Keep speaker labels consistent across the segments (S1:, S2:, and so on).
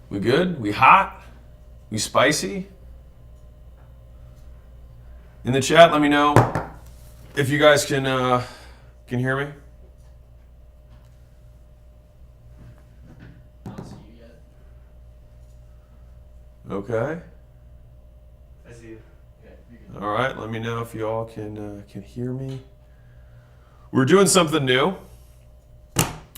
S1: We good? We hot? We spicy? In the chat, let me know if you guys can hear me.
S2: I don't see you yet.
S1: Okay.
S2: I see you. Okay, you're good.
S1: All right. Let me know if you all can hear me. We're doing something new.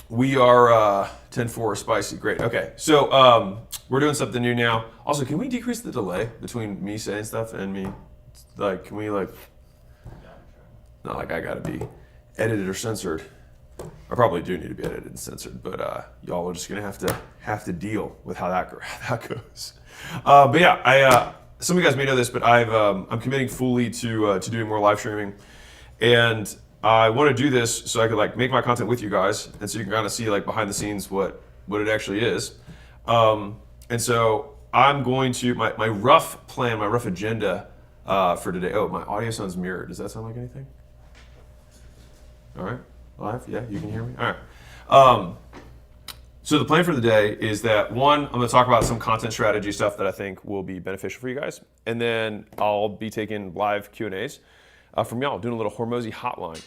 S1: We are 10-4 spicy. Great. Okay. So we're doing something new now. Also, can we decrease the delay between me saying stuff and me? Like, can we like? Not like I gotta be edited or censored. I probably do need to be edited and censored, but y'all are just gonna have to deal with how that goes. But yeah, some of you guys may know this, but I'm committing fully to doing more live streaming, and I want to do this so I could like make my content with you guys, and so you can kind of see like behind the scenes what it actually is. And so I'm going to my rough plan, my rough agenda for today. Oh, my audio sounds mirrored. Does that sound like anything? All right, live? Yeah, you can hear me? All right. So the plan for the day is that, one, I'm going to talk about some content strategy stuff that I think will be beneficial for you guys. And then I'll be taking live Q&As from y'all, doing a little Hormozi hotline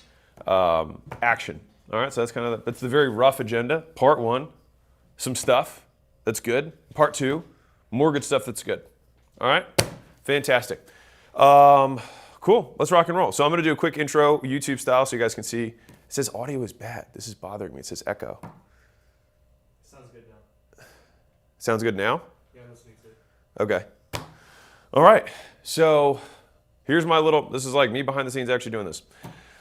S1: action. All right, so that's the very rough agenda. Part one, some stuff that's good. Part two, more good stuff that's good. All right, fantastic. Cool, let's rock and roll. So I'm gonna do a quick intro, YouTube style, so you guys can see. It says audio is bad. This is bothering me. It says echo.
S2: Sounds good now.
S1: Sounds good now?
S2: Yeah, I'm listening to it.
S1: Okay. All right, so here's this is like me behind the scenes actually doing this.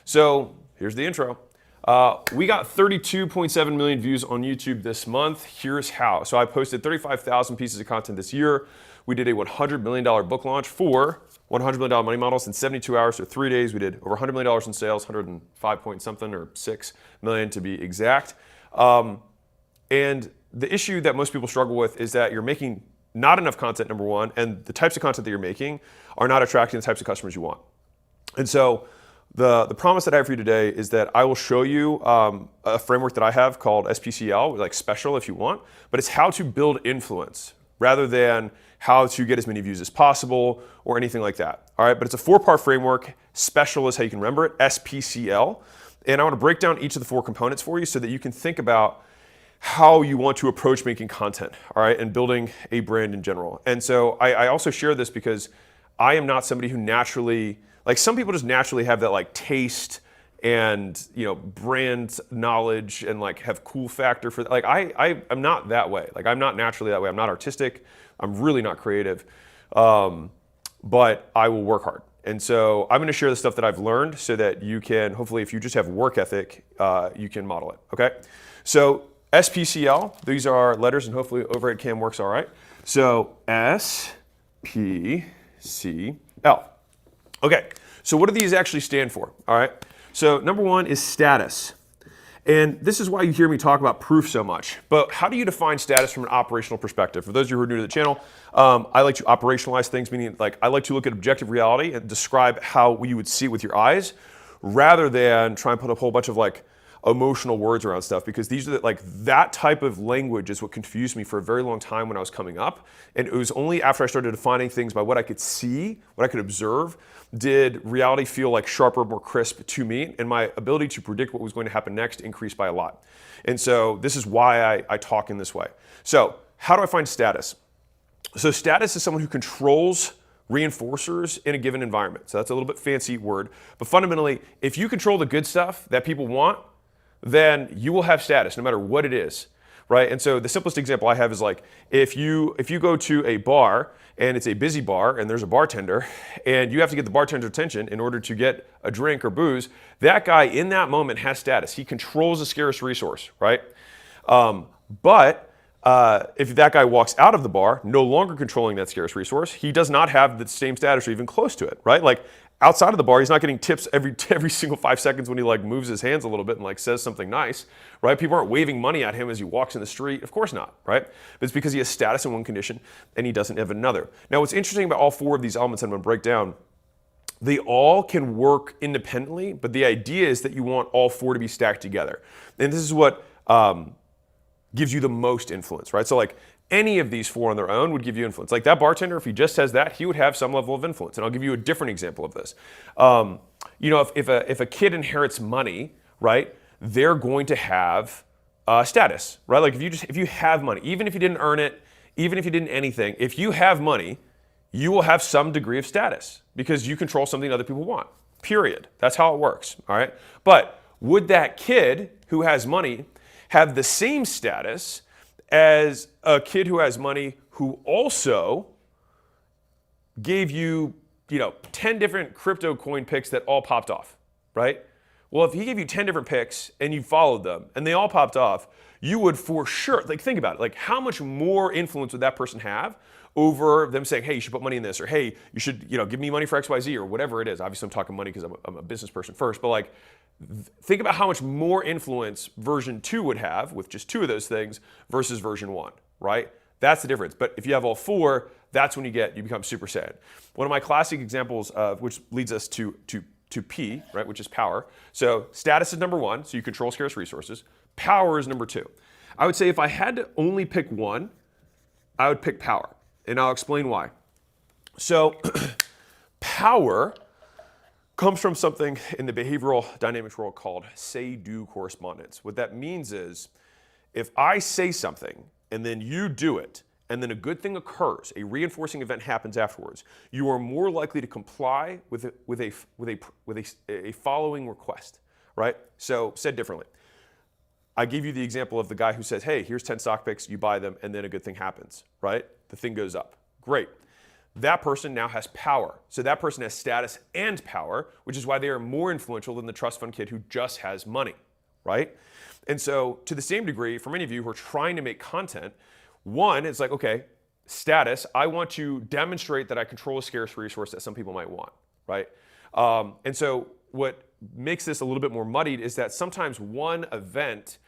S1: So here's the intro. We got 32.7 million views on YouTube this month. Here's how. So I posted 35,000 pieces of content this year. We did a $100 million book launch for $100 million money models in 72 hours, so 3 days. We did over $100 million in sales, 105 point something or 6 million to be exact. And the issue that most people struggle with is that you're making not enough content, number one, and the types of content that you're making are not attracting the types of customers you want. And so the promise that I have for you today is that I will show you a framework that I have called SPCL, like special if you want, but it's how to build influence rather than how to get as many views as possible or anything like that. All right, but it's a 4-part framework. Special is how you can remember it, SPCL. And I want to break down each of the 4 components for you so that you can think about how you want to approach making content, all right, and building a brand in general. And so I also share this because I am not somebody who naturally, like some people just naturally have that like taste and brand knowledge and like have cool factor for like I'm not that way. Like I'm not naturally that way. I'm not artistic. I'm really not creative, but I will work hard. And so I'm going to share the stuff that I've learned so that you can, hopefully, if you just have work ethic, you can model it. Okay. So SPCL, these are letters, and hopefully overhead cam works all right. So SPCL. Okay. So what do these actually stand for? All right. So number one is status. And this is why you hear me talk about proof so much. But how do you define status from an operational perspective? For those of you who are new to the channel, I like to operationalize things, meaning like I like to look at objective reality and describe how you would see it with your eyes, rather than try and put a whole bunch of like emotional words around stuff, because these are like that type of language is what confused me for a very long time when I was coming up. And it was only after I started defining things by what I could see, what I could observe, did reality feel like sharper, more crisp to me, and my ability to predict what was going to happen next increased by a lot. And so this is why I talk in this way. So how do I find status? So status is someone who controls reinforcers in a given environment. So that's a little bit fancy word, but fundamentally, if you control the good stuff that people want, then you will have status no matter what it is, right? And so the simplest example I have is like, if you go to a bar and it's a busy bar and there's a bartender and you have to get the bartender's attention in order to get a drink or booze, that guy in that moment has status. He controls a scarce resource, right? But if that guy walks out of the bar, no longer controlling that scarce resource, he does not have the same status or even close to it, right? Like outside of the bar, he's not getting tips every single 5 seconds when he like moves his hands a little bit and like says something nice, right? People aren't waving money at him as he walks in the street. Of course not, right? But it's because he has status in one condition and he doesn't have another. Now, what's interesting about all 4 of these elements I'm going to break down, they all can work independently, but the idea is that you want all 4 to be stacked together. And this is what gives you the most influence, right? So like any of these four on their own would give you influence. Like that bartender, if he just says that, he would have some level of influence. And I'll give you a different example of this. If a kid inherits money, right, they're going to have status, right? Like if you have money, even if you didn't earn it, even if you didn't anything, if you have money, you will have some degree of status because you control something other people want. Period. That's how it works. All right. But would that kid who has money have the same status as a kid who has money who also gave you, 10 different crypto coin picks that all popped off, right? Well, if he gave you 10 different picks and you followed them and they all popped off, you would for sure, like think about it, like how much more influence would that person have over them saying, hey, you should put money in this, or hey, you should, give me money for XYZ, or whatever it is. Obviously, I'm talking money because I'm a business person first, but like, think about how much more influence version 2 would have with just 2 of those things versus version 1, right? That's the difference. But if you have all 4, that's when you become Super Saiyan. One of my classic examples of, which leads us to P, right, which is power. So status is number 1, so you control scarce resources. Power is number 2. I would say if I had to only pick one, I would pick power. And I'll explain why. So power comes from something in the behavioral dynamics world called say-do correspondence. What that means is if I say something and then you do it, and then a good thing occurs, a reinforcing event happens afterwards, you are more likely to comply with a following request, right? So said differently, I gave you the example of the guy who says, hey, here's 10 stock picks, you buy them, and then a good thing happens, right? The thing goes up. Great. That person now has power. So that person has status and power, which is why they are more influential than the trust fund kid who just has money, right? And so to the same degree, for many of you who are trying to make content, one, it's like, okay, status, I want to demonstrate that I control a scarce resource that some people might want, right? And so what makes this a little bit more muddied is that sometimes one event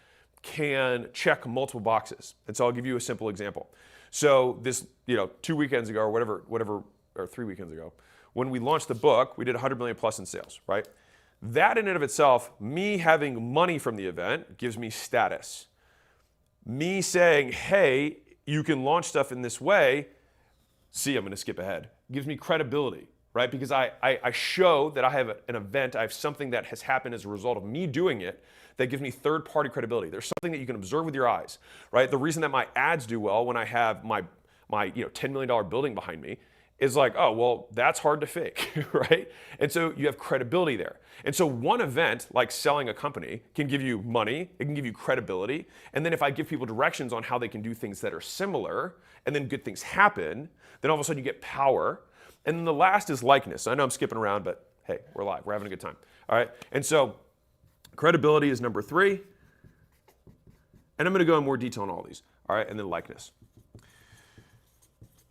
S1: can check multiple boxes. And so I'll give you a simple example. So this, 2 weekends ago or whatever, or 3 weekends ago, when we launched the book, we did 100 million plus in sales, right? That in and of itself, me having money from the event gives me status. Me saying, hey, you can launch stuff in this way, I'm going to skip ahead, gives me credibility, right? Because I show that I have an event, I have something that has happened as a result of me doing it that gives me third-party credibility. There's something that you can observe with your eyes, right? The reason that my ads do well when I have my $10 million building behind me is like, oh, well, that's hard to fake, right? And so you have credibility there. And so one event, like selling a company, can give you money, it can give you credibility, and then if I give people directions on how they can do things that are similar, and then good things happen, then all of a sudden you get power. And then the last is likeness. I know I'm skipping around, but hey, we're live, we're having a good time, all right? And so credibility is number 3, and I'm gonna go in more detail on all these, all right? And then likeness.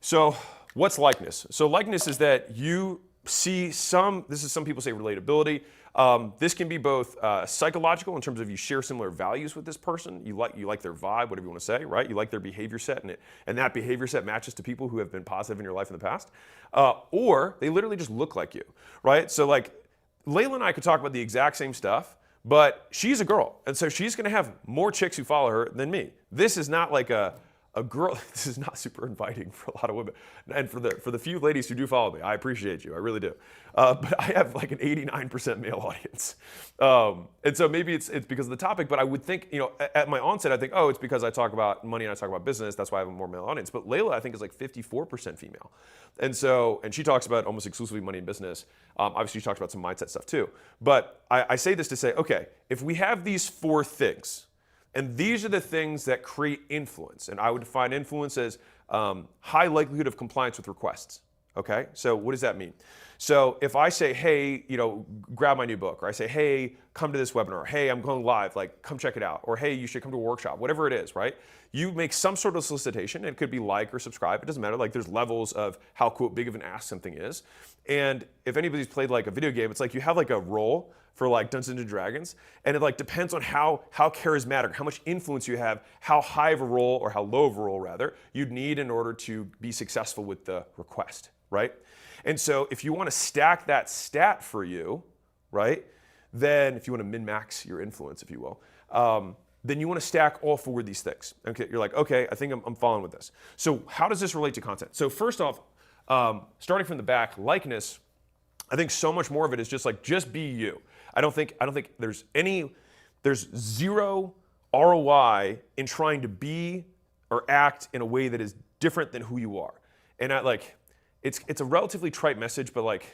S1: So what's likeness? So likeness is that you see some people say relatability. This can be both psychological in terms of you share similar values with this person. You like their vibe, whatever you want to say, right? You like their behavior set, and that behavior set matches to people who have been positive in your life in the past. Or they literally just look like you, right? So like Layla and I could talk about the exact same stuff, but she's a girl, and so she's going to have more chicks who follow her than me. This is not like a girl. This is not super inviting for a lot of women, and for the few ladies who do follow me, I appreciate you, I really do. But I have like an 89% male audience, and so maybe it's because of the topic. But I would think, at my onset, I think, oh, it's because I talk about money and I talk about business. That's why I have a more male audience. But Layla, I think, is like 54% female, and she talks about almost exclusively money and business. Obviously, she talks about some mindset stuff too. But I say this to say, okay, if we have these 4 things. And these are the things that create influence. And I would define influence as high likelihood of compliance with requests. Okay? So what does that mean? So if I say, hey, grab my new book, or I say, hey, come to this webinar, or hey, I'm going live, like come check it out, or hey, you should come to a workshop, whatever it is, right? You make some sort of solicitation. It could be like or subscribe. It doesn't matter. Like there's levels of how quote big of an ask something is. And if anybody's played like a video game, it's like you have like a role for like Dungeons and Dragons, and it like depends on how charismatic, how much influence you have, how high of a role or how low of a role rather you'd need in order to be successful with the request, right? And so if you want to stack that stat for you, right, then if you want to min-max your influence, if you will, then you want to stack all 4 of these things. Okay, you're like, okay, I think I'm following with this. So how does this relate to content? So first off, starting from the back, likeness, I think so much more of it is just be you. I don't think there's zero ROI in trying to be or act in a way that is different than who you are. And it's a relatively trite message, but like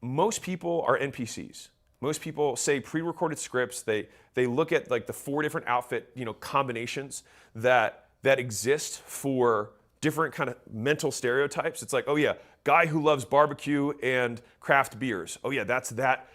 S1: most people are NPCs. Most people say pre-recorded scripts. They look at like the 4 different outfit combinations that exist for different kind of mental stereotypes. It's like, oh yeah, guy who loves barbecue and craft beers. Oh yeah, that's that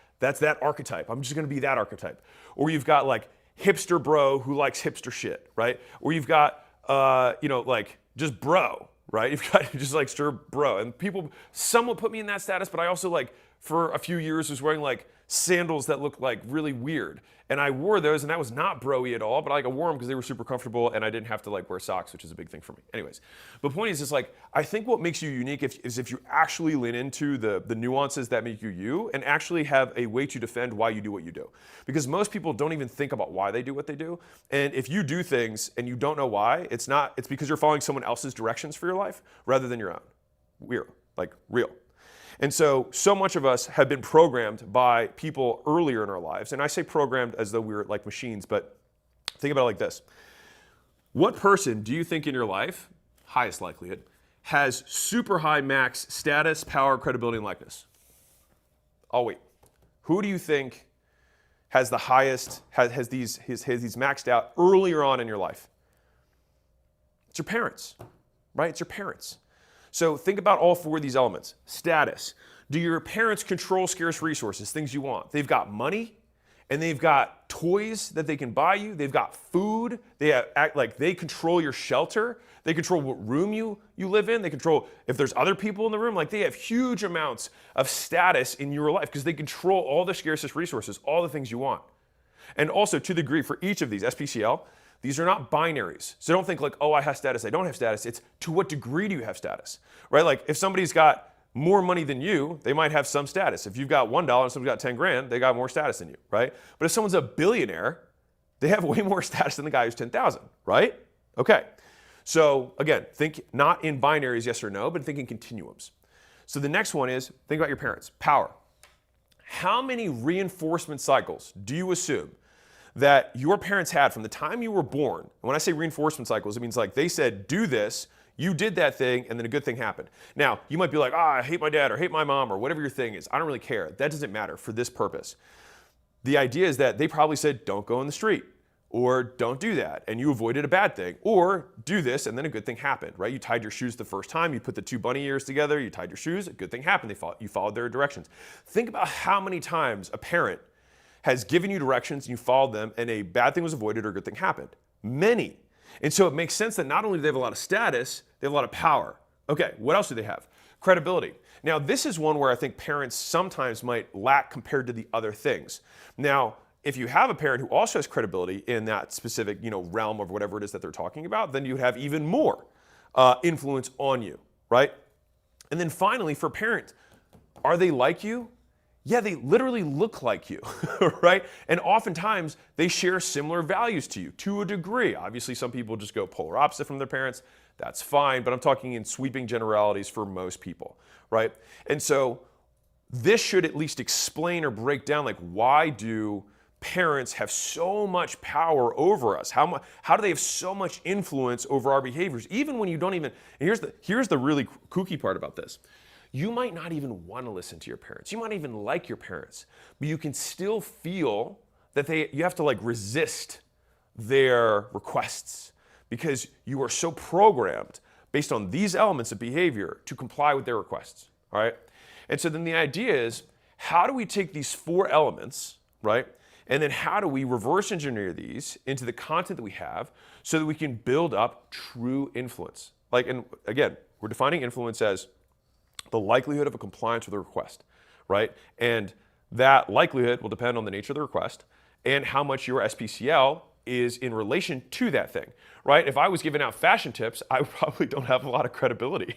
S1: archetype. I'm just gonna be that archetype. Or you've got like hipster bro who likes hipster shit, right? Or you've got like just bro, right? You've got just like stir bro. And people somewhat put me in that status, but I also like for a few years was wearing like sandals that looked like really weird. And I wore those and that was not bro-y at all, but I wore them because they were super comfortable and I didn't have to like wear socks, which is a big thing for me. Anyways, the point is just like, I think what makes you unique is if you actually lean into the nuances that make you you and actually have a way to defend why you do what you do. Because most people don't even think about why they do what they do. And if you do things and you don't know why, it's because you're following someone else's directions for your life rather than your own. Real. And so much of us have been programmed by people earlier in our lives. And I say programmed as though we're like machines, but think about it like this. What person do you think in your life, highest likelihood, has super high max status, power, credibility, and likeness? I'll wait. Who do you think has the highest, has these maxed out earlier on in your life? It's your parents, right? It's your parents. So think about all 4 of these elements. Status. Do your parents control scarce resources, things you want? They've got money, and they've got toys that they can buy you. They've got food. They control your shelter. They control what room you live in. They control if there's other people in the room. Like they have huge amounts of status in your life because they control all the scarcest resources, all the things you want. And also to the degree for each of these, SPCL, these are not binaries. So don't think like, oh, I have status, I don't have status. It's to what degree do you have status, right? Like if somebody's got more money than you, they might have some status. If you've got $1 and someone's got 10 grand, they got more status than you, right? But if someone's a billionaire, they have way more status than the guy who's 10,000, right? Okay. So again, think not in binaries, yes or no, but think in continuums. So the next one is, think about your parents. Power. How many reinforcement cycles do you assume that your parents had from the time you were born? And when I say reinforcement cycles, it means like they said, do this, you did that thing, and then a good thing happened. Now, you might be like, I hate my dad or hate my mom or whatever your thing is. I don't really care. That doesn't matter for this purpose. The idea is that they probably said, don't go in the street or don't do that, and you avoided a bad thing, or do this, and then a good thing happened, right? You tied your shoes the first time, you put the 2 bunny ears together, you tied your shoes, a good thing happened, you followed their directions. Think about how many times a parent has given you directions and you followed them and a bad thing was avoided or a good thing happened. Many. And so it makes sense that not only do they have a lot of status, they have a lot of power. Okay, what else do they have? Credibility. Now this is one where I think parents sometimes might lack compared to the other things. Now, if you have a parent who also has credibility in that specific realm of whatever it is that they're talking about, then you have even more influence on you, right? And then finally, for parents, are they like you? Yeah, they literally look like you, right? And oftentimes they share similar values to you to a degree. Obviously, some people just go polar opposite from their parents. That's fine, but I'm talking in sweeping generalities for most people, right? And so this should at least explain or break down like why do parents have so much power over us? How do they have so much influence over our behaviors, even when you don't even, and here's the really kooky part about this. You might not even want to listen to your parents. You might even like your parents, but you can still feel that you have to like resist their requests because you are so programmed based on these elements of behavior to comply with their requests, all right? And so then the idea is, how do we take these 4 elements, right? And then how do we reverse engineer these into the content that we have so that we can build up true influence? And again, we're defining influence as the likelihood of a compliance with a request, right? And that likelihood will depend on the nature of the request and how much your SPCL is in relation to that thing, right? If I was giving out fashion tips, I probably don't have a lot of credibility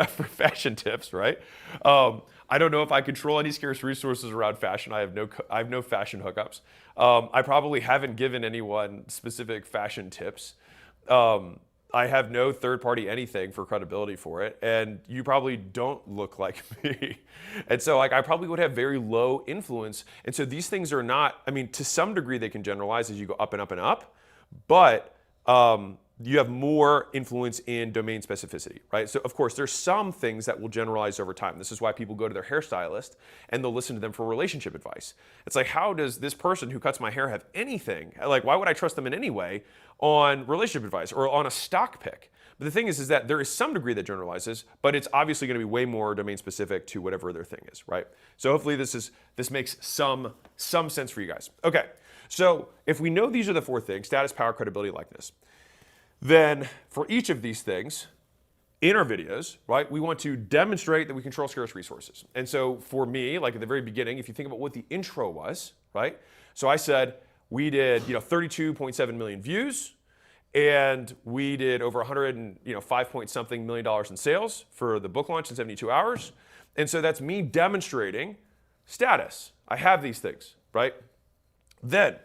S1: for fashion tips, right? I don't know if I control any scarce resources around fashion. I have no fashion hookups. I probably haven't given anyone specific fashion tips. I have no third-party anything for credibility for it, and you probably don't look like me. And so like I probably would have very low influence. And so these things are not, I mean, to some degree they can generalize as you go up and up and up, but you have more influence in domain specificity, right? So of course, there's some things that will generalize over time. This is why people go to their hairstylist and they'll listen to them for relationship advice. It's like, how does this person who cuts my hair have anything? Like, why would I trust them in any way on relationship advice or on a stock pick? But the thing is that there is some degree that generalizes, but it's obviously going to be way more domain specific to whatever their thing is, right? So hopefully this makes some sense for you guys. Okay, so if we know these are the four things, status, power, credibility, likeness, then for each of these things in our videos, right, we want to demonstrate that we control scarce resources. And so for me, like at the very beginning, if you think about what the intro was, right? So I said we did 32.7 million views, and we did over 105 point something million dollars in sales for the book launch in 72 hours. And so that's me demonstrating status. I have these things, right? Then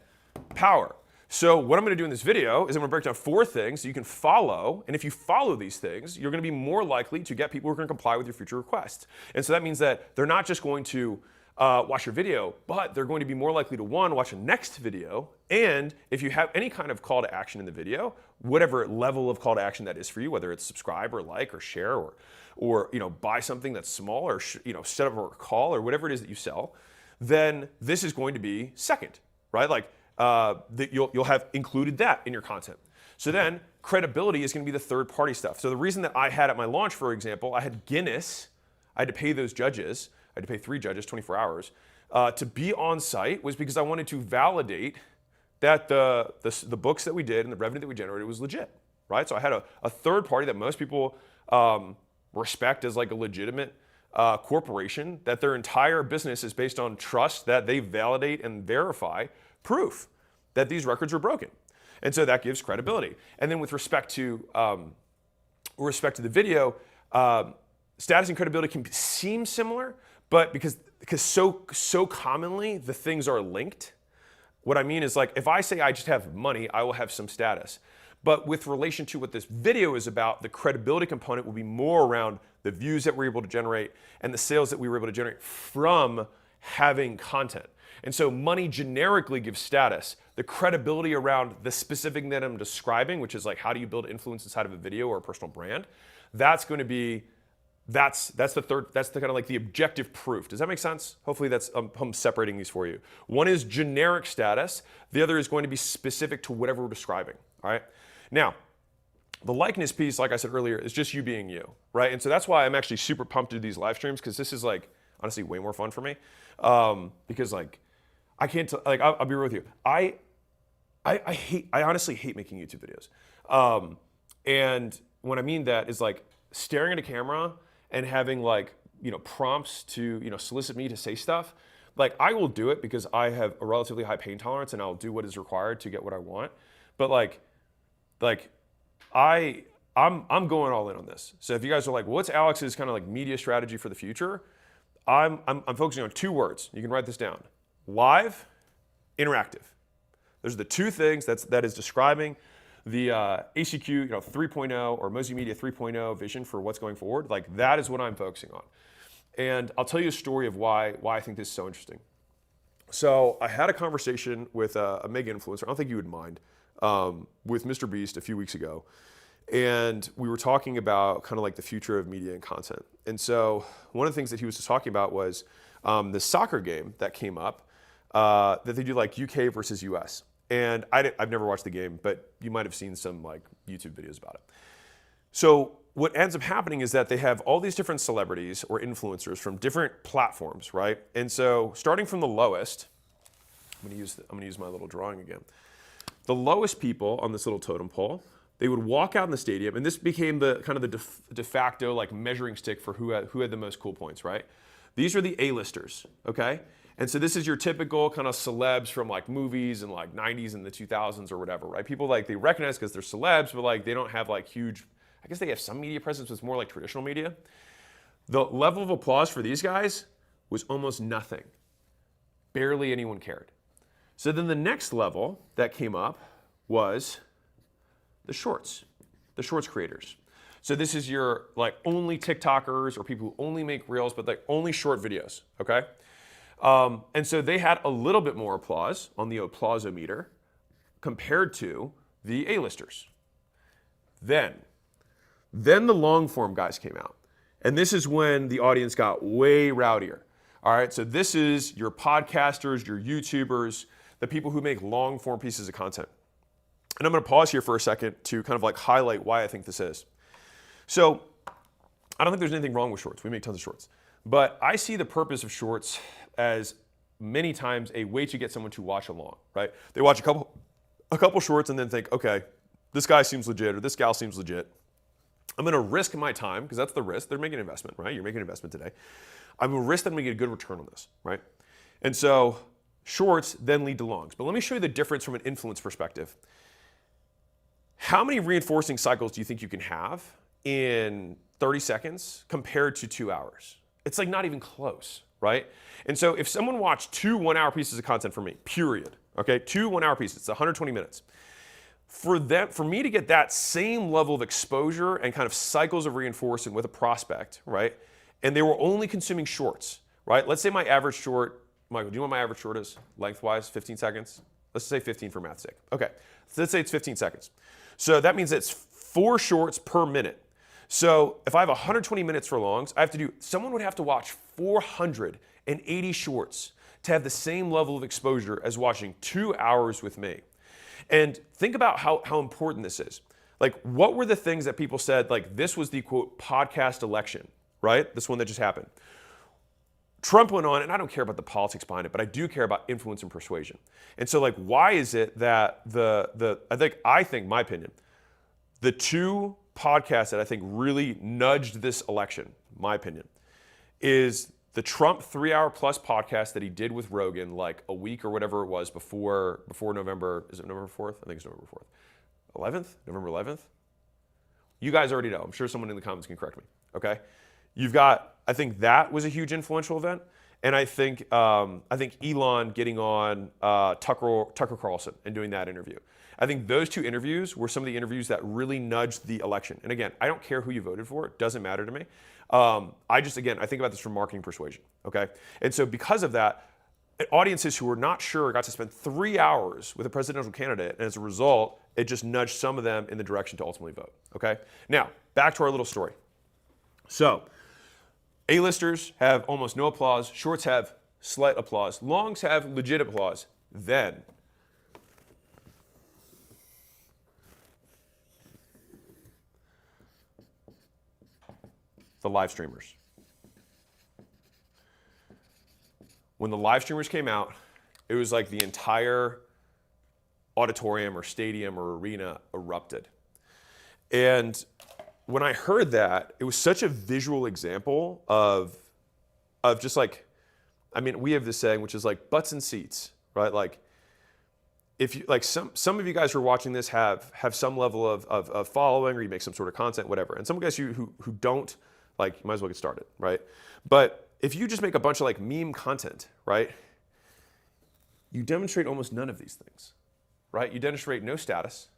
S1: power. So what I'm going to do in this video is I'm going to break down four things that you can follow, and if you follow these things, you're going to be more likely to get people who are going to comply with your future requests. And so that means that they're not just going to watch your video, but they're going to be more likely to, one, watch the next video, and if you have any kind of call to action in the video, whatever level of call to action that is for you, whether it's subscribe or like or share or buy something that's small or set up a call or whatever it is that you sell, then this is going to be second, right? Like you'll have included that in your content. So then credibility is going to be the third party stuff. So the reason that I had at my launch, for example, I had Guinness, I had to pay those judges, I had to pay 3 judges, 24 hours, to be on site was because I wanted to validate that the books that we did and the revenue that we generated was legit, right? So I had a third party that most people respect as like a legitimate corporation, that their entire business is based on trust, that they validate and verify proof that these records were broken. And so that gives credibility. And then with respect to the video, status and credibility can seem similar, but because so commonly the things are linked, what I mean is like if I say I just have money, I will have some status. But with relation to what this video is about, the credibility component will be more around the views that we're able to generate and the sales that we were able to generate from having content. And so money generically gives status. The credibility around the specific thing that I'm describing, which is like how do you build influence inside of a video or a personal brand, that's going to be, that's the third, that's the kind of like the objective proof. Does that make sense? Hopefully that's, I'm separating these for you. One is generic status. The other is going to be specific to whatever we're describing, all right? Now, the likeness piece, like I said earlier, is just you being you, right? And so that's why I'm actually super pumped to do these live streams, because this is like, honestly, way more fun for me. Because like, I can't, I'll be real with you. I honestly hate making YouTube videos. And when I mean that is like staring at a camera and having like, prompts to, solicit me to say stuff. Like I will do it because I have a relatively high pain tolerance and I'll do what is required to get what I want. But I'm going all in on this. So if you guys are like, what's Alex's kind of like media strategy for the future? I'm focusing on 2 words. You can write this down. Live, interactive. Those are the 2 things that is describing the ACQ 3.0 or Hormozi Media 3.0 vision for what's going forward. Like that is what I'm focusing on. And I'll tell you a story of why I think this is so interesting. So I had a conversation with a mega influencer, I don't think you would mind, with Mr. Beast a few weeks ago. And we were talking about kind of like the future of media and content. And so one of the things that he was just talking about was the soccer game that came up that they do like UK versus US. And I've never watched the game, but you might have seen some like YouTube videos about it. So what ends up happening is that they have all these different celebrities or influencers from different platforms, right? And so starting from the lowest, I'm gonna use my little drawing again. The lowest people on this little totem pole, they would walk out in the stadium, and this became the kind of the de facto like measuring stick for who had the most cool points, right? These are the A-listers, okay? And so this is your typical kind of celebs from like movies and like 90s and the 2000s or whatever, right? People like they recognize because they're celebs, but like they don't have like huge, I guess they have some media presence, but it's more like traditional media. The level of applause for these guys was almost nothing. Barely anyone cared. So then the next level that came up was the shorts creators. So this is your like only TikTokers or people who only make reels, but like only short videos, okay? And so they had a little bit more applause on the applausometer compared to the A-listers. Then the long form guys came out. And this is when the audience got way rowdier. All right, so this is your podcasters, your YouTubers, the people who make long form pieces of content. And I'm gonna pause here for a second to kind of like highlight why I think this is. So I don't think there's anything wrong with shorts. We make tons of shorts. But I see the purpose of shorts as many times a way to get someone to watch along, right? They watch a couple shorts and then think, okay, this guy seems legit or this gal seems legit. I'm gonna risk my time, because that's the risk. They're making an investment, right? You're making an investment today. I'm gonna risk that I'm gonna get a good return on this, right? And so shorts then lead to longs. But let me show you the difference from an influence perspective. How many reinforcing cycles do you think you can have in 30 seconds compared to 2 hours? It's like not even close, right? And so if someone watched 2 one-hour pieces of content from me, period, okay, 2 one-hour pieces, it's 120 minutes. For me to get that same level of exposure and kind of cycles of reinforcement with a prospect, right? And they were only consuming shorts, right? Let's say my average short, Michael, do you know what my average short is lengthwise, 15 seconds? Let's say 15 for math's sake. Okay, so let's say it's 15 seconds. So that means it's 4 shorts per minute. So if I have 120 minutes for longs, someone would have to watch 480 shorts to have the same level of exposure as watching 2 hours with me. And think about how important this is. Like, what were the things that people said, like, this was the, quote, podcast election, right? This one that just happened. Trump went on, and I don't care about the politics behind it, but I do care about influence and persuasion. And so, like, why is it that I think, my opinion, the 2 podcasts that I think really nudged this election, my opinion, is the Trump 3-hour plus podcast that he did with Rogan like a week or whatever it was before November, is it November 4th? I think it's November 4th. 11th? November 11th? You guys already know. I'm sure someone in the comments can correct me, okay? I think that was a huge influential event. And I think Elon getting on Tucker Carlson and doing that interview. I think those 2 interviews were some of the interviews that really nudged the election. And again, I don't care who you voted for. It doesn't matter to me. I think about this from marketing persuasion, okay? And so because of that, audiences who were not sure got to spend 3 hours with a presidential candidate, and as a result, it just nudged some of them in the direction to ultimately vote, okay? Now, back to our little story. So, A-listers have almost no applause, shorts have slight applause, longs have legit applause. Then, the live streamers. When the live streamers came out, it was like the entire auditorium or stadium or arena erupted. And when I heard that, it was such a visual example of just like, I mean, we have this saying, which is like butts and seats, right? Like, if you like some of you guys who are watching this have some level of following, or you make some sort of content, whatever. And some guys who don't, like, you might as well get started, right? But if you just make a bunch of like meme content, right? You demonstrate almost none of these things, right? You demonstrate no status.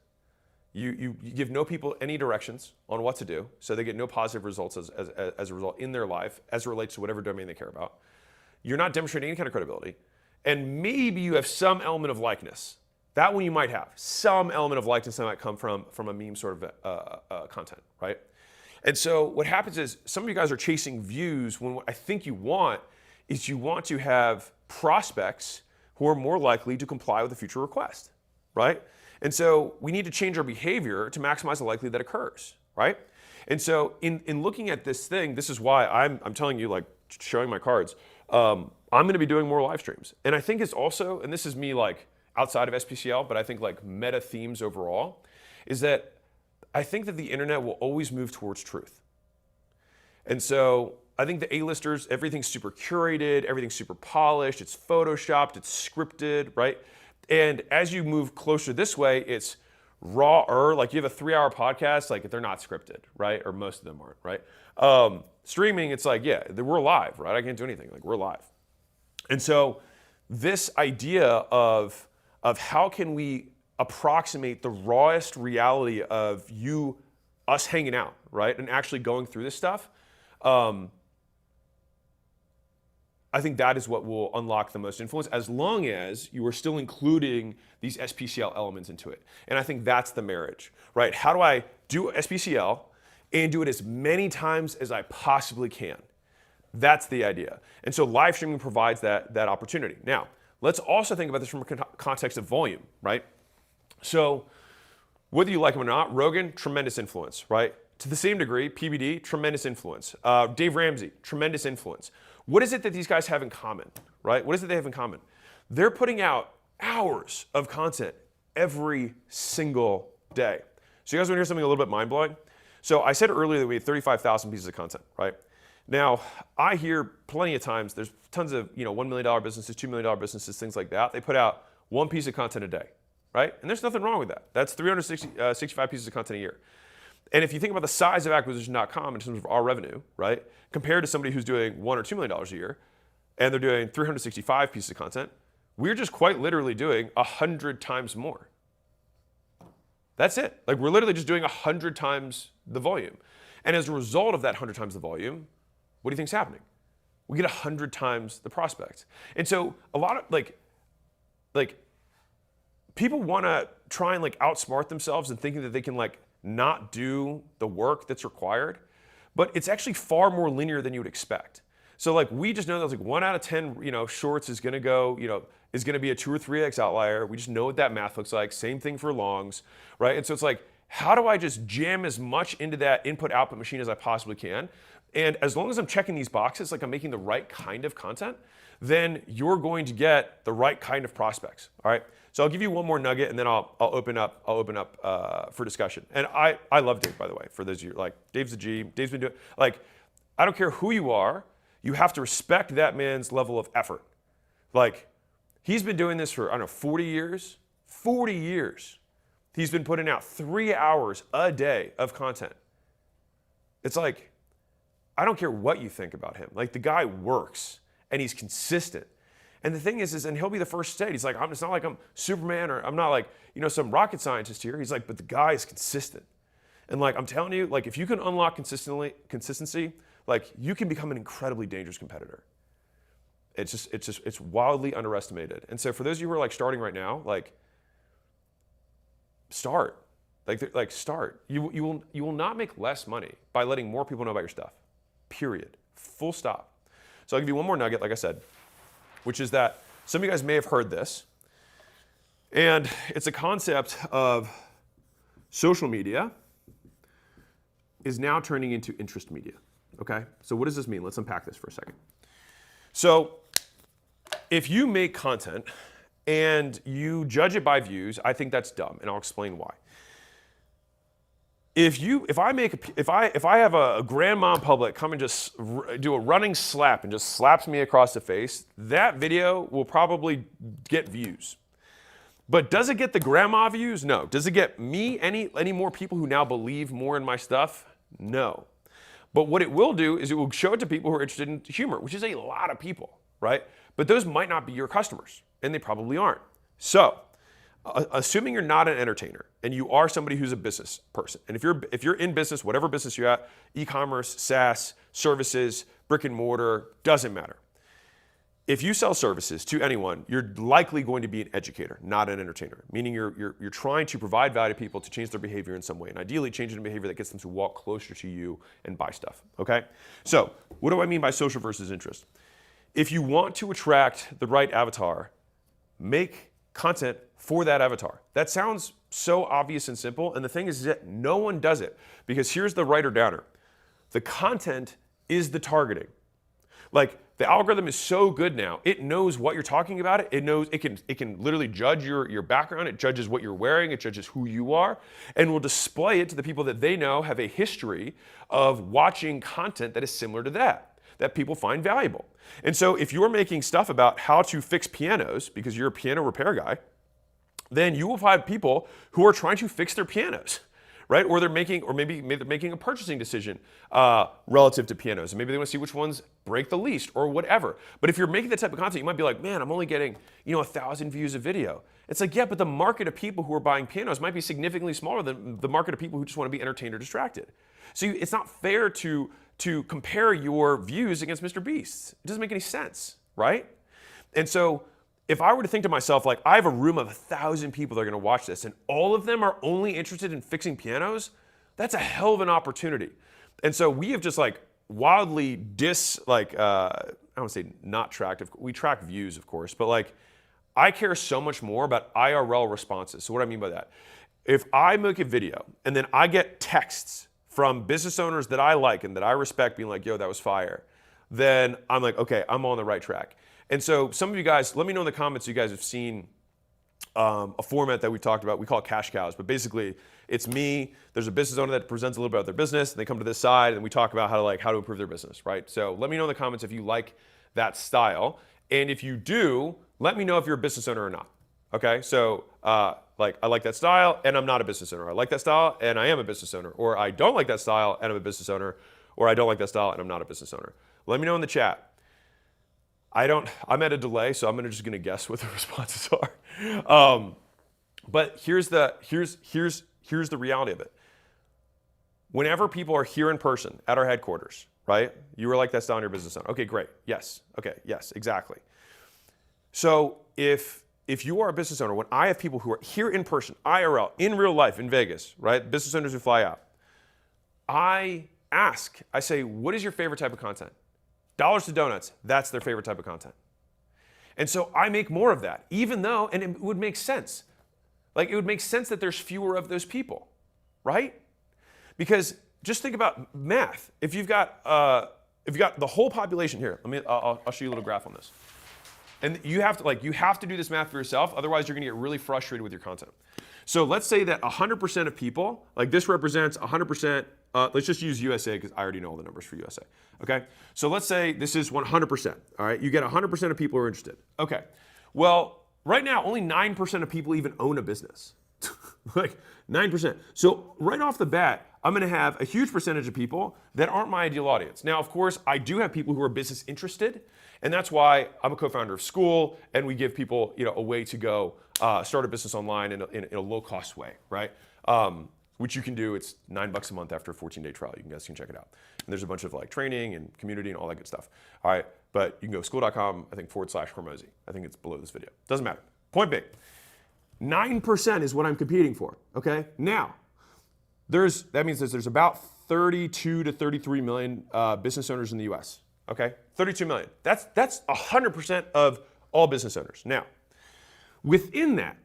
S1: You give no people any directions on what to do, so they get no positive results as a result in their life as it relates to whatever domain they care about. You're not demonstrating any kind of credibility. And maybe you have some element of likeness. That one you might have. Some element of likeness that might come from a meme sort of content, right? And so what happens is some of you guys are chasing views when what I think you want is you want to have prospects who are more likely to comply with a future request, right? And so we need to change our behavior to maximize the likelihood that occurs, right? And so in looking at this thing, this is why I'm telling you, like, showing my cards, I'm gonna be doing more live streams. And I think it's also, and this is me like outside of SPCL, but I think like meta themes overall, is that I think that the internet will always move towards truth. And so I think the A-listers, everything's super curated, everything's super polished, it's photoshopped, it's scripted, right? And as you move closer this way, it's rawer. Like you have a 3-hour podcast, like they're not scripted, right? Or most of them aren't, right? Streaming, it's like, yeah, we're live, right? I can't do anything, like we're live. And so this idea of how can we approximate the rawest reality of us hanging out, right? And actually going through this stuff, I think that is what will unlock the most influence, as long as you are still including these SPCL elements into it. And I think that's the marriage, right? How do I do SPCL and do it as many times as I possibly can? That's the idea. And so live streaming provides that opportunity. Now, let's also think about this from a context of volume, right? So whether you like him or not, Rogan, tremendous influence, right? To the same degree, PBD, tremendous influence. Dave Ramsey, tremendous influence. What is it that these guys have in common, right? What is it they have in common? They're putting out hours of content every single day. So you guys want to hear something a little bit mind-blowing? So I said earlier that we had 35,000 pieces of content, right? Now, I hear plenty of times, there's tons of $1 million businesses, $2 million businesses, things like that. They put out one piece of content a day, right? And there's nothing wrong with that. That's 365 pieces of content a year. And if you think about the size of acquisition.com in terms of our revenue, right, compared to somebody who's doing $1 or $2 million a year, and they're doing 365 pieces of content, we're just quite literally doing 100 times more. That's it. Like we're literally just doing 100 times the volume. And as a result of that 100 times the volume, what do you think's happening? We get 100 times the prospects. And so a lot of like people want to try and like outsmart themselves and thinking that they can like not do the work that's required, but it's actually far more linear than you would expect. So like we just know that like 1 out of 10 shorts is going to go is going to be a 2 or 3x outlier. We just know what that math looks like. Same thing for longs, right? And so it's like, how do I just jam as much into that input output machine as I possibly can? And as long as I'm checking these boxes, like I'm making the right kind of content, then you're going to get the right kind of prospects. All right. So I'll give you one more nugget, and then I'll open up for discussion. And I love Dave, by the way. For those of you like Dave's a G. Dave's been doing like I don't care who you are, you have to respect that man's level of effort. Like he's been doing this for 40 years. 40 years. He's been putting out 3 hours a day of content. It's like I don't care what you think about him. Like the guy works and he's consistent. And the thing is, and he'll be the first to say, he's like, it's not like I'm Superman or I'm not like, some rocket scientist here. He's like, but the guy is consistent. And like, I'm telling you, like if you can unlock consistency, like you can become an incredibly dangerous competitor. It's wildly underestimated. And so for those of you who are like starting right now, like start. Like start. You will not make less money by letting more people know about your stuff. Period. Full stop. So I'll give you one more nugget, like I said, which is that some of you guys may have heard this. And it's a concept of social media is now turning into interest media. Okay? So what does this mean? Let's unpack this for a second. So if you make content and you judge it by views, I think that's dumb, and I'll explain why. If I have a grandma in public come and just do a running slap and just slaps me across the face, that video will probably get views. But does it get the grandma views? No. Does it get me any more people who now believe more in my stuff? No. But what it will do is it will show it to people who are interested in humor, which is a lot of people, right? But those might not be your customers, and they probably aren't. So, assuming you're not an entertainer and you are somebody who's a business person, and if you're in business, whatever business you're at, e-commerce, SaaS, services, brick and mortar, doesn't matter. If you sell services to anyone, you're likely going to be an educator, not an entertainer. Meaning you're trying to provide value to people to change their behavior in some way, and ideally changing the behavior that gets them to walk closer to you and buy stuff. Okay? So what do I mean by social versus interest? If you want to attract the right avatar, make content for that avatar. That sounds so obvious and simple, and the thing is that no one does it, because here's the writer downer. The content is the targeting. Like the algorithm is so good now, it knows what you're talking about. It knows it can literally judge your background. It judges what you're wearing. It judges who you are, and will display it to the people that they know have a history of watching content that is similar to that. that people find valuable. And so if you're making stuff about how to fix pianos because you're a piano repair guy, then you will find people who are trying to fix their pianos, right? Or maybe they're making a purchasing decision relative to pianos, and maybe they want to see which ones break the least or whatever. But if you're making that type of content, you might be like, man, I'm only getting 1,000 views a video. It's like, yeah, but the market of people who are buying pianos might be significantly smaller than the market of people who just want to be entertained or distracted. So it's not fair to compare your views against Mr. Beast's. It doesn't make any sense, right? And so if I were to think to myself, like, I have a room of 1,000 people that are going to watch this, and all of them are only interested in fixing pianos, that's a hell of an opportunity. And so we have just like wildly I don't want to say not tracked. We track views, of course, but like I care so much more about IRL responses. So what do I mean by that? If I make a video and then I get texts from business owners that I like and that I respect being like, yo, that was fire, then I'm like, okay, I'm on the right track. And so some of you guys, let me know in the comments if you guys have seen a format that we talked about. We call it cash cows, but basically it's me. There's a business owner that presents a little bit about their business, and they come to this side, and we talk about how to improve their business, right? So let me know in the comments if you like that style, and if you do, let me know if you're a business owner or not. Okay, so I like that style, and I'm not a business owner. I like that style, and I am a business owner, or I don't like that style, and I'm a business owner, or I don't like that style, and I'm not a business owner. Let me know in the chat. I'm at a delay, so I'm just gonna guess what the responses are. But here's the reality of it. Whenever people are here in person at our headquarters, right? You were like that style in your business owner. Okay, great. Yes. Okay. Yes. Exactly. So if you are a business owner, when I have people who are here in person, IRL, in real life, in Vegas, right? Business owners who fly out, I say, what is your favorite type of content? Dollars to donuts, that's their favorite type of content. And so I make more of that, even though, and it would make sense. Like, it would make sense that there's fewer of those people, right? Because just think about math. If you've got the whole population here, I'll show you a little graph on this. And you have to do this math for yourself, otherwise you're gonna get really frustrated with your content. So let's say that 100% of people, like this represents 100%, let's just use USA because I already know all the numbers for USA, okay? So let's say this is 100%, all right? You get 100% of people who are interested. Okay, well, right now only 9% of people even own a business. Like 9%. So right off the bat, I'm gonna have a huge percentage of people that aren't my ideal audience. Now, of course, I do have people who are business interested, and that's why I'm a co-founder of School, and we give people a way to go start a business online in a low-cost way, right? Which you can do. It's $9 a month after a 14-day trial. You guys can check it out. And there's a bunch of training and community and all that good stuff. All right, but you can go school.com, I think /Hormozi. I think it's below this video. Doesn't matter. Point being, 9% is what I'm competing for, okay? Now, that means there's about 32 to 33 million business owners in the US, okay? 32 million. That's 100% of all business owners. Now, within that,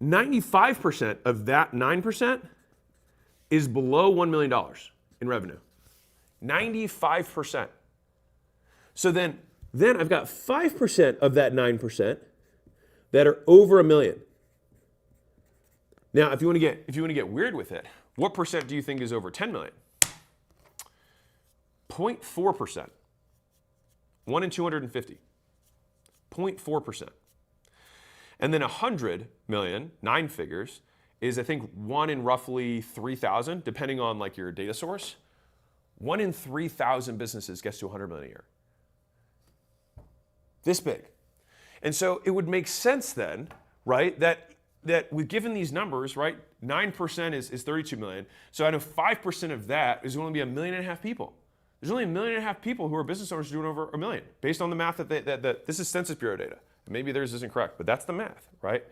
S1: 95% of that 9% is below $1 million in revenue. 95%. So then I've got 5% of that 9% that are over $1 million. Now, if you want to get weird with it, what percent do you think is over 10 million? 0.4%. 1 in 250. 0.4%. And then 100 million, 9 figures, is I think 1 in roughly 3,000, depending on your data source. 1 in 3,000 businesses gets to 100 million a year. This big. And so it would make sense then, right, that we've given these numbers, right, 9% is 32 million. So out of 5% of that is going to be 1.5 million people. There's only 1.5 million people who are business owners doing over $1 million, based on the math that this is Census Bureau data. Maybe theirs isn't correct, but that's the math, right?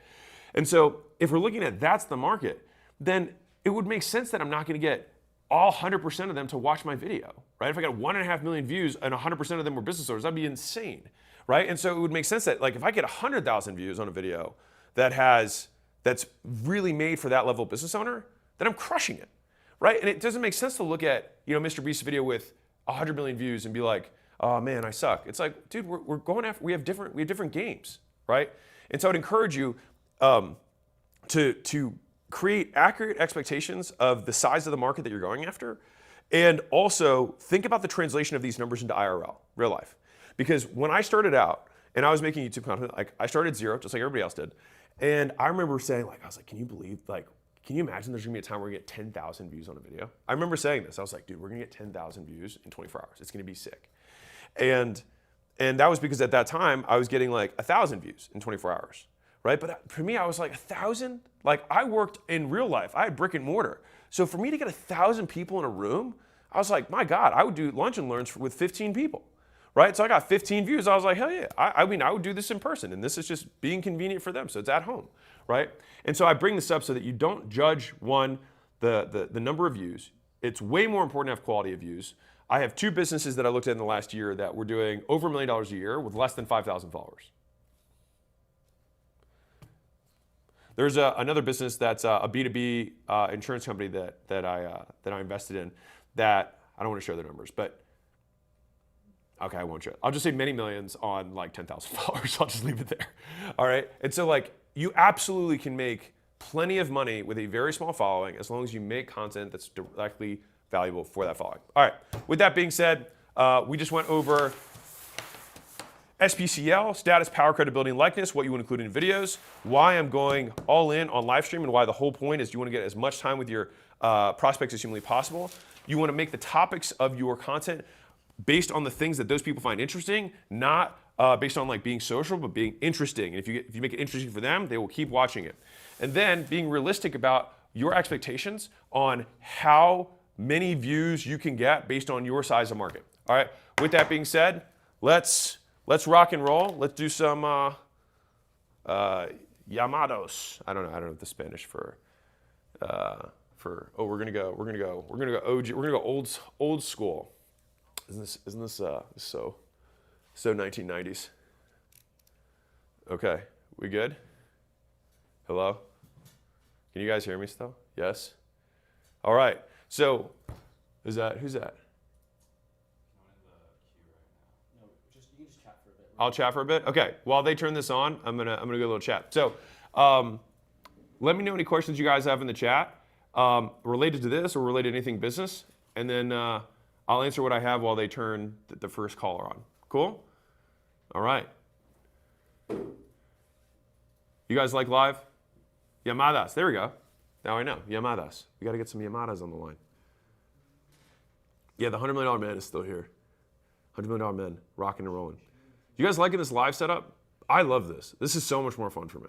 S1: And so if we're looking at that's the market, then it would make sense that I'm not going to get all 100% of them to watch my video, right? If I got 1.5 million views and 100% of them were business owners, that'd be insane, right? And so it would make sense that if I get 100,000 views on a video that's really made for that level of business owner, then I'm crushing it, right? And it doesn't make sense to look at Mr. Beast's video with 100 million views and be like, oh man, I suck. It's like, dude, we're going after, we have different games, right? And so I'd encourage you to create accurate expectations of the size of the market that you're going after, And also think about the translation of these numbers into IRL, real life. Because when I started out and I was making YouTube content, like I started zero, just like everybody else did. And I remember saying, like, I was like, can you believe, like, can you imagine there's gonna be a time where we get 10,000 views on a video? I remember saying this. I was like, dude, we're gonna get 10,000 views in 24 hours. It's gonna be sick. And that was because at that time I was getting like 1,000 views in 24 hours, right? But for me, I was like 1,000. Like I worked in real life. I had brick and mortar. So for me to get 1,000 people in a room, I was like, my God, I would do lunch and learns with 15 people, right? So I got 15 views. I was like, hell yeah. I mean, I would do this in person, and this is just being convenient for them. So it's at home, right? And so I bring this up so that you don't judge the number of views. It's way more important to have quality of views. I have 2 businesses that I looked at in the last year that were doing over $1 million a year with less than 5,000 followers. There's another business that's a B2B insurance company that I invested in that I don't want to share their numbers, but okay, I won't share it. I'll just say many millions on like 10,000 followers. I'll just leave it there. All right. And so like you absolutely can make plenty of money with a very small following as long as you make content that's directly valuable for that following. All right. With that being said, we just went over SPCL, status, power, credibility, and likeness, what you would include in videos, why I'm going all in on live stream, and why the whole point is you want to get as much time with your prospects as humanly possible. You want to make the topics of your content based on the things that those people find interesting, not based on like being social, but being interesting. And if you make it interesting for them, they will keep watching it. And then being realistic about your expectations on how many views you can get based on your size of market. All right. With that being said, let's rock and roll. Let's do some llamados. I don't know the Spanish for we're gonna go OG. We're gonna go old school. Isn't this so 1990s? Okay, we good? Hello? Can you guys hear me still? Yes? All right. So who's that?
S2: No, you can just chat for a bit.
S1: I'll chat for a bit. Okay. While they turn this on, I'm gonna go a little chat. So let me know any questions you guys have in the chat related to this or related to anything business, and then I'll answer what I have while they turn the first caller on. Cool? All right. You guys like live? Llamadas. There we go. Now I know. Llamadas. We got to get some llamadas on the line. Yeah, the $100 million man is still here. $100 million man, rocking and rolling. You guys liking this live setup? I love this. This is so much more fun for me.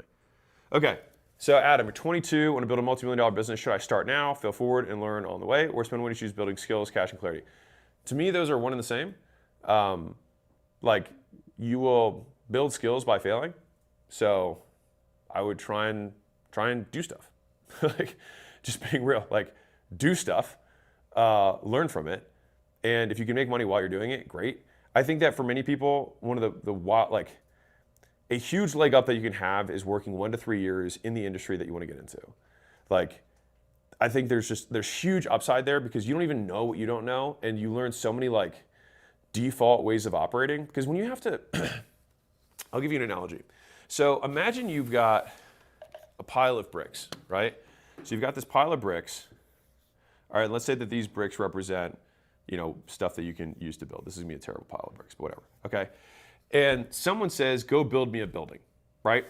S1: Okay, so Adam, you're 22, want to build a multi-million-dollar business. Should I start now, fail forward, and learn on the way, or spend money to choose building skills, cash, and clarity? To me, those are one and the same. Like, you will build skills by failing. So I would try and do stuff. Like, just being real. Like, do stuff, learn from it, and if you can make money while you're doing it, great. I think that for many people, one of a huge leg up that you can have is working 1 to 3 years in the industry that you want to get into. Like, I think there's huge upside there because you don't even know what you don't know, and you learn so many like default ways of operating. Because when you have to, I'll give you an analogy. So imagine you've got a pile of bricks, right? So you've got this pile of bricks. All right, let's say that these bricks represent, stuff that you can use to build. This is gonna be a terrible pile of bricks, but whatever, okay? And someone says, go build me a building, right?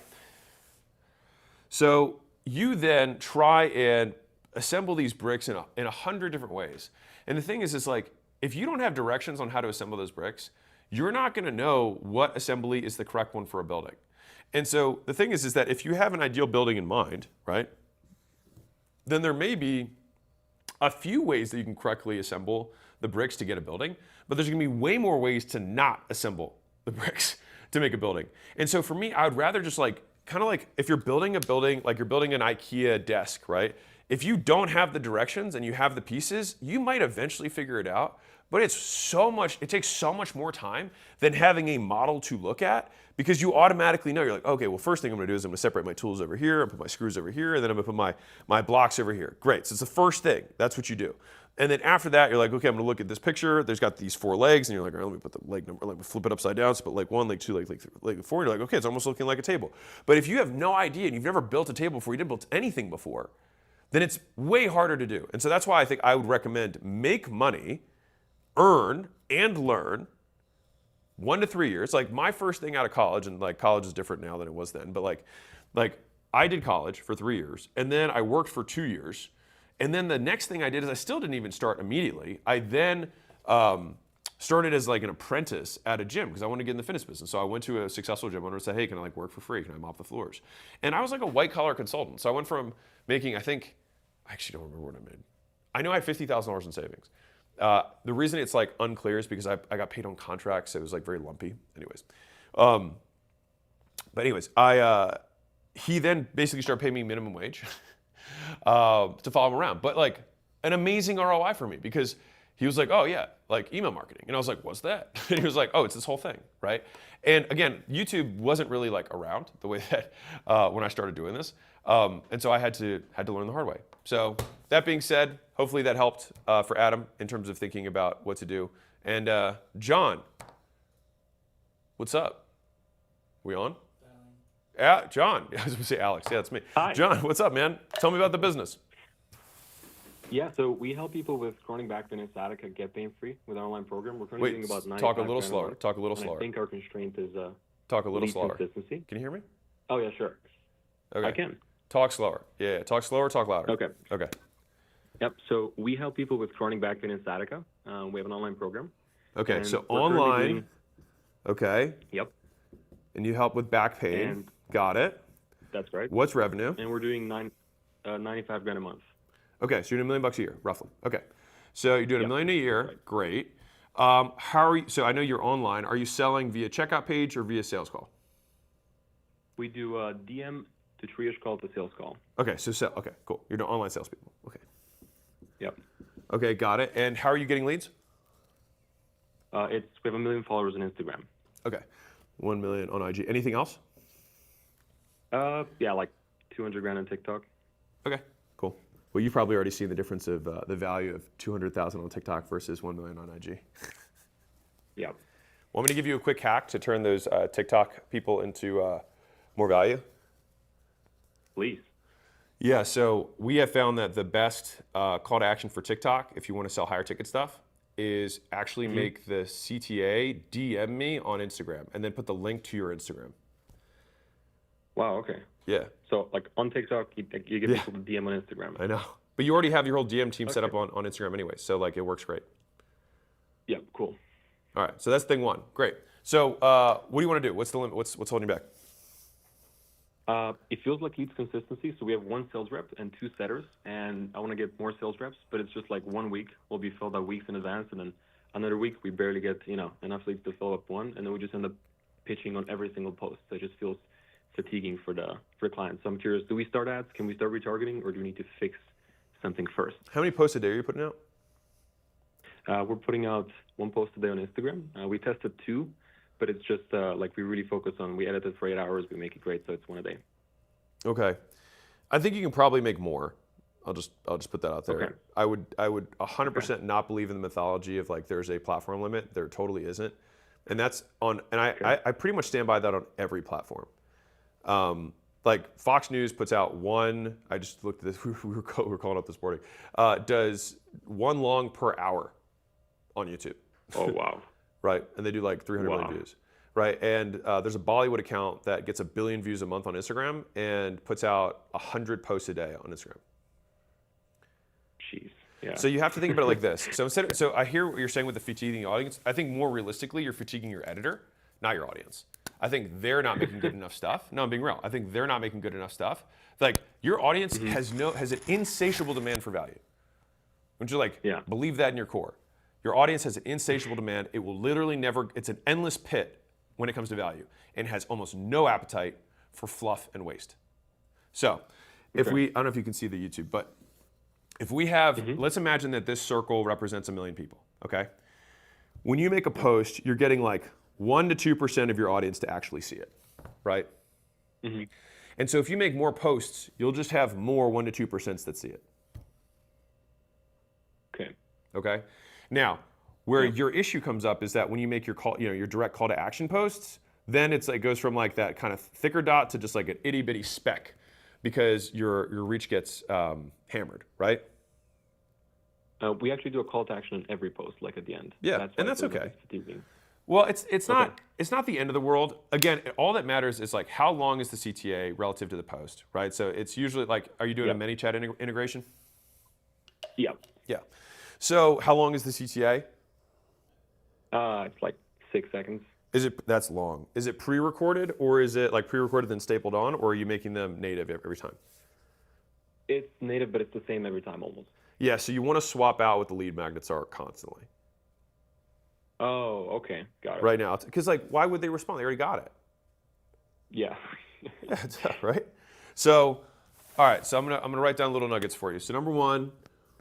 S1: So you then try and assemble these bricks in 100 different ways. And the thing is like, if you don't have directions on how to assemble those bricks, you're not gonna know what assembly is the correct one for a building. And so the thing is that if you have an ideal building in mind, right, then there may be a few ways that you can correctly assemble the bricks to get a building, but there's gonna be way more ways to not assemble the bricks to make a building. And so for me, I would rather just kind of like if you're building a building, like you're building an IKEA desk, right? If you don't have the directions and you have the pieces, you might eventually figure it out, but it takes so much more time than having a model to look at because you automatically know, you're like, okay, well, first thing I'm gonna do is I'm gonna separate my tools over here, I'm gonna put my screws over here, and then I'm gonna put my blocks over here. Great, so it's the first thing, that's what you do. And then after that, you're like, okay, I'm gonna look at this picture. There's got these 4 legs, and you're like, all right, let me put the leg number, let me flip it upside down. So put leg 1, leg 2, leg 3, leg 4. And you're like, okay, it's almost looking like a table. But if you have no idea and you've never built a table before, you didn't build anything before, then it's way harder to do. And so that's why I think I would recommend make money, earn, and learn 1 to 3 years. Like my first thing out of college, and like college is different now than it was then, but like I did college for 3 years, and then I worked for 2 years. And then the next thing I did is I still didn't even start immediately. I then started as like an apprentice at a gym because I wanted to get in the fitness business. So I went to a successful gym owner and said, hey, can I like work for free? Can I mop the floors? And I was like a white collar consultant. So I went from making, I actually don't remember what I made. I know I had $50,000 in savings. The reason it's like unclear is because I got paid on contracts. So it was like very lumpy. Anyways. But anyways, he then basically started paying me minimum wage to follow him around. But like an amazing ROI for me because he was like, oh yeah, like email marketing. And I was like, what's that? And he was like, oh, it's this whole thing, right? And again, YouTube wasn't really like around the way that when I started doing this. And so I had to learn the hard way. So that being said, hopefully that helped for Adam in terms of thinking about what to do. And John, what's up? We on? Yeah, John. I was going to say Alex. Yeah, that's me.
S3: Hi.
S1: John, what's up, man? Tell me about the business.
S3: Yeah, so we help people with chronic back pain and sciatica get pain-free with our online program. We're currently doing about 95
S1: talk a little
S3: grand
S1: slower.
S3: month,
S1: Talk a little
S3: and
S1: slower.
S3: I think our constraint is
S1: Talk a little
S3: lead
S1: slower.
S3: consistency.
S1: Can you hear me?
S3: Oh, yeah, sure.
S1: Okay.
S3: I can.
S1: Talk slower. Yeah, talk slower, talk louder.
S3: Okay.
S1: Okay.
S3: Yep, so we help people with chronic back pain and sciatica. We have an online program.
S1: Okay,
S3: And
S1: so
S3: we're currently
S1: online.
S3: doing-
S1: Okay.
S3: Yep,
S1: And you help with back pain.
S3: And-
S1: Got it.
S3: that's right.
S1: What's revenue?
S3: And we're doing 95 grand a month.
S1: Okay, so you're doing $1 million a year, roughly. Okay. So you're doing $1
S3: Yep.
S1: million a year.
S3: Right.
S1: Great. How are you? So I know you're online. Are you selling via checkout page or via sales call?
S3: We do a DM to triage call to sales call.
S1: Okay, so okay, cool. You're doing online salespeople. Okay.
S3: Yep.
S1: Okay, got it. And how are you getting leads?
S3: We have 1 million followers on Instagram.
S1: Okay. 1 million on IG. Anything else?
S3: Yeah, like 200 grand on TikTok.
S1: Okay, cool. Well, you've probably already seen the difference of the value of 200,000 on TikTok versus 1 million on IG.
S3: Yep.
S1: Want me to give you a quick hack to turn those TikTok people into more value?
S3: Please.
S1: Yeah, so we have found that the best call to action for TikTok, if you want to sell higher ticket stuff, is actually make the CTA DM me on Instagram and then put the link to your Instagram.
S3: Wow, okay.
S1: Yeah,
S3: So, like, on TikTok, you get people to DM on Instagram.
S1: I know. But you already have your whole DM team set up
S3: Okay.
S1: on Instagram anyway, so like it works great.
S3: Yeah, cool.
S1: All right, so that's thing one. Great. So what do you want to do? What's the limit? What's holding you back?
S3: It feels like leads consistency. So we have 1 sales rep and 2 setters, and I want to get more sales reps, but it's just like 1 week will be filled out weeks in advance, and then another week we barely get enough leads to fill up 1, and then we just end up pitching on every single post. So it just feels fatiguing for clients. So I'm curious, do we start ads? Can we start retargeting, or do we need to fix something first?
S1: How many posts a day are you putting out?
S3: We're putting out 1 post a day on Instagram. We tested 2, but it's just like we really focus on, we edit it for 8 hours, we make it great, so it's 1 a day.
S1: Okay. I think you can probably make more. I'll just put that out there.
S3: Okay.
S1: I would 100% not believe in the mythology of like there's a platform limit. There totally isn't. And that's on, and I pretty much stand by that on every platform. Like Fox News puts out one, I just looked at this, we were calling up this morning, does 1 long per hour on YouTube.
S3: Oh, wow.
S1: Right, and they do like 300 million
S3: Wow.
S1: views. Right, and there's a Bollywood account that gets 1 billion views a month on Instagram and puts out 100 posts a day on Instagram.
S3: Jeez. Yeah.
S1: So you have to think about it like this. So I hear what you're saying with the fatiguing the audience. I think more realistically, you're fatiguing your editor, not your audience. I think they're not making good enough stuff. No, I'm being real. I think they're not making good enough stuff. Like your audience has an insatiable demand for value. Don't you believe that in your core? Your audience has an insatiable demand. It will literally never, it's an endless pit when it comes to value and has almost no appetite for fluff and waste. So if I don't know if you can see the YouTube, but if we have, let's imagine that this circle represents 1 million people, okay? When you make a post, you're getting like 1 to 2% of your audience to actually see it, right? And so if you make more posts, you'll just have more 1 to 2% that see it. Okay? Now, where your issue comes up is that when you make your call, your direct call to action posts, then it goes from like that kind of thicker dot to just like an itty bitty speck because your reach gets hammered, right?
S3: We actually do a call to action in every post, like at the end.
S1: Yeah, and that's
S3: why it's
S1: okay.
S3: fatiguing.
S1: Well, it's not the end of the world. Again, all that matters is like how long is the CTA relative to the post, right? So it's usually like, are you doing a ManyChat integration?
S3: Yeah.
S1: Yeah. So how long is the CTA?
S3: It's like 6 seconds.
S1: That's long. Is it pre-recorded, or is it like pre-recorded then stapled on, or are you making them native every time?
S3: It's native, but it's the same every time almost.
S1: Yeah, so you want to swap out what the lead magnets are constantly.
S3: Oh, okay, got it.
S1: Right now, because like, why would they respond? They already got it.
S3: Yeah.
S1: Yeah, right. So, all right. So I'm gonna write down little nuggets for you. So number one,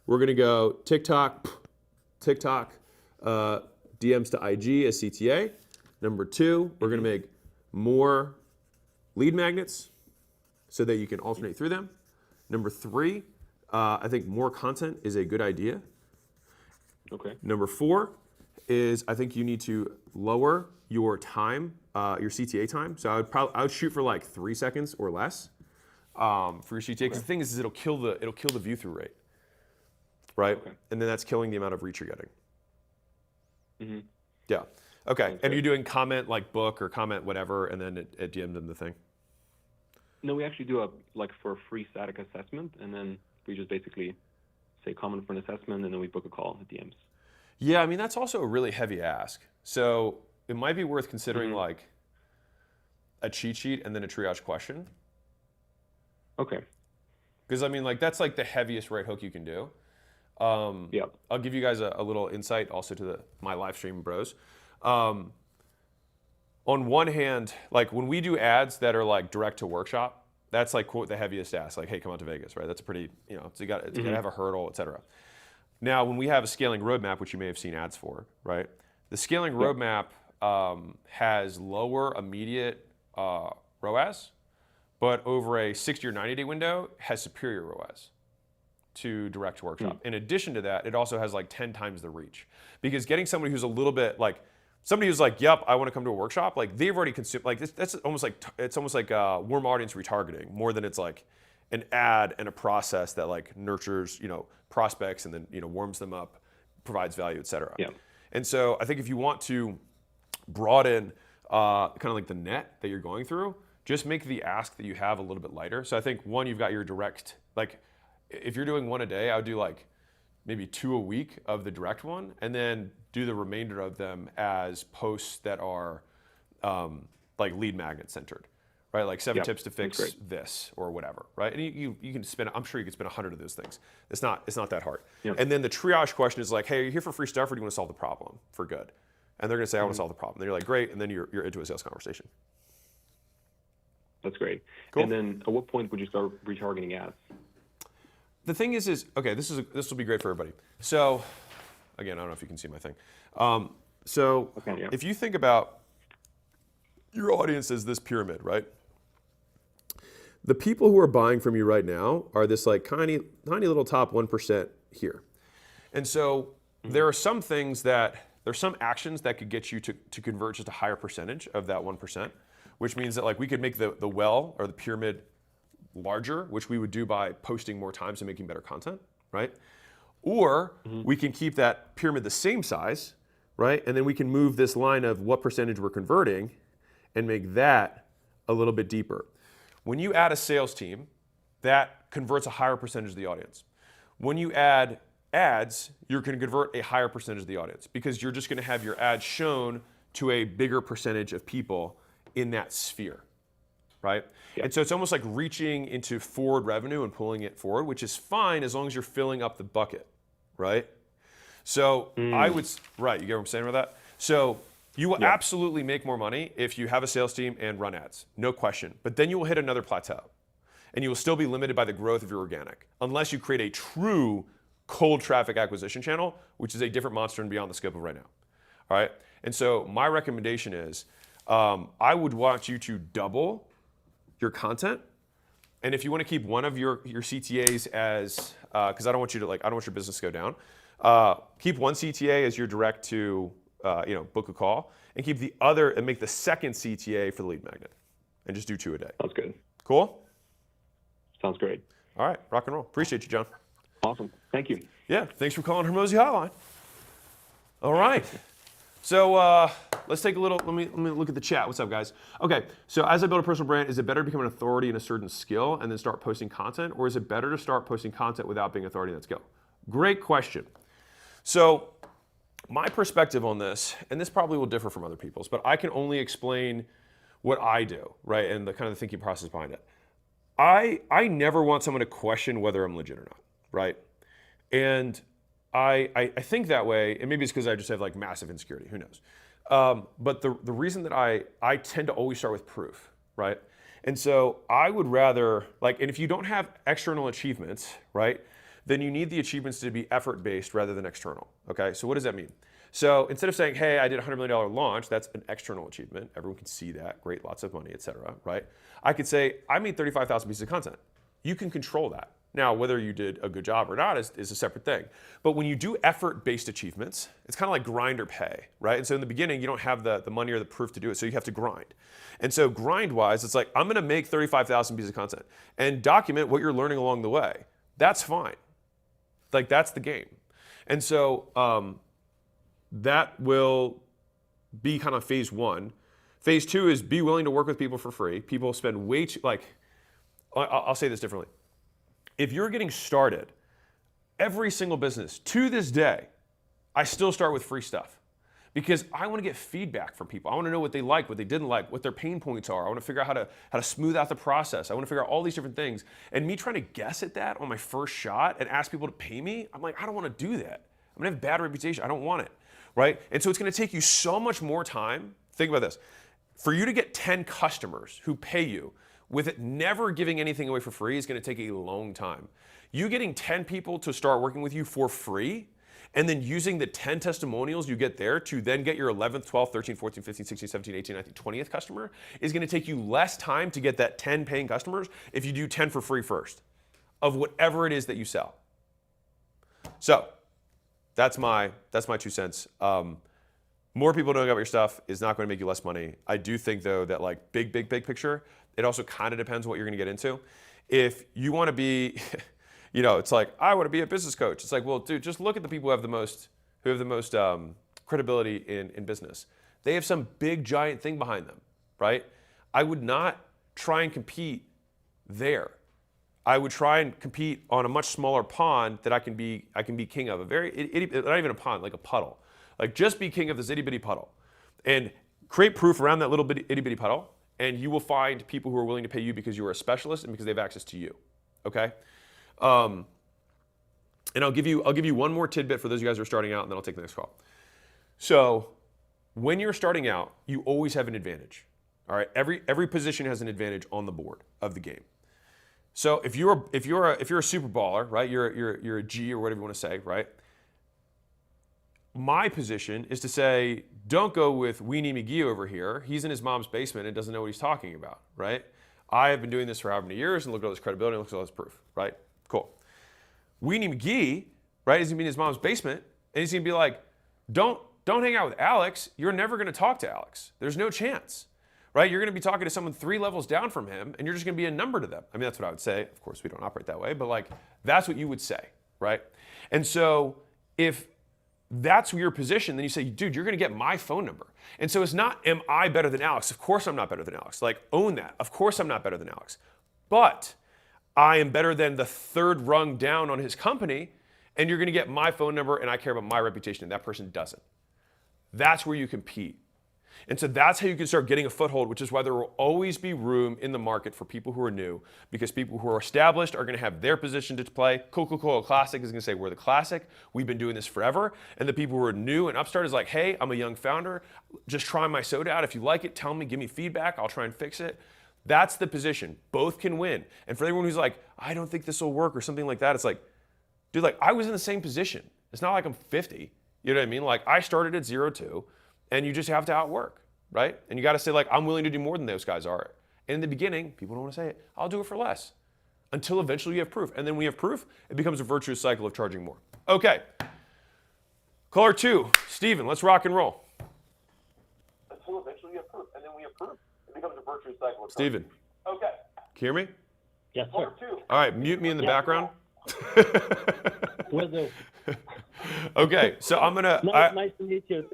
S1: we're gonna go TikTok, DMs to IG as CTA. Number two, we're gonna make more lead magnets so that you can alternate through them. Number three, I think more content is a good idea.
S3: Okay.
S1: Number four is I think you need to lower your time, your CTA time. So I would shoot for like 3 seconds or less for your CTA. Because the thing is it'll kill the view through rate, right?
S3: Okay.
S1: And then that's killing the amount of reach you're getting.
S3: Mm-hmm.
S1: Yeah. Okay.
S3: Sounds
S1: And
S3: good.
S1: you're doing comment like book or comment whatever, and then it DM'd them the thing.
S3: No, we actually do for a free static assessment, and then we just basically say comment for an assessment, and then we book a call at DMs.
S1: Yeah, I mean that's also a really heavy ask. So it might be worth considering like a cheat sheet and then a triage question.
S3: Okay.
S1: Because I mean like that's like the heaviest right hook you can do.
S3: Yeah.
S1: I'll give you guys a little insight also to my live stream bros. On one hand, like when we do ads that are like direct to workshop, that's like quote the heaviest ask. Like, hey, come out to Vegas, right? That's a pretty, it's got to have a hurdle, et cetera. Now, when we have a scaling roadmap, which you may have seen ads for, right? The scaling roadmap has lower immediate ROAS, but over a 60 or 90-day window has superior ROAS to direct to workshop. In addition to that, it also has like 10 times the reach. Because getting somebody who's a little bit like, somebody who's like, yep, I want to come to a workshop, like they've already consumed, like that's almost like, it's almost like warm audience retargeting more than it's like an ad and a process that like nurtures, prospects and then, warms them up, provides value, et cetera.
S3: Yeah.
S1: And so I think if you want to broaden kind of like the net that you're going through, just make the ask that you have a little bit lighter. So I think one, you've got your direct, like if you're doing one a day, I would do like maybe 2 a week of the direct one, and then do the remainder of them as posts that are like lead magnet centered, right? Like 7 tips to fix this or whatever, right? And you can spend, I'm sure you could spend 100 of those things. It's not that hard.
S3: Yep.
S1: And then the triage question is like, hey, are you here for free stuff or do you want to solve the problem for good? And they're gonna say, I want to solve the problem. Then you're like, great, and then you're into a sales conversation.
S3: That's great.
S1: Cool.
S3: And then at what point would you start retargeting ads?
S1: The thing is okay, this will be great for everybody. So, again, I don't know if you can see my thing.
S3: Okay, yeah.
S1: If you think about your audience as this pyramid, right? The people who are buying from you right now are this like tiny little top 1% here. And so there are some actions that could get you to convert just a higher percentage of that 1%, which means that like we could make the well or the pyramid larger, which we would do by posting more times and making better content, right? Or we can keep that pyramid the same size, right? And then we can move this line of what percentage we're converting and make that a little bit deeper. When you add a sales team, that converts a higher percentage of the audience. When you add ads, you're going to convert a higher percentage of the audience because you're just going to have your ads shown to a bigger percentage of people in that sphere, right?
S3: Yep.
S1: And so it's almost like reaching into forward revenue and pulling it forward, which is fine as long as you're filling up the bucket, right? So I would, right, you get what I'm saying about that? So you will absolutely make more money if you have a sales team and run ads, no question. But then you will hit another plateau. And you will still be limited by the growth of your organic, unless you create a true cold traffic acquisition channel, which is a different monster and beyond the scope of right now. All right? And so my recommendation is I would want you to double your content. And if you want to keep one of your CTAs as, because I don't want your business to go down, keep one CTA as your direct to, book a call, and keep the other and make the second CTA for the lead magnet, and just do 2 a day.
S3: Sounds good.
S1: Cool?
S3: Sounds great.
S1: All right, rock and roll. Appreciate you, John.
S3: Awesome. Thank you.
S1: Yeah, thanks for calling Hormozi Hotline. All right. So let's take a little, let me look at the chat. What's up, guys? Okay, so as I build a personal brand, is it better to become an authority in a certain skill and then start posting content, or is it better to start posting content without being authority in that skill? Great question. So my perspective on this, and this probably will differ from other people's, but I can only explain what I do, right, and the kind of the thinking process behind it. I never want someone to question whether I'm legit or not, right? And I think that way, and maybe it's because I just have like massive insecurity, who knows? But the reason that I tend to always start with proof, right? And so I would rather, like, and if you don't have external achievements, right, then you need the achievements to be effort-based rather than external, okay? So what does that mean? So instead of saying, hey, I did a $100 million launch, that's an external achievement. Everyone can see that, great, lots of money, et cetera, right? I could say, I made 35,000 pieces of content. You can control that. Now, whether you did a good job or not is a separate thing. But when you do effort-based achievements, it's kind of like grind or pay, right? And so in the beginning, you don't have the money or the proof to do it, so you have to grind. And so grind-wise, it's like, I'm gonna make 35,000 pieces of content and document what you're learning along the way. That's fine. Like, that's the game. And so that will be kind of phase one. Phase two is be willing to work with people for free. People spend way too, like, I'll say this differently. If you're getting started, every single business, to this day, I still start with free stuff because I want to get feedback from people. I want to know what they like, what they didn't like, what their pain points are. I want to figure out how to smooth out the process. I want to figure out all these different things. And me trying to guess at that on my first shot and ask people to pay me, I'm like, I don't want to do that. I'm going to have a bad reputation. I don't want it, right? And so it's going to take you so much more time. Think about this. For you to get 10 customers who pay you, with it never giving anything away for free is going to take a long time. You getting 10 people to start working with you for free and then using the 10 testimonials you get there to then get your 11th, 12th, 13th, 14th, 15th, 16th, 17th, 18th, 19th, 20th customer is going to take you less time to get that 10 paying customers if you do 10 for free first of whatever it is that you sell. So that's my 2 cents. More people knowing about your stuff is not going to make you less money. I do think, though, that like big picture, it also kind of depends on what you're going to get into. If you want to be, it's like, I want to be a business coach. It's like, well, dude, just look at the people who have the most credibility in business. They have some big giant thing behind them, right? I would not try and compete there. I would try and compete on a much smaller pond that I can be king of. Not even a pond, like a puddle. Like, just be king of this itty bitty puddle and create proof around that little itty bitty puddle. And you will find people who are willing to pay you because you are a specialist and because they have access to you, okay? And I'll give you one more tidbit for those of you guys who are starting out, and then I'll take the next call. So when you're starting out, you always have an advantage, all right? Every position has an advantage on the board of the game. So if you're a super baller, right? You're a G or whatever you want to say, right? My position is to say, don't go with Weenie McGee over here. He's in his mom's basement and doesn't know what he's talking about, right? I have been doing this for however many years and look at all this credibility and look at all this proof, right? Cool. Weenie McGee, right, is going to be in his mom's basement and he's going to be like, don't hang out with Alex. You're never going to talk to Alex. There's no chance, right? You're going to be talking to someone 3 levels down from him and you're just going to be a number to them. I mean, that's what I would say. Of course, we don't operate that way, but like, that's what you would say, right? And so if that's your position, then you say, dude, you're going to get my phone number. And so it's not, am I better than Alex? Of course I'm not better than Alex. Like, own that. Of course I'm not better than Alex. But I am better than the 3rd rung down on his company, and you're going to get my phone number, and I care about my reputation, and that person doesn't. That's where you compete. And so that's how you can start getting a foothold, which is why there will always be room in the market for people who are new, because people who are established are going to have their position to play. Coca-Cola Classic is going to say, we're the classic. We've been doing this forever. And the people who are new and upstart is like, hey, I'm a young founder. Just try my soda out. If you like it, tell me, give me feedback. I'll try and fix it. That's the position. Both can win. And for everyone who's like, I don't think this will work or something like that, it's like, dude, like, I was in the same position. It's not like I'm 50. You know what I mean? Like, I started at 0 2. And you just have to outwork, right? And you got to say, like, I'm willing to do more than those guys are. And in the beginning, people don't want to say it. I'll do it for less until eventually you have proof. And then when you have proof, it becomes a virtuous cycle of charging more. Okay. Caller 2, Steven, let's rock and roll.
S4: Until eventually you have proof. And then when you have proof, it becomes a virtuous cycle of
S1: Steven.
S4: charging. Okay.
S1: Can you hear me?
S4: Yes, sir.
S1: All right, mute me in the background.
S4: Will do.
S1: Okay, so I'm gonna.
S4: Nice to meet you.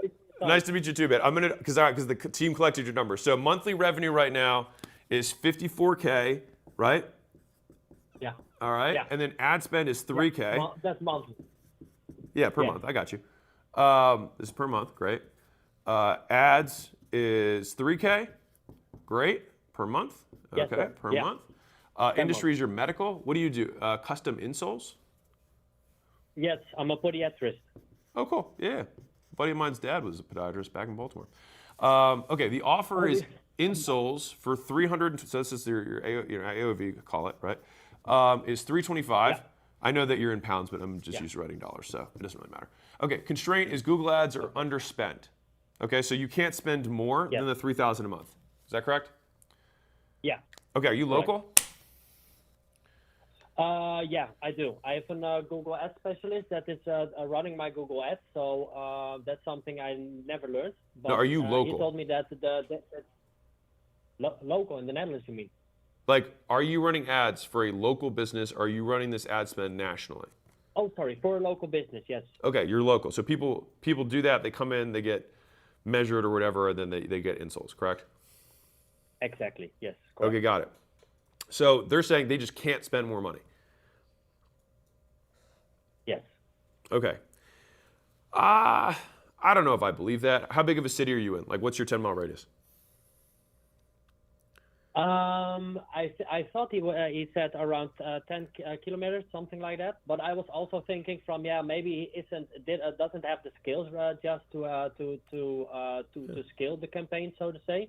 S1: Nice to meet you too, Ben. I'm gonna because the team collected your numbers. So monthly revenue right now is 54K, right?
S4: Yeah.
S1: All right,
S4: Yeah.
S1: and then ad spend is 3K.
S4: That's monthly.
S1: Yeah, per
S4: Yeah.
S1: month. I got you. This is per month. Great. Ads is 3K. Great. Per month.
S4: Yes,
S1: Okay.
S4: sir.
S1: Per
S4: Yeah.
S1: month. Industry is your medical. What do you do? Custom insoles.
S4: Yes, I'm a podiatrist.
S1: Oh, cool. Yeah. A buddy of mine's dad was a podiatrist back in Baltimore. Okay. The offer is insoles for 300. So this is your AOV, call it right. Is 325.
S4: Yeah.
S1: I know that you're in pounds, but I'm just used to writing dollars, so it doesn't really matter. Okay, constraint is Google Ads are underspent. Okay, so you can't spend more than the 3,000 a month. Is that correct?
S4: Yeah.
S1: Okay, are you local?
S4: Yeah, I do. I have a Google Ads specialist that is running my Google Ads, so that's something I never learned. But,
S1: No, are you local?
S4: He told me that local in the Netherlands, you mean?
S1: Like, are you running ads for a local business? Or are you running this ad spend nationally?
S4: Oh, sorry, for a local business, yes.
S1: Okay, you're local. So people do that. They come in, they get measured or whatever, and then they get insoles, correct?
S4: Exactly, yes. Correct.
S1: Okay, got it. So they're saying they just can't spend more money.
S4: Yes.
S1: Okay. I don't know if I believe that. How big of a city are you in? Like, what's your 10-mile radius?
S4: I thought he said around 10 kilometers, something like that. But I was also thinking from maybe he doesn't have the skills just to scale the campaign, so to say.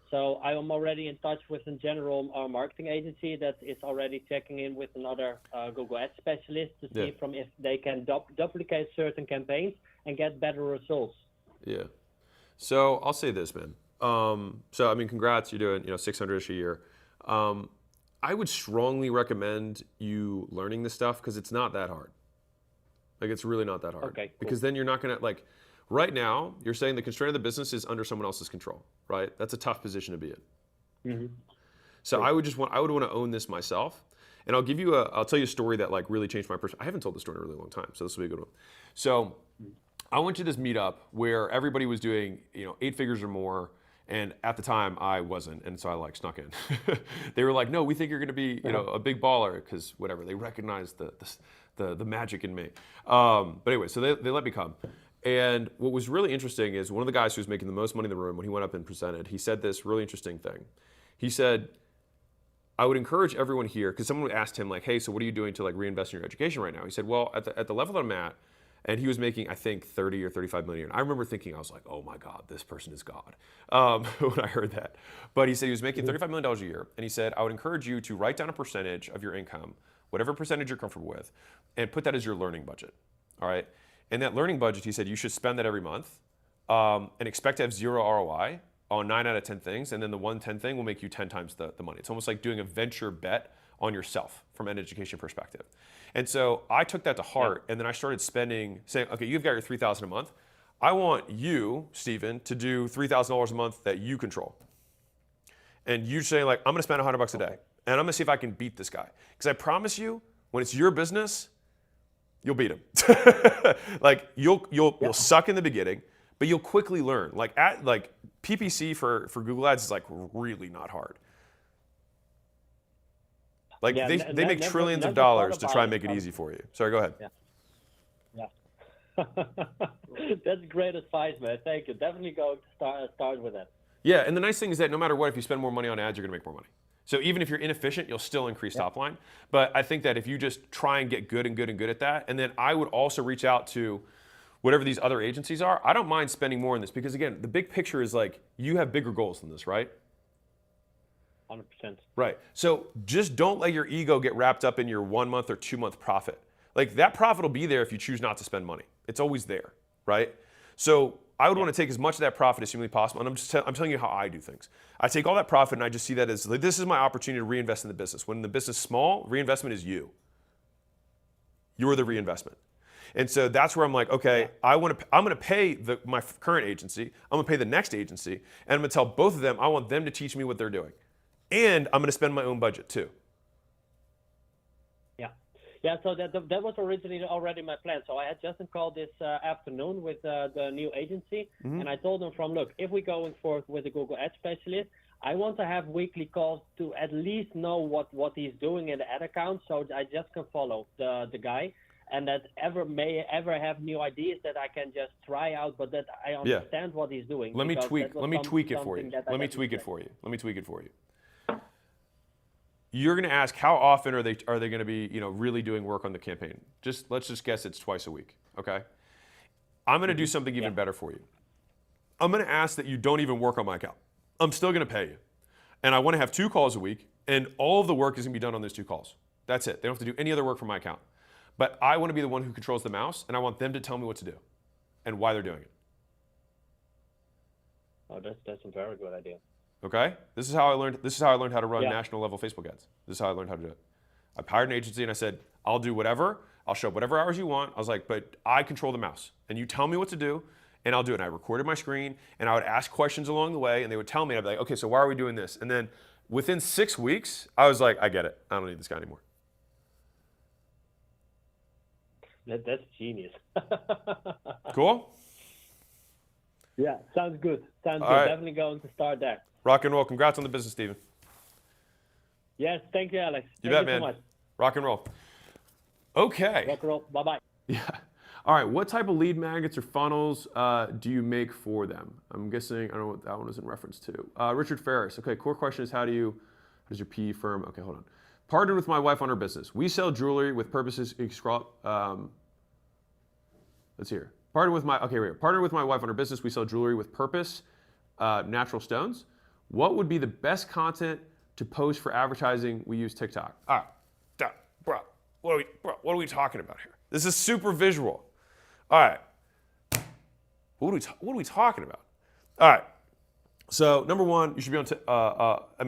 S4: So I am already in touch with a general marketing agency that is already checking in with another Google Ads specialist to see from if they can duplicate certain campaigns and get better results.
S1: Yeah. So I'll say this, man. So I mean, congrats, you're doing 600-ish a year. I would strongly recommend you learning this stuff because it's not that hard. Like, it's really not that hard.
S4: Okay, cool.
S1: Because then you're not gonna right now you're saying the constraint of the business is under someone else's control, right? That's a tough position to be in.
S4: Mm-hmm.
S1: So I would want to own this myself, and I'll tell you a story that really changed my perspective. I haven't told this story in a really long time, so this will be a good one. So I went to this meetup where everybody was doing 8 figures or more. And at the time, I wasn't, and so I snuck in. They were like, "No, we think you're going to be, a big baller," because whatever. They recognized the magic in me. But anyway, so they let me come. And what was really interesting is one of the guys who was making the most money in the room, when he went up and presented, he said this really interesting thing. He said, "I would encourage everyone here," because someone asked him "Hey, so what are you doing to reinvest in your education right now?" He said, "Well, at the level that I'm at." And he was making, I think, 30 or 35 million. I remember thinking, I was like, oh my God, this person is God, when I heard that. But he said he was making $35 million a year. And he said, I would encourage you to write down a percentage of your income, whatever percentage you're comfortable with, and put that as your learning budget, all right? And that learning budget, he said, you should spend that every month and expect to have 0 ROI on 9 out of 10 things. And then the 110 thing will make you 10 times the money. It's almost like doing a venture bet on yourself from an education perspective. And so I took that to heart, and then I started saying, okay, you've got your $3,000 a month. I want you, Steven, to do $3,000 a month that you control. And you say I'm gonna spend $100 a day, and I'm gonna see if I can beat this guy. Because I promise you, when it's your business, you'll beat him. You'll suck in the beginning, but you'll quickly learn. PPC for Google Ads is really not hard. They make trillions of dollars to try and make it easy for you. Sorry, go ahead.
S4: Yeah. That's great advice, man. Thank you. Definitely go start with that.
S1: Yeah, and the nice thing is that no matter what, if you spend more money on ads, you're gonna make more money. So even if you're inefficient, you'll still increase top line. But I think that if you just try and get good at that, and then I would also reach out to whatever these other agencies are, I don't mind spending more on this because again, the big picture is you have bigger goals than this, right?
S4: 100%.
S1: Right. So just don't let your ego get wrapped up in your 1 month or 2 month profit. That profit will be there if you choose not to spend money. It's always there, right? So I would want to take as much of that profit as humanly possible. And I'm telling you how I do things. I take all that profit and I just see that as this is my opportunity to reinvest in the business. When the business is small, reinvestment is you. You're the reinvestment. And so that's where I'm okay, I'm going to pay my current agency. I'm going to pay the next agency. And I'm going to tell both of them I want them to teach me what they're doing. And I'm going to spend my own budget too.
S4: Yeah, so that was originally already my plan. So I had just a call this afternoon with the new agency, and I told them look, if we're going forward with a Google Ad specialist, I want to have weekly calls to at least know what he's doing in the ad account, so I just can follow the guy, and that may ever have new ideas that I can just try out, but that I understand what he's doing.
S1: Let me tweak it for you. Let me tweak it for you. You're going to ask how often are they going to be really doing work on the campaign? Let's just guess it's twice a week. Okay. I'm going to do something even better for you. I'm going to ask that you don't even work on my account. I'm still going to pay you, and I want to have 2 calls a week, and all of the work is going to be done on those 2 calls. That's it. They don't have to do any other work from my account. But I want to be the one who controls the mouse, and I want them to tell me what to do and why they're doing it.
S4: Oh, that's a very good idea.
S1: Okay? This is how I learned how to run national level Facebook ads. This is how I learned how to do it. I hired an agency and I said, I'll do whatever. I'll show up whatever hours you want. I was like, but I control the mouse. And you tell me what to do, and I'll do it. And I recorded my screen, and I would ask questions along the way, and they would tell me, and I'd be like, okay, so why are we doing this? And then within 6 weeks, I was like, I get it. I don't need this guy anymore.
S4: That's genius.
S1: Cool?
S4: Yeah, sounds good. Sounds good.
S1: Right.
S4: Definitely going to start there.
S1: Rock and roll. Congrats on the business, Steven.
S4: Yes, thank you, Alex.
S1: You
S4: Thank
S1: bet,
S4: you
S1: man.
S4: so much.
S1: Rock and roll. Okay.
S4: Rock and roll. Bye-bye.
S1: Yeah. All right. What type of lead magnets or funnels do you make for them? I'm guessing, I don't know what that one is in reference to. Richard Ferris. Okay. Core question is how does your PE firm? Okay, hold on. Partnered with my wife on her business. We sell jewelry with purposes. Let's hear. Partnered with my wife on her business. We sell jewelry with purpose, natural stones. What would be the best content to post for advertising? We use TikTok. All right, bro, what are we talking about here? This is super visual. All right, what are we talking about? All right, so number one, you should be on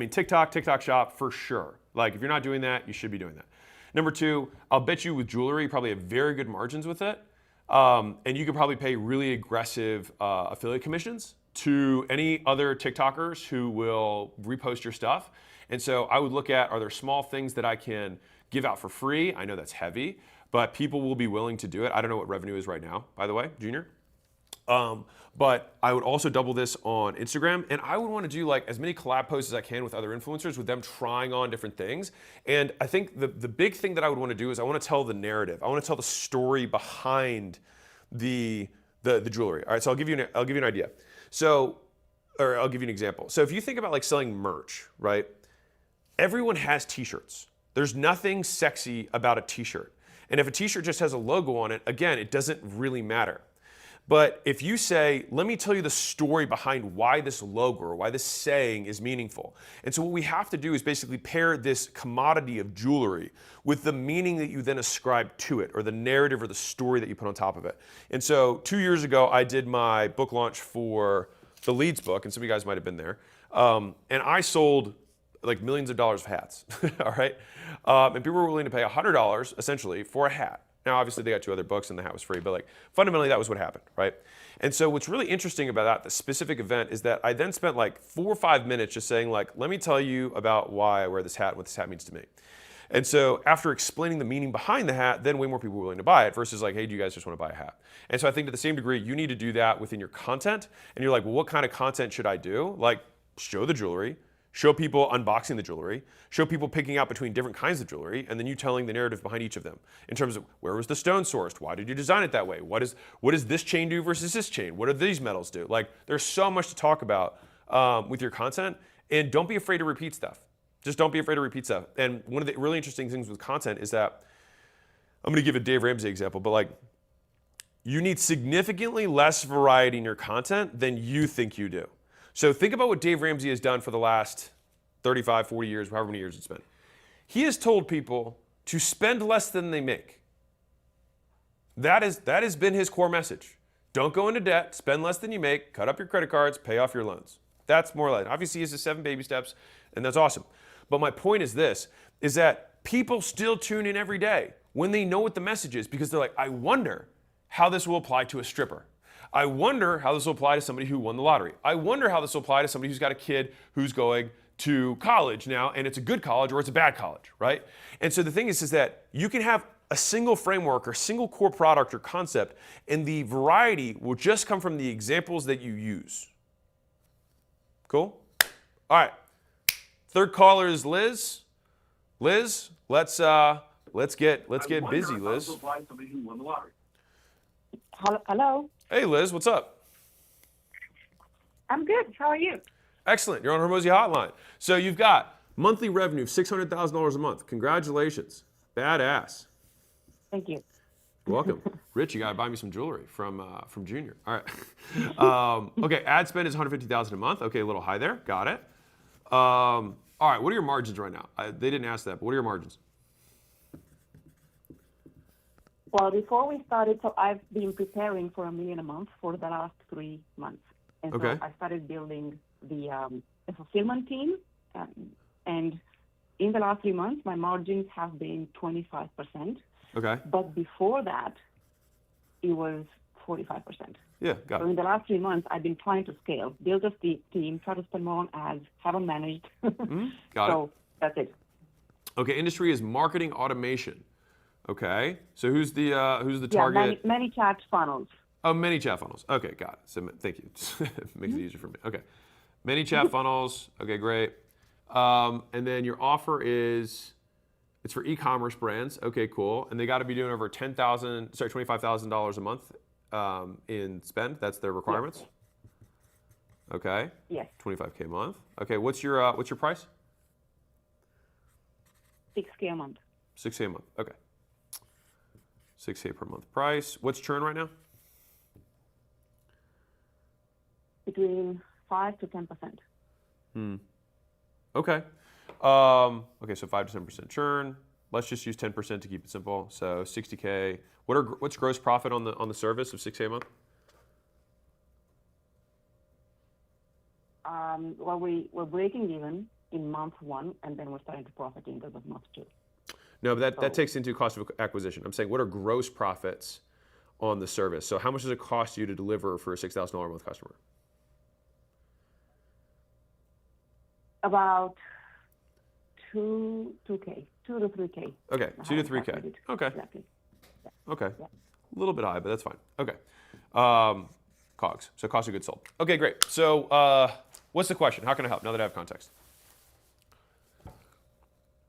S1: TikTok Shop for sure. Like if you're not doing that, you should be doing that. Number two, I'll bet you with jewelry, you probably have very good margins with it. And you could probably pay really aggressive affiliate commissions to any other TikTokers who will repost your stuff. And so I would look at, are there small things that I can give out for free? I know that's heavy, but people will be willing to do it. I don't know what revenue is right now, by the way, Junior. But I would also double this on Instagram, and I would want to do like as many collab posts as I can with other influencers, with them trying on different things. And I think the big thing that I would want to do is I want to tell the narrative. I want to tell the story behind the jewelry. All right, so I'll give you an idea. Or I'll give you an example. So if you think about like selling merch, right? Everyone has t-shirts. There's nothing sexy about a t-shirt. And if a t-shirt just has a logo on it, again, it doesn't really matter. But if you say, let me tell you the story behind why this logo or why this saying is meaningful. And so what we have to do is basically pair this commodity of jewelry with the meaning that you then ascribe to it, or the narrative or the story that you put on top of it. And so 2 years ago, I did my book launch for the Leads book, and some of you guys might have been there. And I sold like millions of dollars of hats, all right? And people were willing to pay $100 essentially for a hat. Now, obviously, they got 2 other books and the hat was free, but like fundamentally, that was what happened, right? And so what's really interesting about that, the specific event, is that I then spent like 4 or 5 minutes just saying like, let me tell you about why I wear this hat and what this hat means to me. And so after explaining the meaning behind the hat, then way more people were willing to buy it versus like, hey, do you guys just want to buy a hat? And so I think to the same degree, you need to do that within your content. And you're like, well, what kind of content should I do? Like, show the jewelry, show people unboxing the jewelry, show people picking out between different kinds of jewelry, and then you telling the narrative behind each of them in terms of where was the stone sourced? Why did you design it that way? What does this chain do versus this chain? What do these metals do? Like, there's so much to talk about with your content, and don't be afraid to repeat stuff. Just don't be afraid to repeat stuff. And one of the really interesting things with content is that, I'm gonna give a Dave Ramsey example, but like, you need significantly less variety in your content than you think you do. So think about what Dave Ramsey has done for the last 35, 40 years, however many years it's been. He has told people to spend less than they make. That has been his core message. Don't go into debt, spend less than you make, cut up your credit cards, pay off your loans. That's more like, obviously he has the 7 baby steps, and that's awesome. But my point is this, is that people still tune in every day when they know what the message is, because they're like, I wonder how this will apply to a stripper. I wonder how this will apply to somebody who won the lottery. I wonder how this will apply to somebody who's got a kid who's going to college now, and it's a good college or it's a bad college, right? And so the thing is that you can have a single framework or single core product or concept, and the variety will just come from the examples that you use. Cool? All right. Third caller is Liz. Liz, let's get busy, Liz.
S5: Hello.
S1: Hey, Liz, what's up?
S5: I'm good. How are you?
S1: Excellent. You're on Hormozi Hotline. So you've got monthly revenue of $600,000 a month. Congratulations. Badass.
S5: Thank you.
S1: You're welcome. Rich, you got to buy me some jewelry from Junior. All right. Okay, ad spend is $150,000 a month. Okay, a little high there. Got it. All right, what are your margins right now? They didn't ask that, but what are your margins?
S5: Well, before we started, so I've been preparing for $1 million a month for the last 3 months. And
S1: Okay.
S5: so I started building the fulfillment team. And in the last 3 months, my margins have been 25%.
S1: Okay.
S5: But before that, it was 45%.
S1: Yeah, got
S5: So
S1: it.
S5: in the last 3 months, I've been trying to scale, build a team, try to spend more on ads, haven't managed.
S1: Got
S5: so
S1: it.
S5: that's it.
S1: Okay, industry is marketing automation. Okay, so who's the
S5: Yeah,
S1: target?
S5: many chat funnels.
S1: Oh, many chat funnels. Okay, got it. So thank you. Makes it easier for me. Okay, many chat funnels. Okay, great. And then your offer is, it's for e-commerce brands. Okay, cool. And they got to be doing over $25,000 a month in spend. That's their requirements. Okay.
S5: Yes.
S1: 25K a month. Okay, what's your price?
S5: $6K a month.
S1: 6K a month. Okay. 6K per month price. What's churn right now?
S5: Between 5 to 10%.
S1: Okay. Okay, so 5 to 10% churn. Let's just use 10% to keep it simple. So 60K. What's gross profit on the service of 6K a month?
S5: Well, we're breaking even in month 1, and then we're starting to profit in terms of month 2.
S1: No, but that takes into cost of acquisition. I'm saying, what are gross profits on the service? So how much does it cost you to deliver for a $6,000 a month customer?
S5: About 2K, 2 to 3K.
S1: Okay,
S5: I
S1: 2 to
S5: haven't
S1: 3K.
S5: calculated
S1: Okay,
S5: Exactly.
S1: okay.
S5: Yeah.
S1: A little bit high, but that's fine. Okay. COGS, so cost of goods sold. Okay, great. So what's the question? How can I help now that I have context?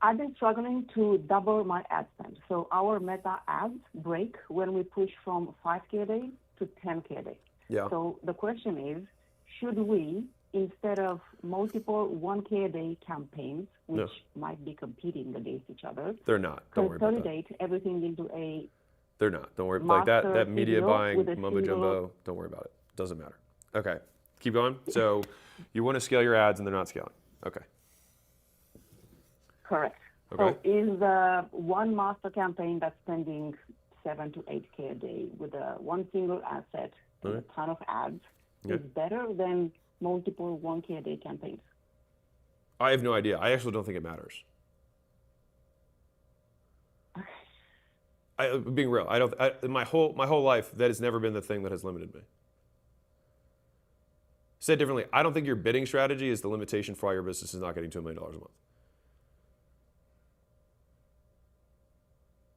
S5: I've been struggling to double my ad spend. So our meta ads break when we push from 5K a day to 10K a day.
S1: Yeah.
S5: So the question is, should we, instead of multiple 1K a day campaigns, which might be competing against each other,
S1: They're not. Don't worry about that.
S5: consolidate everything into a
S1: They're not. Don't worry. Like that
S5: master
S1: media
S5: video
S1: buying
S5: with a
S1: mumbo jumbo.
S5: single-
S1: Don't worry about it. Doesn't matter. Okay. Keep going. So you want to scale your ads and they're not scaling. Okay.
S5: Correct.
S1: Okay.
S5: So is the one master campaign that's spending 7 to 8K a day with one single asset and a ton of ads is better than multiple 1K a day campaigns?
S1: I have no idea. I actually don't think it matters. Being real, my whole life, that has never been the thing that has limited me. Said differently, I don't think your bidding strategy is the limitation for why your business is not getting to $1 million a month.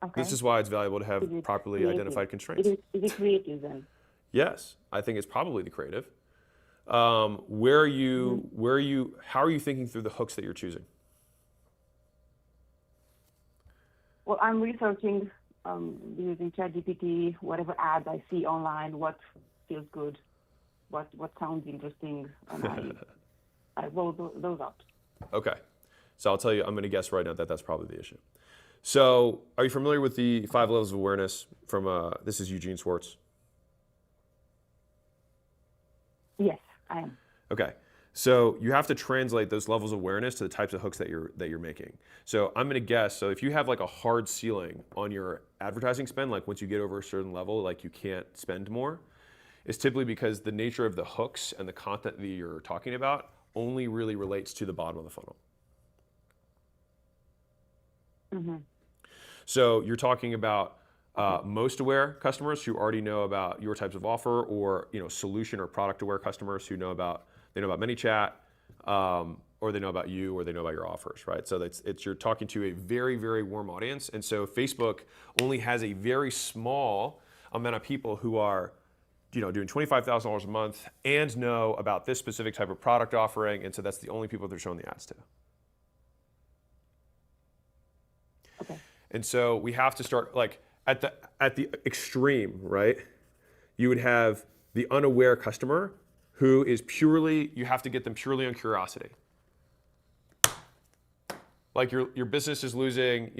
S5: Okay.
S1: This is why it's valuable to have
S5: Is it
S1: properly
S5: creative?
S1: identified constraints.
S5: Is it creative then?
S1: Yes, I think it's probably the creative. Where are you? How are you thinking through the hooks that you're choosing?
S5: Well, I'm researching using ChatGPT, whatever ads I see online, what feels good, what sounds interesting, and I roll those out.
S1: Okay, so I'll tell you, I'm going to guess right now that that's probably the issue. So, are you familiar with the 5 levels of awareness from? This is Eugene Schwartz.
S5: Yes, I am.
S1: Okay. So you have to translate those levels of awareness to the types of hooks that you're making. So I'm going to guess. So if you have like a hard ceiling on your advertising spend, like once you get over a certain level, like you can't spend more, it's typically because the nature of the hooks and the content that you're talking about only really relates to the bottom of the funnel.
S5: Mm-hmm.
S1: So you're talking about most aware customers who already know about your types of offer, or solution or product aware customers who know about ManyChat, or or they know about you, or they know about your offers, right? So it's you're talking to a very, very warm audience. And so Facebook only has a very small amount of people who are, doing $25,000 a month and know about this specific type of product offering. And so that's the only people they're showing the ads to.
S5: Okay.
S1: And so we have to start like at the extreme, right? You would have the unaware customer who is purely, you have to get them purely on curiosity. Like your business is losing,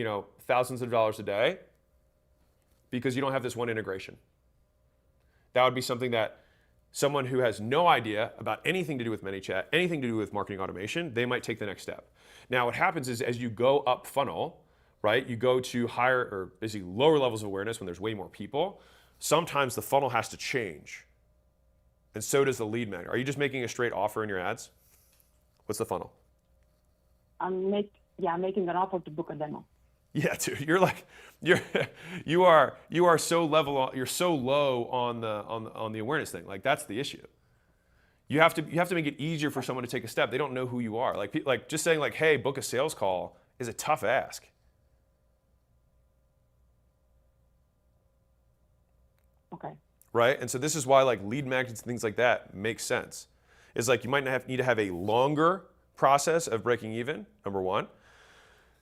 S1: thousands of dollars a day because you don't have this one integration. That would be something that someone who has no idea about anything to do with ManyChat, anything to do with marketing automation, they might take the next step. Now what happens is as you go up funnel, right, you go to higher or basically lower levels of awareness when there's way more people, sometimes the funnel has to change. And so does the lead magnet. Are you just making a straight offer in your ads? What's the funnel?
S5: I'm making an offer to book a demo.
S1: Yeah, dude, you are so level, you're so low on the awareness thing. Like that's the issue. You have to make it easier for someone to take a step. They don't know who you are. Like just saying like, hey, book a sales call is a tough ask.
S5: Okay.
S1: Right? And so this is why like lead magnets and things like that make sense. It's like you might need to have a longer process of breaking even, number one,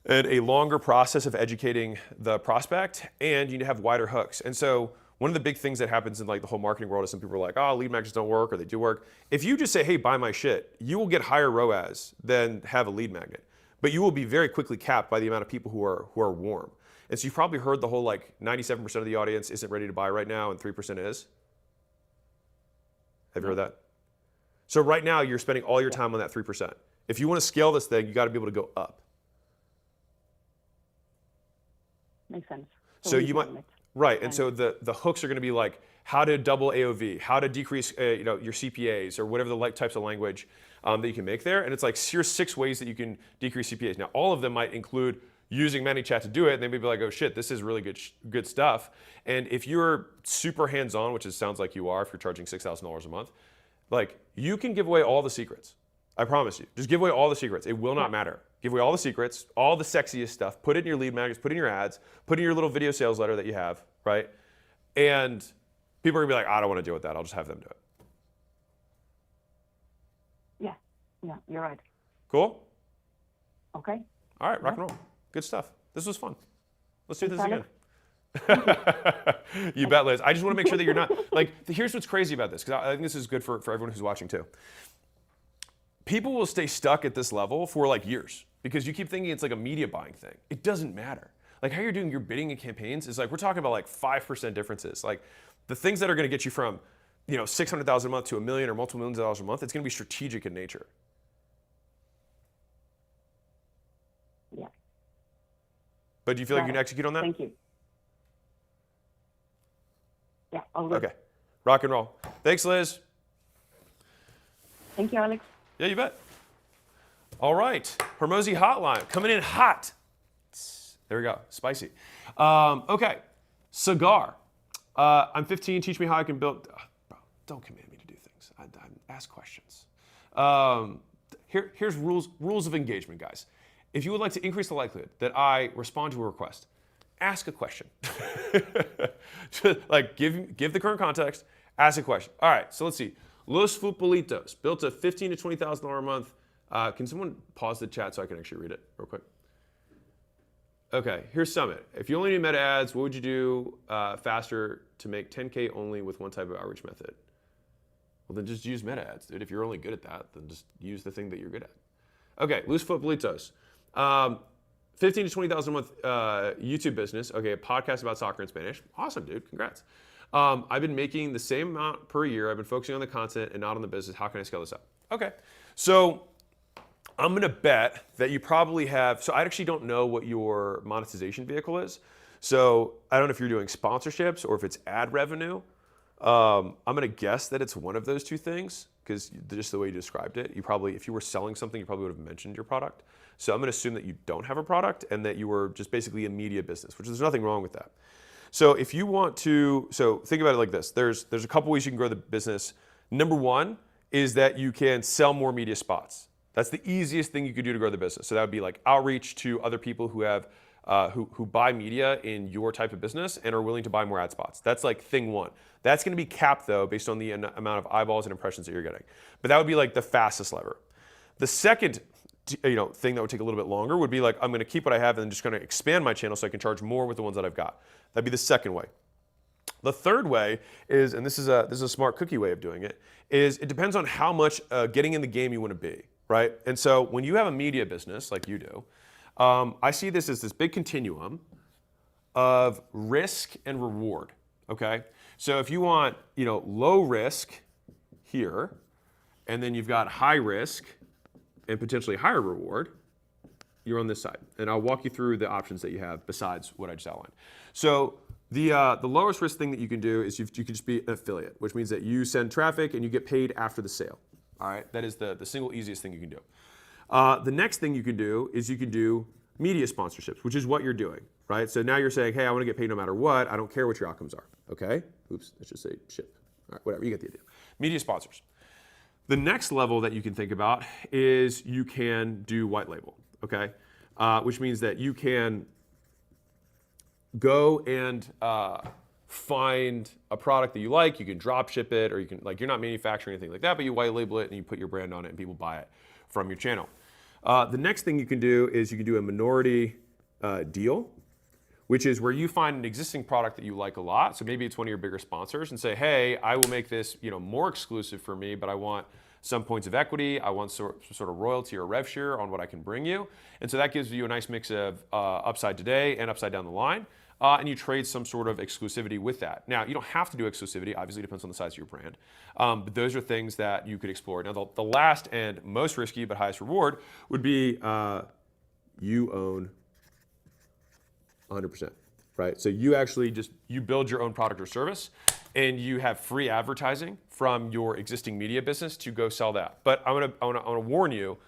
S1: and a longer process of educating the prospect, and you need to have wider hooks. And so one of the big things that happens in like the whole marketing world is some people are like, oh, lead magnets don't work, or they do work. If you just say, hey, buy my shit, you will get higher ROAS than have a lead magnet. But you will be very quickly capped by the amount of people who are warm. And so you've probably heard the whole like 97% of the audience isn't ready to buy right now and 3% is. Have you heard that? So right now you're spending all your time on that 3%. If you want to scale this thing, you got to be able to go up.
S5: Makes sense.
S1: So you might, right, and so the hooks are going to be like how to double AOV, how to decrease your CPAs, or whatever the types of language that you can make there. And it's like, here's 6 ways that you can decrease CPAs. Now, all of them might include using ManyChat to do it, and they may be like, oh shit, this is really good stuff. And if you're super hands-on, which it sounds like you are if you're charging $6,000 a month, like you can give away all the secrets. I promise you. Just give away all the secrets. It will not matter. Give away all the secrets, all the sexiest stuff. Put it in your lead magnets, put it in your ads, put it in your little video sales letter that you have, right? And people are gonna be like, I don't want to deal with that. I'll just have them do it.
S5: Yeah, you're right.
S1: Cool?
S5: Okay.
S1: All right, rock and roll. Good stuff. This was fun. Let's do this again. You bet, Liz. I just want to make sure that you're not, like, here's what's crazy about this, because I think this is good for everyone who's watching too. People will stay stuck at this level for like years because you keep thinking it's like a media buying thing. It doesn't matter. Like how you're doing your bidding and campaigns is like, we're talking about like 5% differences. Like the things that are going to get you from, $600,000 a month to $1 million or multiple millions of dollars a month, it's going to be strategic in nature.
S5: Yeah.
S1: But do you feel like you can execute on that?
S5: Thank you. Yeah, I'll do.
S1: Okay. Rock and roll. Thanks, Liz.
S5: Thank you, Alex.
S1: Yeah, you bet. All right, Hormozi hotline coming in hot. There we go, spicy. Okay, cigar. I'm 15. Teach me how I can build. Bro, don't command me to do things. I ask questions. Here's rules of engagement, guys. If you would like to increase the likelihood that I respond to a request, ask a question. Like give the current context. Ask a question. All right, so let's see. Los Futbolitos built a $15,000 to $20,000 a month. Can someone pause the chat so I can actually read it real quick? Okay, here's Summit. If you only do meta ads, what would you do faster to make 10K only with one type of outreach method? Well, then just use meta ads, dude. If you're only good at that, then just use the thing that you're good at. Okay, Los Futbolitos. 15 to 20,000 a month YouTube business. Okay, a podcast about soccer in Spanish. Awesome, dude. Congrats. I've been making the same amount per year. I've been focusing on the content and not on the business. How can I scale this up? Okay, so I'm gonna bet that you probably have, so I actually don't know what your monetization vehicle is. So I don't know if you're doing sponsorships or if it's ad revenue. I'm gonna guess that it's one of those two things because just the way you described it, you probably, if you were selling something, you probably would have mentioned your product. So I'm gonna assume that you don't have a product and that you were just basically a media business, which there's nothing wrong with that. So if you want to, so think about it like this. There's a couple ways you can grow the business. Number one is that you can sell more media spots. That's the easiest thing you could do to grow the business. So that would be like outreach to other people who have who buy media in your type of business and are willing to buy more ad spots. That's like thing one. That's going to be capped though based on the amount of eyeballs and impressions that you're getting. But that would be like the fastest lever. The second thing that would take a little bit longer would be like, I'm going to keep what I have and then just going to expand my channel so I can charge more with the ones that I've got. That'd be the second way. The third way is, and this is a smart cookie way of doing it, is it depends on how much getting in the game you want to be, right? And so when you have a media business like you do, I see this as this big continuum of risk and reward, okay? So if you want, low risk here, and then you've got high risk and potentially higher reward, you're on this side. And I'll walk you through the options that you have besides what I just outlined. So the lowest risk thing that you can do is you can just be an affiliate, which means that you send traffic and you get paid after the sale. All right, that is the single easiest thing you can do. The next thing you can do is you can do media sponsorships, which is what you're doing, right? So now you're saying, hey, I want to get paid no matter what. I don't care what your outcomes are, okay? Oops, let's just say ship. All right, whatever, you get the idea. Media sponsors. The next level that you can think about is you can do white label, okay? Which means that you can go and find a product that you like, you can drop ship it, or you can, you're not manufacturing anything like that, but you white label it and you put your brand on it and people buy it from your channel. The next thing you can do is you can do a minority deal, which is where you find an existing product that you like a lot. So maybe it's one of your bigger sponsors and say, hey, I will make this more exclusive for me, but I want some points of equity. I want some sort of royalty or rev share on what I can bring you. And so that gives you a nice mix of upside today and upside down the line. And you trade some sort of exclusivity with that. Now, you don't have to do exclusivity. Obviously, it depends on the size of your brand. But those are things that you could explore. Now, the last and most risky but highest reward would be you own 100%, right? So you actually you build your own product or service, and you have free advertising from your existing media business to go sell that. But I want to warn you,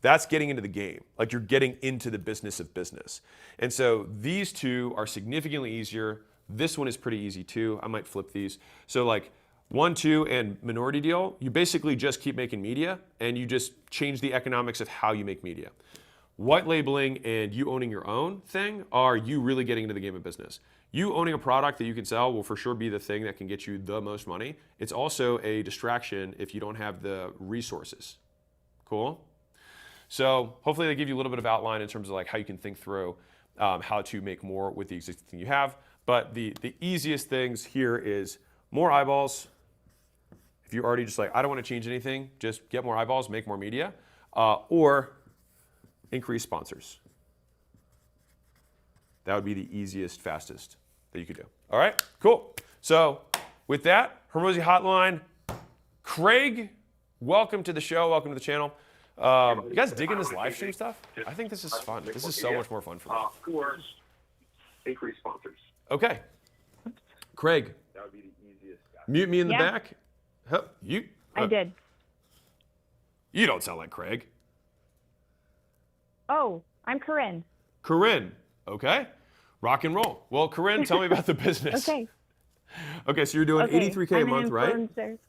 S1: that's getting into the game. Like, you're getting into the business of business. And so these two are significantly easier. This one is pretty easy too. I might flip these. So like 1, 2, and minority deal, you basically just keep making media and you just change the economics of how you make media. White labeling and you owning your own thing are you really getting into the game of business. You owning a product that you can sell will for sure be the thing that can get you the most money. It's also a distraction if you don't have the resources. Cool? So hopefully they give you a little bit of outline in terms of like how you can think through how to make more with the existing thing you have. But the easiest things here is more eyeballs. If you're already just like, I don't want to change anything, just get more eyeballs, make more media, or increase sponsors. That would be the easiest, fastest that you could do. All right, cool. So with that, Hormozi Hotline, Craig, welcome to the show, welcome to the channel. You guys digging this live stream stuff? I think this is fun. This is so much more fun for me.
S6: Or increase sponsors.
S1: Okay. Craig.
S6: That would be the easiest.
S1: Mute me in the back. Huh,
S7: I did.
S1: You don't sound like Craig.
S7: Oh, I'm Corinne.
S1: Corinne. Okay. Rock and roll. Well, Corinne, tell me about the business.
S7: Okay.
S1: Okay, so you're doing
S7: Okay.
S1: 83K a
S7: I'm
S1: month,
S7: an
S1: right?
S7: influencer.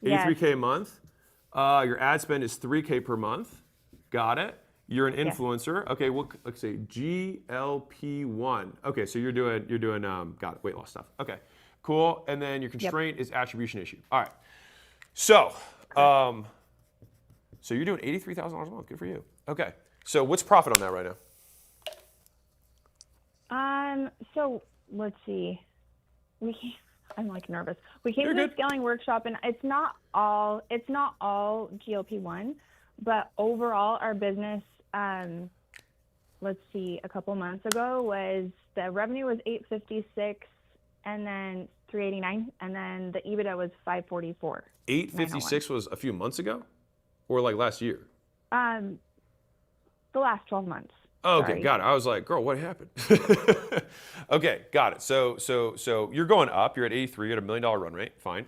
S7: Yes.
S1: 83K a month. Your ad spend is 3K per month. Got it. You're an influencer. Okay, well, let's say GLP-1. Okay, so you're doing got it, weight loss stuff. Okay, cool. And then your constraint is attribution issue. All right. So, so you're doing $83,000 a month. Good for you. Okay. So what's profit on that right now?
S7: So let's see. I'm like nervous. We came to the scaling workshop, and it's not all GLP-1, but overall our business, let's see, a couple months ago the revenue was 856, and then 389, and then the EBITDA was 544.
S1: 856 was a few months ago, or like last year?
S7: The last 12 months.
S1: Oh, okay,
S7: Sorry.
S1: got it. I was like, girl, what happened? Okay, got it. So you're going up. You're at 83. You're at $1 million run rate. Fine.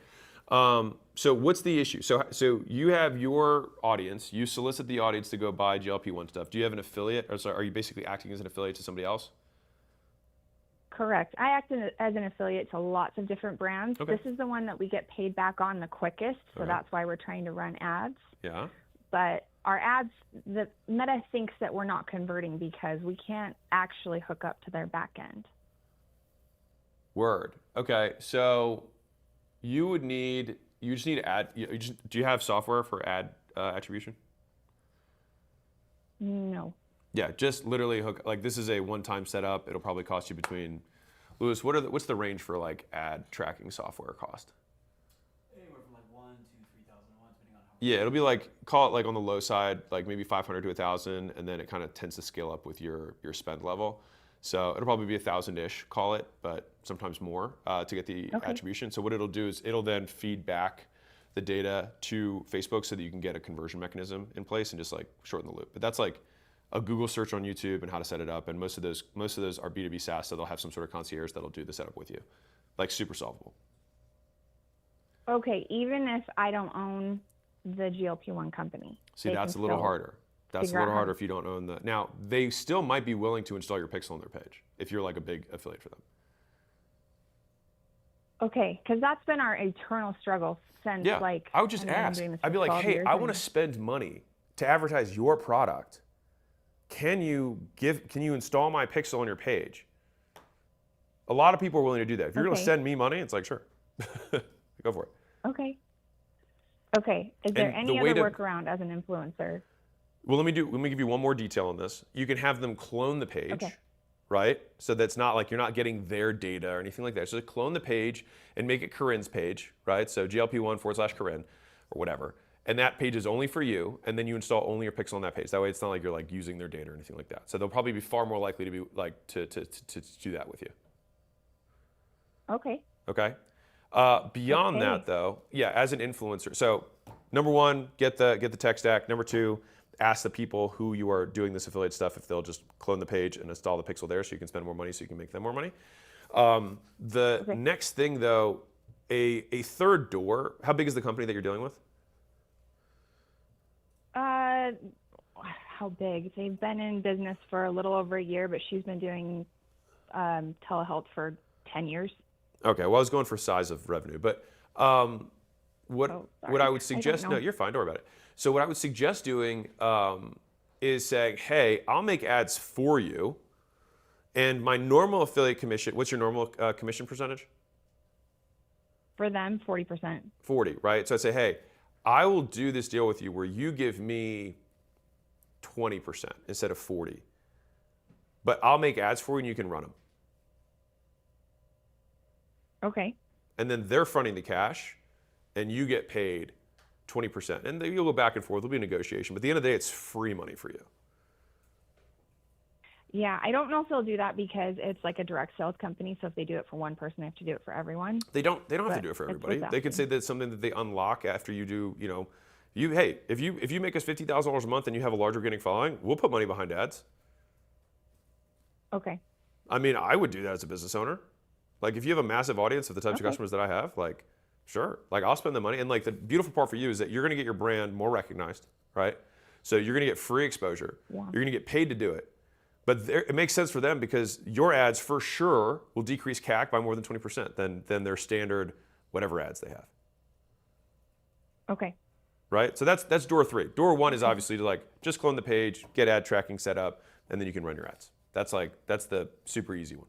S1: So what's the issue? So you have your audience. You solicit the audience to go buy GLP-1 stuff. Do you have an affiliate? Or sorry, are you basically acting as an affiliate to somebody else?
S7: Correct. I act as an affiliate to lots of different brands.
S1: Okay.
S7: This is the one that we get paid back on the quickest, so
S1: All right.
S7: that's why we're trying to run ads.
S1: Yeah.
S7: But our ads, the Meta thinks that we're not converting because we can't actually hook up to their back end.
S1: Word. Okay, so you just need ad. Do you have software for ad attribution?
S7: No.
S1: Yeah, just literally hook. Like this is a one-time setup. It'll probably cost you between. Lewis, what's the range for like ad tracking software cost?
S2: Anywhere from like 1 to 3,000 a month, depending on how.
S1: Yeah, it'll be like, call it like on the low side, like maybe 500 to 1,000, and then it kind of tends to scale up with your spend level. So it'll probably be 1,000-ish, call it, but sometimes more to get the attribution. So what it'll do is it'll then feed back the data to Facebook so that you can get a conversion mechanism in place and just like shorten the loop. But that's like a Google search on YouTube and how to set it up. And most of those are B2B SaaS, so they'll have some sort of concierge that'll do the setup with you, like super solvable.
S7: Okay, even if I don't own the GLP-1 company.
S1: See, that's a little harder. That's a little harder if you don't own the. Now, they still might be willing to install your pixel on their page if you're like a big affiliate for them.
S7: Okay, because that's been our eternal struggle since like.
S1: I would just ask. I'd be like, hey, I want to spend money to advertise your product. Can you install my pixel on your page? A lot of people are willing to do that. If you're going to send me money, it's like, sure, go for it.
S7: Okay. Okay. Is there any other workaround as an influencer?
S1: Well, let me give you one more detail on this. You can have them clone the page, right? So that's not like you're not getting their data or anything like that. So clone the page and make it Corinne's page, right? So GLP1/Corinne or whatever. And that page is only for you, and then you install only your pixel on that page. That way it's not like you're like using their data or anything like that. So they'll probably be far more likely to be like to do that with you.
S7: Okay.
S1: Okay. Beyond that though, yeah, as an influencer. So number one, get the tech stack. Number two, ask the people who you are doing this affiliate stuff if they'll just clone the page and install the pixel there so you can spend more money so you can make them more money. Next thing though, a third door. How big is the company that you're dealing with?
S7: How big? They've been in business for a little over a year, but she's been doing telehealth for 10 years.
S1: Okay, well, I was going for size of revenue, but what I would suggest, no, you're fine, don't worry about it. So what I would suggest doing is saying, hey, I'll make ads for you, and my normal affiliate commission, what's your normal commission percentage?
S7: For them, 40%.
S1: 40, right? So I'd say, hey, I will do this deal with you where you give me 20% instead of 40, but I'll make ads for you and you can run them.
S7: Okay.
S1: And then they're fronting the cash, and you get paid 20%. And then you'll go back and forth. There'll be a negotiation. But at the end of the day, it's free money for you.
S7: Yeah, I don't know if they'll do that because it's like a direct sales company. So if they do it for one person, they have to do it for everyone.
S1: They don't have to do it for everybody. They could say that it's something that they unlock after you do, hey, if you make us $50,000 a month and you have a large organic following, we'll put money behind ads.
S7: Okay.
S1: I mean, I would do that as a business owner. Like if you have a massive audience of the types of customers that I have, like, sure, like I'll spend the money. And like the beautiful part for you is that you're going to get your brand more recognized, right? So you're going to get free exposure. Yeah. You're going to get paid to do it. But it makes sense for them because your ads for sure will decrease CAC by more than 20% than their standard whatever ads they have.
S7: Okay.
S1: Right? So that's door 3. Door 1 is obviously to like just clone the page, get ad tracking set up, and then you can run your ads. That's the super easy one.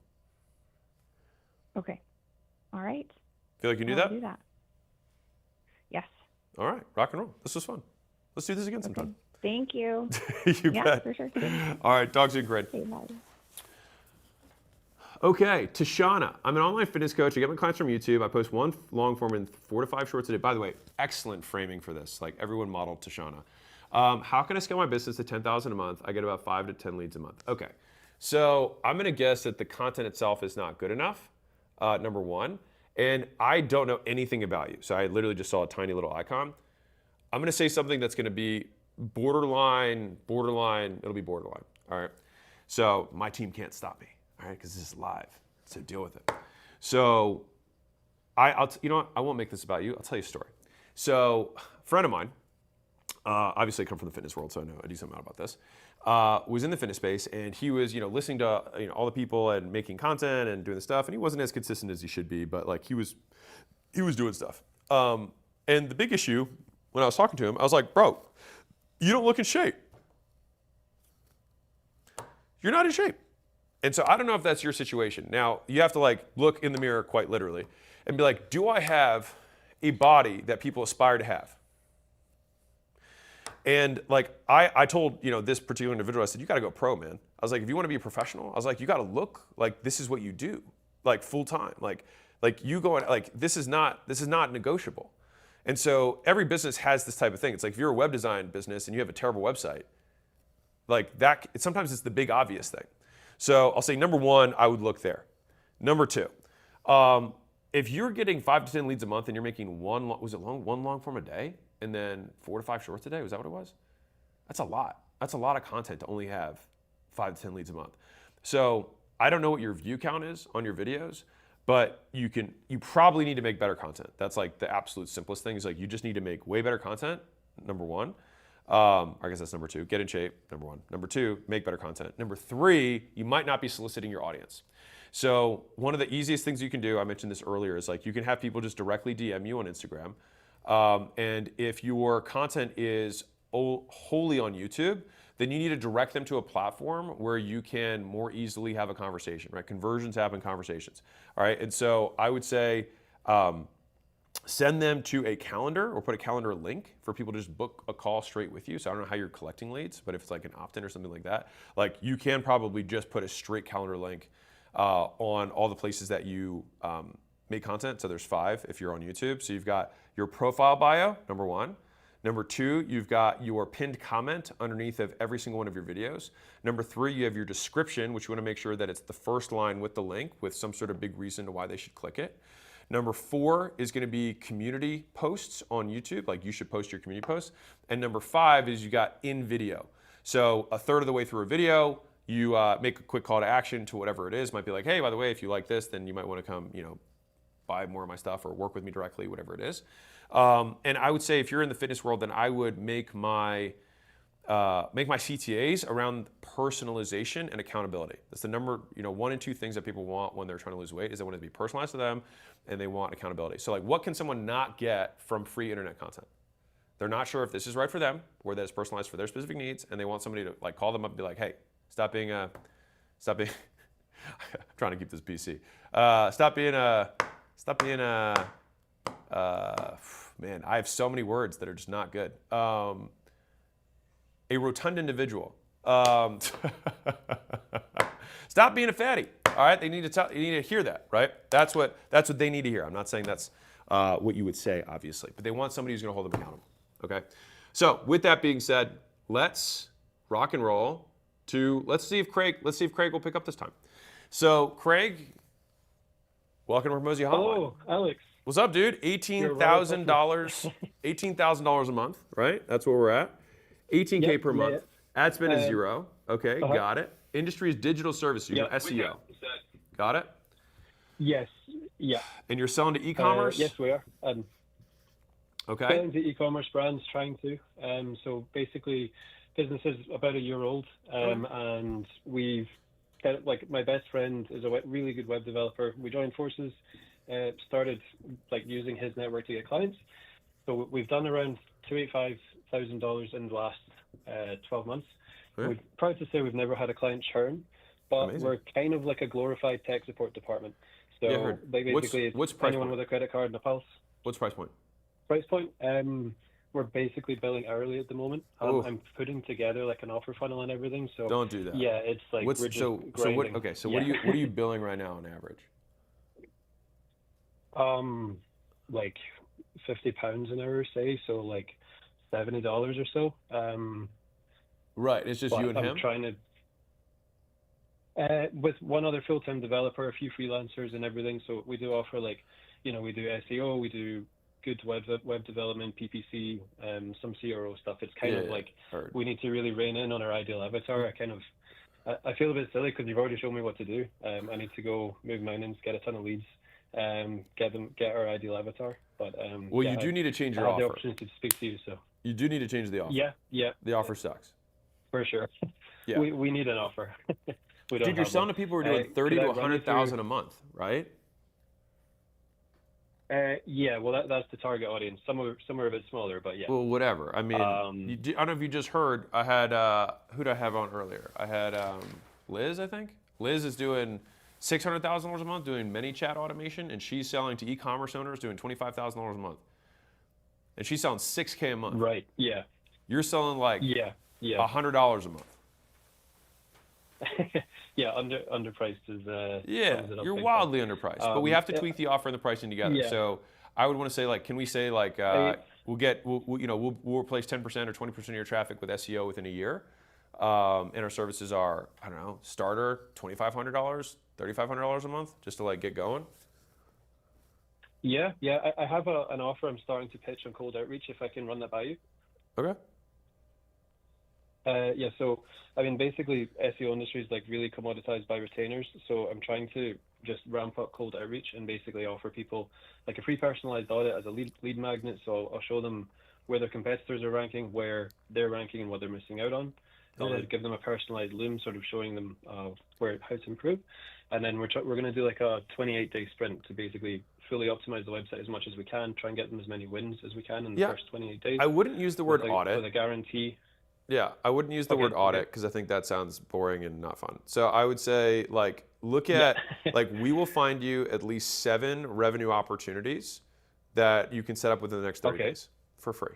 S7: Okay. All right.
S1: Feel like you can do that?
S7: Do that. Yes.
S1: All right. Rock and roll. This was fun. Let's do this again sometime.
S7: Thank you.
S1: You bet.
S7: For sure.
S1: All right. Talk soon, Corinne. Okay, Tashana. I'm an online fitness coach. I get my clients from YouTube. I post one long form and 4 to 5 shorts a day. By the way, excellent framing for this. Like everyone modeled Tashana. How can I scale my business to 10,000 a month? I get about 5 to 10 leads a month. Okay, so I'm going to guess that the content itself is not good enough. Number one, and I don't know anything about you. So I literally just saw a tiny little icon. I'm going to say something that's going to be borderline, it'll be borderline. All right. So my team can't stop me. All right. Cause this is live. So deal with it. So you know what? I won't make this about you. I'll tell you a story. So a friend of mine, obviously I come from the fitness world, so I know a decent amount about this, was in the fitness space, and he was, listening to all the people and making content and doing the stuff, and he wasn't as consistent as he should be, but like he was doing stuff. And the big issue when I was talking to him, I was like, bro, you don't look in shape. You're not in shape. And so I don't know if that's your situation. Now, you have to like look in the mirror quite literally and be like, do I have a body that people aspire to have? And like I told, you know, this particular individual, I said, you got to go pro, man. I was like, if you want to be a professional, I was like, you got to look like this is what you do, like full time. Like you going, like this is not negotiable. And so every business has this type of thing. It's like if you're a web design business and you have a terrible website, like that, sometimes it's the big obvious thing. So I'll say number one, I would look there. Number two, if you're getting 5 to 10 leads a month and you're making one long form a day and then 4 to 5 shorts a day, was that what it was? That's a lot. That's a lot of content to only have 5 to 10 leads a month. So I don't know what your view count is on your videos, but you probably need to make better content. That's like the absolute simplest thing is like you just need to make way better content, number one. I guess that's number two, get in shape, number one. Number two, make better content. Number three, you might not be soliciting your audience. So one of the easiest things you can do, I mentioned this earlier, is like you can have people just directly DM you on Instagram. And if your content is wholly on YouTube, then you need to direct them to a platform where you can more easily have a conversation, right? Conversions happen in conversations, all right? And so I would say, send them to a calendar or put a calendar link for people to just book a call straight with you. So I don't know how you're collecting leads, but if it's like an opt-in or something like that, like you can probably just put a straight calendar link on all the places that you make content. So there's 5 if you're on YouTube. So you've got your profile bio, number one. Number two, you've got your pinned comment underneath of every single one of your videos. Number three, you have your description, which you want to make sure that it's the first line with the link with some sort of big reason to why they should click it. Number 4 is going to be community posts on YouTube, like you should post your community posts. And number 5 is you got in video. So a third of the way through a video, you make a quick call to action to whatever it is. Might be like, hey, by the way, if you like this, then you might want to come, you know, buy more of my stuff or work with me directly, whatever it is. And I would say if you're in the fitness world, then I would make my CTAs around personalization and accountability. That's the number, 1 and 2 things that people want when they're trying to lose weight is they want it to be personalized to them and they want accountability. So like what can someone not get from free internet content? They're not sure if this is right for them or that it's personalized for their specific needs and they want somebody to like call them up and be like, hey, stop being I'm trying to keep this PC. Man, I have so many words that are just not good. A rotund individual. Stop being a fatty. All right, you need to hear that, right? That's what they need to hear. I'm not saying that's what you would say, obviously, but they want somebody who's going to hold them accountable. Okay. So with that being said, let's rock and roll to let's see if Craig will pick up this time. So Craig, welcome to Hormozi Hotline.
S8: Hello, Alex.
S1: What's up, dude? $18,000, $18,000 a month, right? That's where we're at. 18K per month. Ad spend is 0. Okay, got it. Industry is digital services. You're SEO. Got it?
S8: Yes. Yeah.
S1: And you're selling to e-commerce?
S8: Yes, we are.
S1: Okay.
S8: Selling to e-commerce brands, trying to. So basically, business is about a year old, and we've got, like, my best friend is a really good web developer. We joined forces, started like using his network to get clients. So we've done around $285,000 in the last 12 months.
S1: Yeah.
S8: We're proud to say we've never had a client churn, but
S1: Amazing.
S8: we're kind of like a glorified tech support department. So basically,
S1: what's
S8: it's
S1: price
S8: anyone
S1: point?
S8: with a credit card and a pulse.
S1: What's price point?
S8: Price point? We're basically billing hourly at the moment. I'm putting together like an offer funnel and everything. So
S1: don't do that.
S8: Yeah, it's like we're just grinding.
S1: What are you billing right now on average?
S8: Like £50 an hour, say, so like $70 or so.
S1: Right, it's just you and him?
S8: I'm trying to, with one other full-time developer, a few freelancers and everything. So we do offer like, we do SEO, we do good web development, PPC, some CRO stuff. It's kind of like we need to really rein in on our ideal avatar. I feel a bit silly because you've already shown me what to do. I need to go move mountains, get a ton of leads, get our ideal avatar. But
S1: you do need to change your
S8: I have
S1: offer.
S8: the opportunity to speak to you, so
S1: You do need to change the offer.
S8: Yeah.
S1: The offer sucks.
S8: For sure.
S1: Yeah.
S8: We need an offer.
S1: Dude, you're selling to people who are doing 30 to 100,000 a month, right?
S8: Yeah, well, that's the target audience. Some are a bit smaller, but yeah.
S1: Well, whatever. I mean, I don't know if you just heard. I had who did I have on earlier? I had Liz, I think. Liz is doing $600,000 a month doing many chat automation, and she's selling to e-commerce owners doing $25,000 a month, and she's selling $6K a month.
S8: Right. Yeah.
S1: You're selling like
S8: Yeah.
S1: $100 a month.
S8: Yeah, underpriced is.
S1: Yeah, you're wildly underpriced, but we have to tweak the offer and the pricing together.
S8: Yeah.
S1: So I would want to say, like, can we say, like, we'll replace 10% or 20% of your traffic with SEO within a year, and our services are, I don't know, starter $2,500, $3,500 a month, just to like get going.
S8: Yeah. I have an offer I'm starting to pitch on cold outreach. If I can run that by you.
S1: Okay.
S8: Yeah, so I mean, basically, SEO industry is like really commoditized by retainers. So I'm trying to just ramp up cold outreach and basically offer people like a free personalized audit as a lead magnet. So I'll show them where their competitors are ranking, where they're ranking, and what they're missing out on. I'll give them a personalized loom, sort of showing them how to improve. And then we're going to do like a 28-day sprint to basically fully optimize the website as much as we can, try and get them as many wins as we can in the first 28 days.
S1: I wouldn't use the word audit.
S8: With a guarantee.
S1: Yeah, I wouldn't use the word audit because I think that sounds boring and not fun. So I would say, like, look at, like, we will find you at least 7 revenue opportunities that you can set up within the next 30 days for free.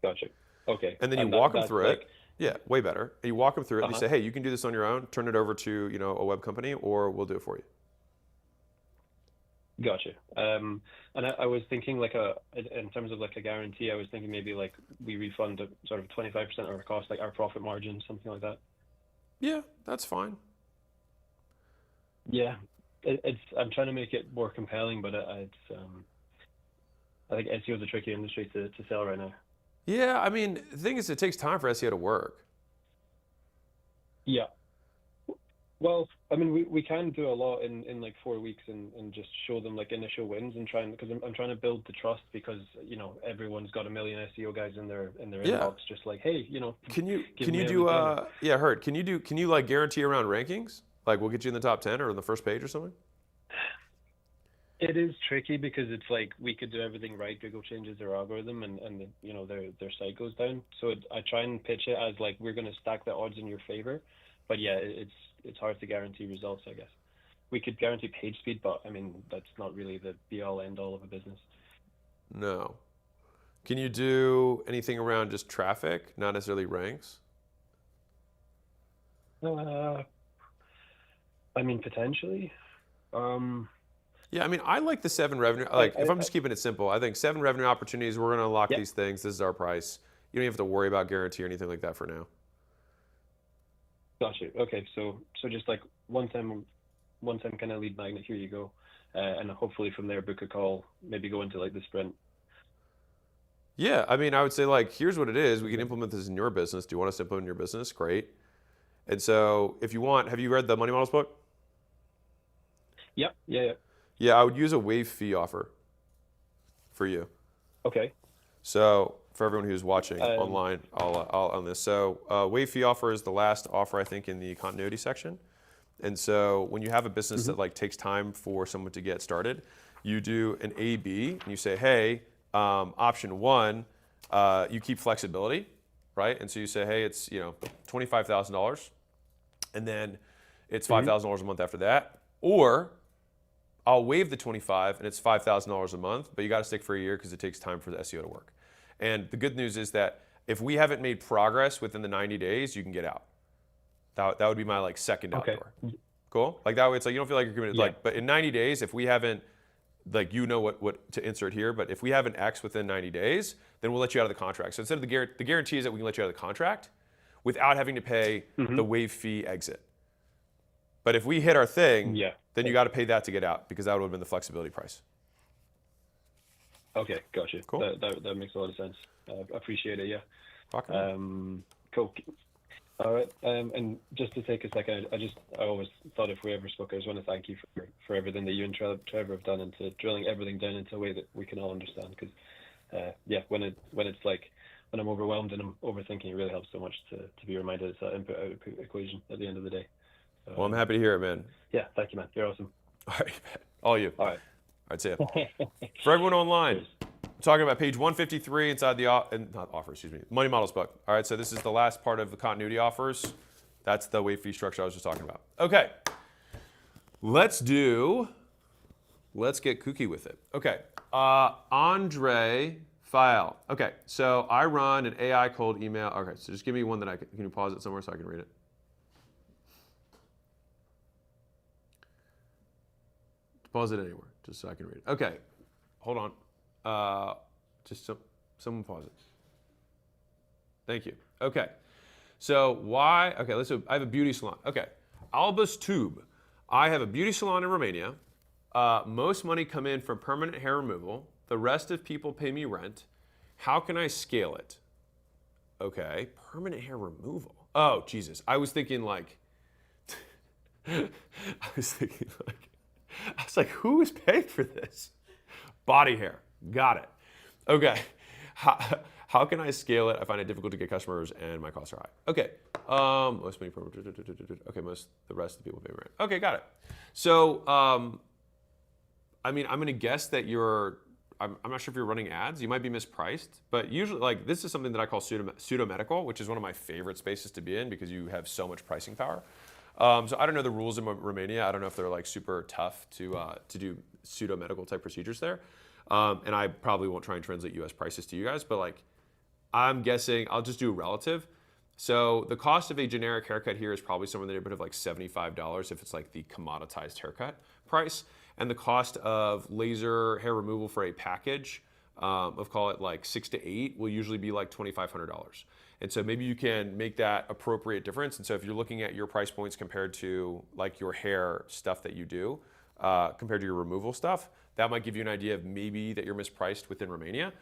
S8: Gotcha. Okay.
S1: And then you walk them through it. Yeah, way better. And you walk them through it and you say, hey, you can do this on your own, turn it over to, a web company, or we'll do it for you.
S8: Gotcha. And I was thinking like in terms of like a guarantee, I was thinking maybe like we refund sort of 25% of our cost, like our profit margin, something like that.
S1: Yeah, that's fine.
S8: Yeah, I'm trying to make it more compelling, but I think SEO is a tricky industry to sell right now.
S1: Yeah, I mean, the thing is, it takes time for SEO to work.
S8: Yeah. Well, I mean, we can do a lot in like 4 weeks and just show them like initial wins and because I'm trying to build the trust because everyone's got a million SEO guys in their inbox just like, hey,
S1: Can you do Hurt? Can you like guarantee around rankings? Like we'll get you in the top 10 or on the first page or something?
S8: It is tricky because it's like we could do everything right. Google changes their algorithm and their site goes down. So I try and pitch it as like we're going to stack the odds in your favor, but yeah, it's hard to guarantee results. I guess we could guarantee page speed, but I mean that's not really the be all end all of a business.
S1: No. Can you do anything around just traffic, not necessarily ranks?
S8: I mean potentially.
S1: Yeah, I mean, I like the 7 revenue. Like, if I'm just keeping it simple, I think 7 revenue opportunities. We're going to unlock these things. This is our price. You don't have to worry about guarantee or anything like that for now.
S8: Gotcha. Okay, so just like one time kind of lead magnet. Here you go, and hopefully from there book a call. Maybe go into like the sprint.
S1: Yeah, I mean, I would say like, here's what it is. We can implement this in your business. Do you want us to implement in your business? Great. And so, if you want, have you read the Money Models book?
S8: Yep. Yeah.
S1: Yeah, I would use a wave fee offer for you.
S8: Okay.
S1: So for everyone who's watching online, I'll on this. So wave fee offer is the last offer I think in the continuity section. And so when you have a business that like takes time for someone to get started, you do an A/B and you say, hey, option 1, you keep flexibility, right? And so you say, hey, it's $25,000, and then it's $5,000 a month after that, or I'll waive the 25 and it's $5,000 a month, but you got to stick for a year because it takes time for the SEO to work. And the good news is that if we haven't made progress within the 90 days, you can get out. That would be my like second outdoor. Cool? Like that way it's like you don't feel like you're committed. Like, but in 90 days, if we haven't, like what to insert here, but if we have an X within 90 days, then we'll let you out of the contract. So instead of the guarantee is that we can let you out of the contract without having to pay the waive fee exit. But if we hit our thing, then you got to pay that to get out because that would have been the flexibility price.
S8: Okay, gotcha.
S1: Cool.
S8: That makes a lot of sense. I appreciate it. Yeah.
S1: Cool.
S8: All right. And just to take a second, I always thought if we ever spoke, I just want to thank you for everything that you and Trevor have done into drilling everything down into a way that we can all understand. Because when I'm overwhelmed and I'm overthinking, it really helps so much to be reminded it's that input-output equation at the end of the day.
S1: Well, I'm happy to hear it, man.
S8: Yeah, thank you, man. You're awesome.
S1: All right, man. All you.
S8: All right.
S1: right, see ya. For everyone online, I'm talking about page 153 inside the money models book. All right, so this is the last part of the continuity offers. That's the wave fee structure I was just talking about. Okay, let's get kooky with it. Okay, Andre File. Okay, so I run an AI cold email. Okay, so just give me one that can you pause it somewhere so I can read it? Pause it anywhere, just so I can read it. Okay, hold on. Someone pause it. Thank you. Okay, so I have a beauty salon. Okay, Albus Tube. I have a beauty salon in Romania. Most money come in from permanent hair removal. The rest of people pay me rent. How can I scale it? Okay, permanent hair removal. Oh, Jesus. I was like, who is paying for this? Body hair. Got it. Okay. How can I scale it? I find it difficult to get customers and my costs are high. Okay. Most money okay, the rest of the people pay rent. Okay, got it. So, I'm going to guess that I'm not sure if you're running ads. You might be mispriced, but usually, this is something that I call pseudo-medical, which is one of my favorite spaces to be in because you have so much pricing power. So I don't know the rules in Romania. I don't know if they're super tough to do pseudo-medical type procedures there. And I probably won't try and translate US prices to you guys, but I'm guessing I'll just do a relative. So the cost of a generic haircut here is probably somewhere in the neighborhood of $75 if it's the commoditized haircut price. And the cost of laser hair removal for a package of call it 6 to 8 will usually be $2,500. And so maybe you can make that appropriate difference. And so if you're looking at your price points compared to your hair stuff that you do, compared to your removal stuff, that might give you an idea of maybe that you're mispriced within Romania.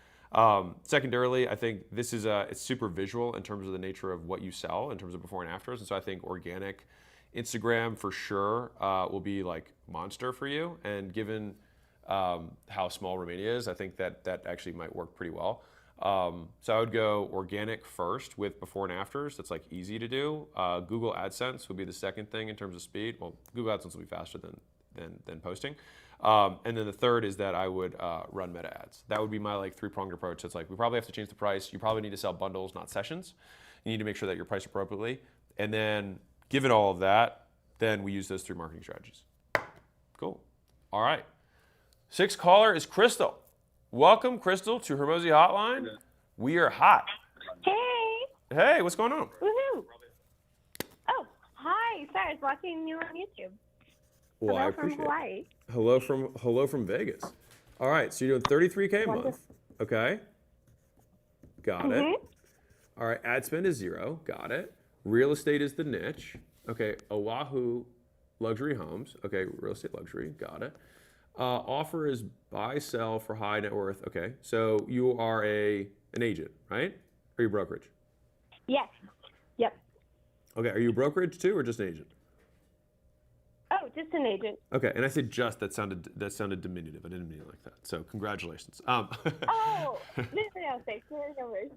S1: Secondarily, I think this is it's super visual in terms of the nature of what you sell in terms of before and afters. And so I think organic Instagram for sure will be monster for you. And given how small Romania is, I think that actually might work pretty well. So I would go organic first with before and afters. That's easy to do. Google AdSense would be the second thing in terms of speed. Well, Google AdSense will be faster than posting. And then the third is that I would run meta ads. That would be my three-pronged approach. It's we probably have to change the price. You probably need to sell bundles, not sessions. You need to make sure that you're priced appropriately. And then given all of that, then we use those three marketing strategies. Cool. All right. Sixth caller is Crystal. Welcome, Crystal, to Hormozi Hotline. We are hot.
S9: Hey.
S1: Hey, what's going on?
S9: Woohoo. Oh, hi. Sorry, I was watching you on YouTube.
S1: Well, I
S9: Hello from
S1: appreciate
S9: Hawaii.
S1: it. Hello from Vegas. All right, so you're doing $33K a month. Okay. Got it. All right, ad spend is 0. Got it. Real estate is the niche. Okay, Oahu luxury homes. Okay, real estate luxury. Got it. Offer is buy, sell for high net worth. Okay, so you are an agent, right? Or you brokerage?
S9: Yes. Yep.
S1: Okay, are you a brokerage too, or just an agent?
S9: Oh, just an agent.
S1: Okay, and I said just. That sounded diminutive. I didn't mean it like that. So congratulations.
S9: Oh, no, thanks. No worries.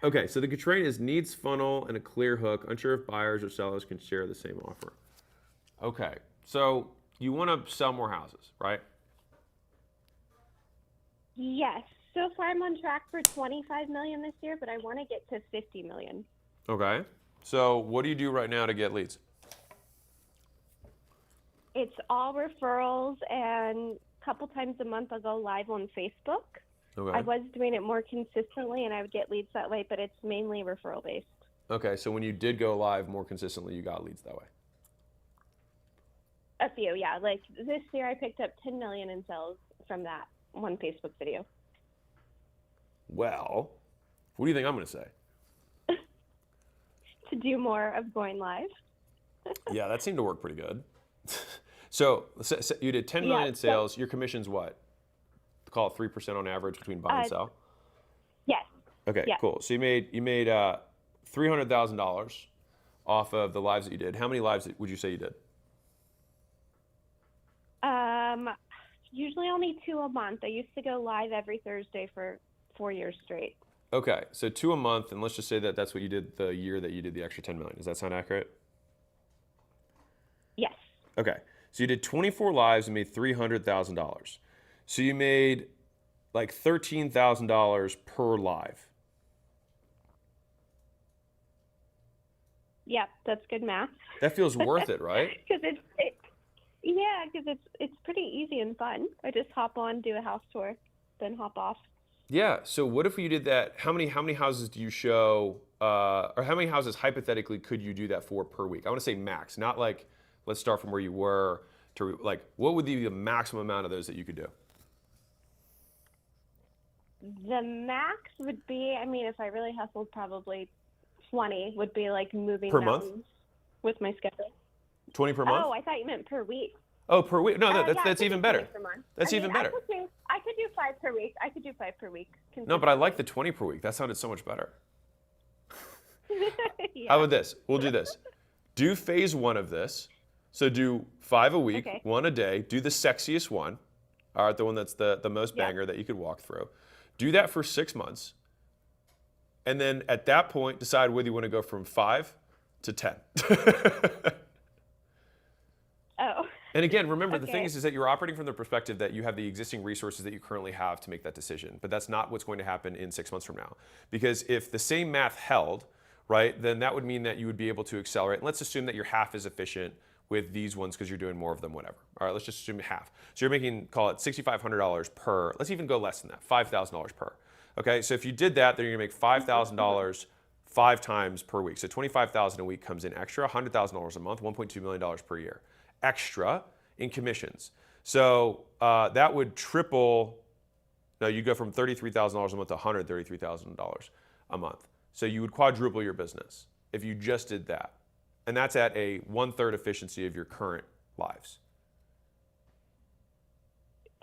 S1: Okay, so the constraint is needs funnel and a clear hook. Unsure if buyers or sellers can share the same offer. Okay, so you want to sell more houses, right?
S9: Yes. So far, I'm on track for 25 million this year, but I want to get to 50 million.
S1: Okay. So what do you do right now to get leads?
S9: It's all referrals, and a couple times a month I'll go live on Facebook.
S1: Okay.
S9: I was doing it more consistently, and I would get leads that way, but it's mainly referral based.
S1: Okay, so when you did go live more consistently, you got leads that way.
S9: A few, yeah. This year I picked up 10 million in sales from that one Facebook video.
S1: Well, what do you think I'm going to say?
S9: To do more of going live.
S1: Yeah, that seemed to work pretty good. So you did 10 million in sales. Your commission's what? Call it 3% on average between buy and sell?
S9: Yes.
S1: Okay,
S9: yes.
S1: Cool. So you made $300,000 off of the lives that you did. How many lives would you say you did?
S9: Usually only 2 a month. I used to go live every Thursday for 4 years straight.
S1: Okay, so 2 a month, and let's just say that that's what you did the year that you did the extra 10 million. Does that sound accurate?
S9: Yes.
S1: Okay, so you did 24 lives and made $300,000. So you made like $13,000 per live.
S9: Yep, that's good math.
S1: That feels worth it, right?
S9: Because it's pretty easy and fun. I just hop on, do a house tour, then hop off.
S1: Yeah. So what if you did that? How many houses do you show, or how many houses hypothetically could you do that for per week? I want to say max, not like let's start from where you were to like what would be the maximum amount of those that you could do?
S9: The max would be, I mean, if I really hustled, probably 20 would be like moving
S1: Per month?
S9: mountains with my schedule.
S1: 20 per month?
S9: Oh, I thought you meant per week.
S1: Oh, per week? No,
S9: Yeah, I
S1: that's
S9: could
S1: even
S9: do
S1: better.
S9: 20 per month.
S1: That's even better.
S9: I could do 5 per week. I could do 5 per week.
S1: No, but I like the 20 per week. That sounded so much better.
S9: Yeah.
S1: How about this? We'll do this. Do phase 1 of this. So do 5 a week,
S9: Okay.
S1: 1 a day. Do the sexiest one. All right, the one that's the most
S9: Yeah.
S1: banger that you could walk through. Do that for 6 months. And then at that point, decide whether you want to go from 5 to 10.
S9: Oh.
S1: And again, remember, the thing
S9: Okay.
S1: is that you're operating from the perspective that you have the existing resources that you currently have to make that decision. But that's not what's going to happen in 6 months from now. Because if the same math held, right, then that would mean that you would be able to accelerate. And let's assume that you're half as efficient with these ones because you're doing more of them, whatever. All right, let's just assume half. So you're making, call it $6,500 per, let's even go less than that, $5,000 per. Okay, so if you did that, then you're gonna make $5,000 5 times per week. So $25,000 a week comes in extra, $100,000 a month, $1.2 million per year. Extra in commissions. So that would triple, no, you go from $33,000 a month to $133,000 a month. So you would quadruple your business if you just did that. And that's at a 1/3 efficiency of your current lives.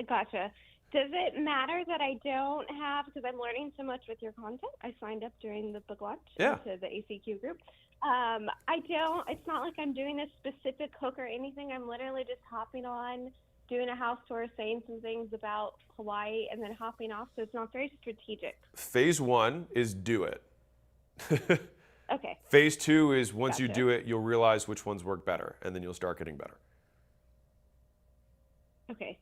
S9: Gotcha. Does it matter that I don't have, because I'm learning so much with your content, I signed up during the book launch
S1: Yeah.
S9: to the ACQ group. It's not like I'm doing a specific hook or anything. I'm literally just hopping on, doing a house tour, saying some things about Hawaii, and then hopping off. So it's not very strategic.
S1: Phase 1 is do it.
S9: Okay.
S1: Phase 2 is once you
S9: Gotcha.
S1: do it, you'll realize which ones work better, and then you'll start getting better.
S9: Okay.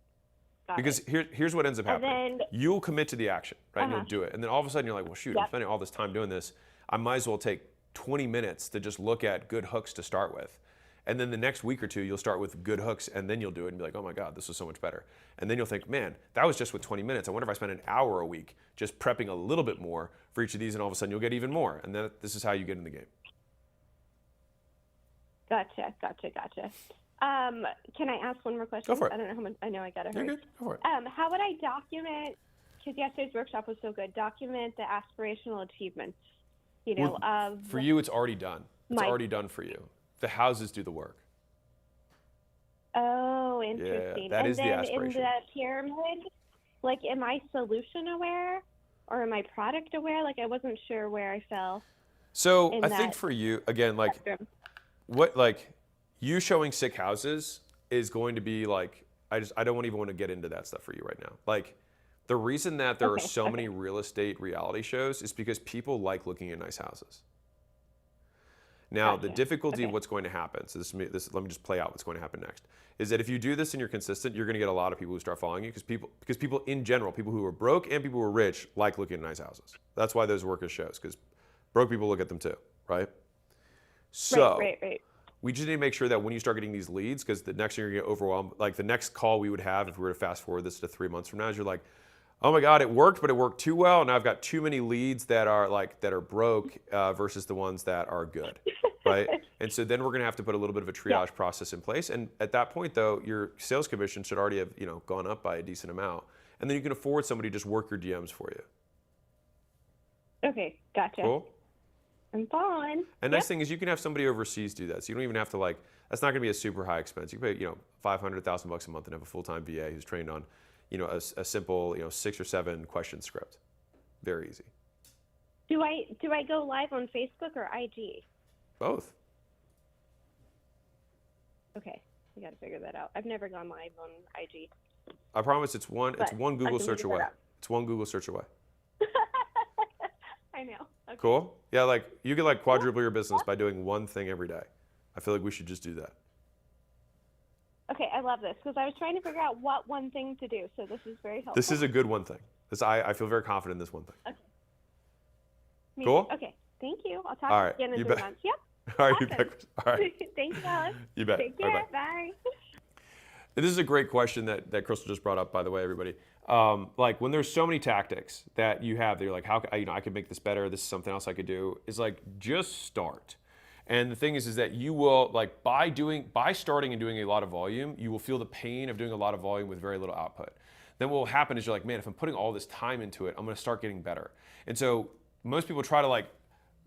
S9: Got
S1: Because
S9: it.
S1: here's what ends up
S9: And
S1: happening.
S9: then-
S1: You'll commit to the action, right? And
S9: Uh-huh.
S1: you'll do it. And then all of a sudden you're like, well, shoot, I'm
S9: Yep.
S1: spending all this time doing this. I might as well take 20 minutes to just look at good hooks to start with. And then the next week or two, you'll start with good hooks, and then you'll do it and be like, oh my God, this was so much better. And then you'll think, man, that was just with 20 minutes. I wonder if I spent an hour a week just prepping a little bit more for each of these, and all of a sudden you'll get even more. And then this is how you get in the game.
S9: Gotcha. Can I ask one more question?
S1: Go for it.
S9: I don't know how much. I know I gotta
S1: You're
S9: hurry.
S1: good. Go for it.
S9: How would I document? Because yesterday's workshop was so good. Document the aspirational achievements. You know,
S1: Well,
S9: of
S1: for you, it's already done. It's
S9: My-
S1: already done for you. The houses do the work.
S9: Oh, interesting.
S1: that
S9: and
S1: is the
S9: then
S1: aspiration.
S9: in the pyramid, like, am I solution aware or am I product aware? Like, I wasn't sure where I fell.
S1: So
S9: In
S1: I think
S9: that
S1: for you, again, like
S9: spectrum.
S1: what, like you showing sick houses is going to be like, I don't even want to get into that stuff for you right now. Like the reason that there are
S9: Okay,
S1: so many real estate reality shows is because people like looking at nice houses. Now, the
S9: Gotcha.
S1: difficulty of
S9: Okay.
S1: what's going to happen, so let me just play out what's going to happen next, is that if you do this and you're consistent, you're going to get a lot of people who start following you because people in general, people who are broke and people who are rich, like looking at nice houses. That's why those work as shows, because broke people look at them too, right? So
S9: Right.
S1: we just need to make sure that when you start getting these leads, because the next thing you're going to get overwhelmed, like the next call we would have if we were to fast forward this to 3 months from now, is you're like, oh my God, it worked, but it worked too well. Now I've got too many leads that are broke versus the ones that are good, right? And so then we're going to have to put a little bit of a triage process in place. And at that point, though, your sales commission should already have gone up by a decent amount. And then you can afford somebody to just work your DMs for you.
S9: Okay, gotcha.
S1: Cool.
S9: I'm following.
S1: And nice thing is you can have somebody overseas do that. So you don't even have to that's not going to be a super high expense. You can pay, $500,000 a month and have a full-time VA who's trained on, a simple, 6 or 7 question script. Very easy.
S9: Do I go live on Facebook or IG?
S1: Both.
S9: Okay, we got to figure that out. I've never gone live on IG.
S1: I promise it's one
S9: But
S1: one
S9: I
S1: Google
S9: can
S1: search
S9: figure that
S1: away.
S9: out.
S1: It's one Google search away.
S9: I know. Okay.
S1: Cool? Yeah, you could quadruple your business by doing one thing every day. I feel like we should just do that.
S9: Okay, I love this because I was trying to figure out what one thing to do. So this is very helpful.
S1: This is a good one thing. I feel very confident in this one thing.
S9: Okay. Me
S1: Cool?
S9: too. Okay. Thank you. I'll talk
S1: All right.
S9: again in
S1: You
S9: 3
S1: bet.
S9: months. Yep.
S1: All right,
S9: Awesome.
S1: you bet. All right.
S9: Thank you, Alice.
S1: You bet.
S9: Take
S1: All
S9: care.
S1: right, bye.
S9: Bye.
S1: This is a great question that Crystal just brought up, by the way, everybody. Like when there's so many tactics that you have, that you're like, how I could make this better. This is something else I could do. Is like just start. And the thing is that you will like by starting and doing a lot of volume, you will feel the pain of doing a lot of volume with very little output. Then what will happen is you're like, man, if I'm putting all this time into it, I'm going to start getting better. And so most people try to like.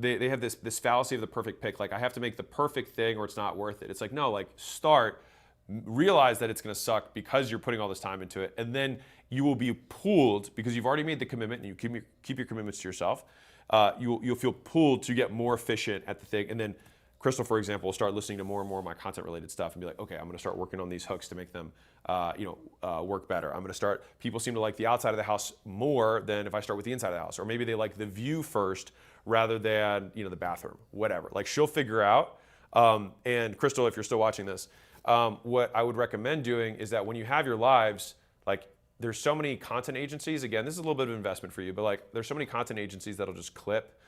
S1: They have this fallacy of the perfect pick. Like I have to make the perfect thing or it's not worth it. It's like, no, like start, realize that it's going to suck because you're putting all this time into it. And then you will be pulled because you've already made the commitment and you keep your commitments to yourself. You'll feel pulled to get more efficient at the thing. And then Crystal, for example, will start listening to more and more of my content related stuff and be like, okay, I'm going to start working on these hooks to make them work better. I'm going to start, people seem to like the outside of the house more than if I start with the inside of the house. Or maybe they like the view first rather than the bathroom, whatever. Like she'll figure out. And Crystal, if you're still watching this, what I would recommend doing is that when you have your lives, like there's so many content agencies, again, this is a little bit of investment for you, but like there's so many content agencies that'll just clip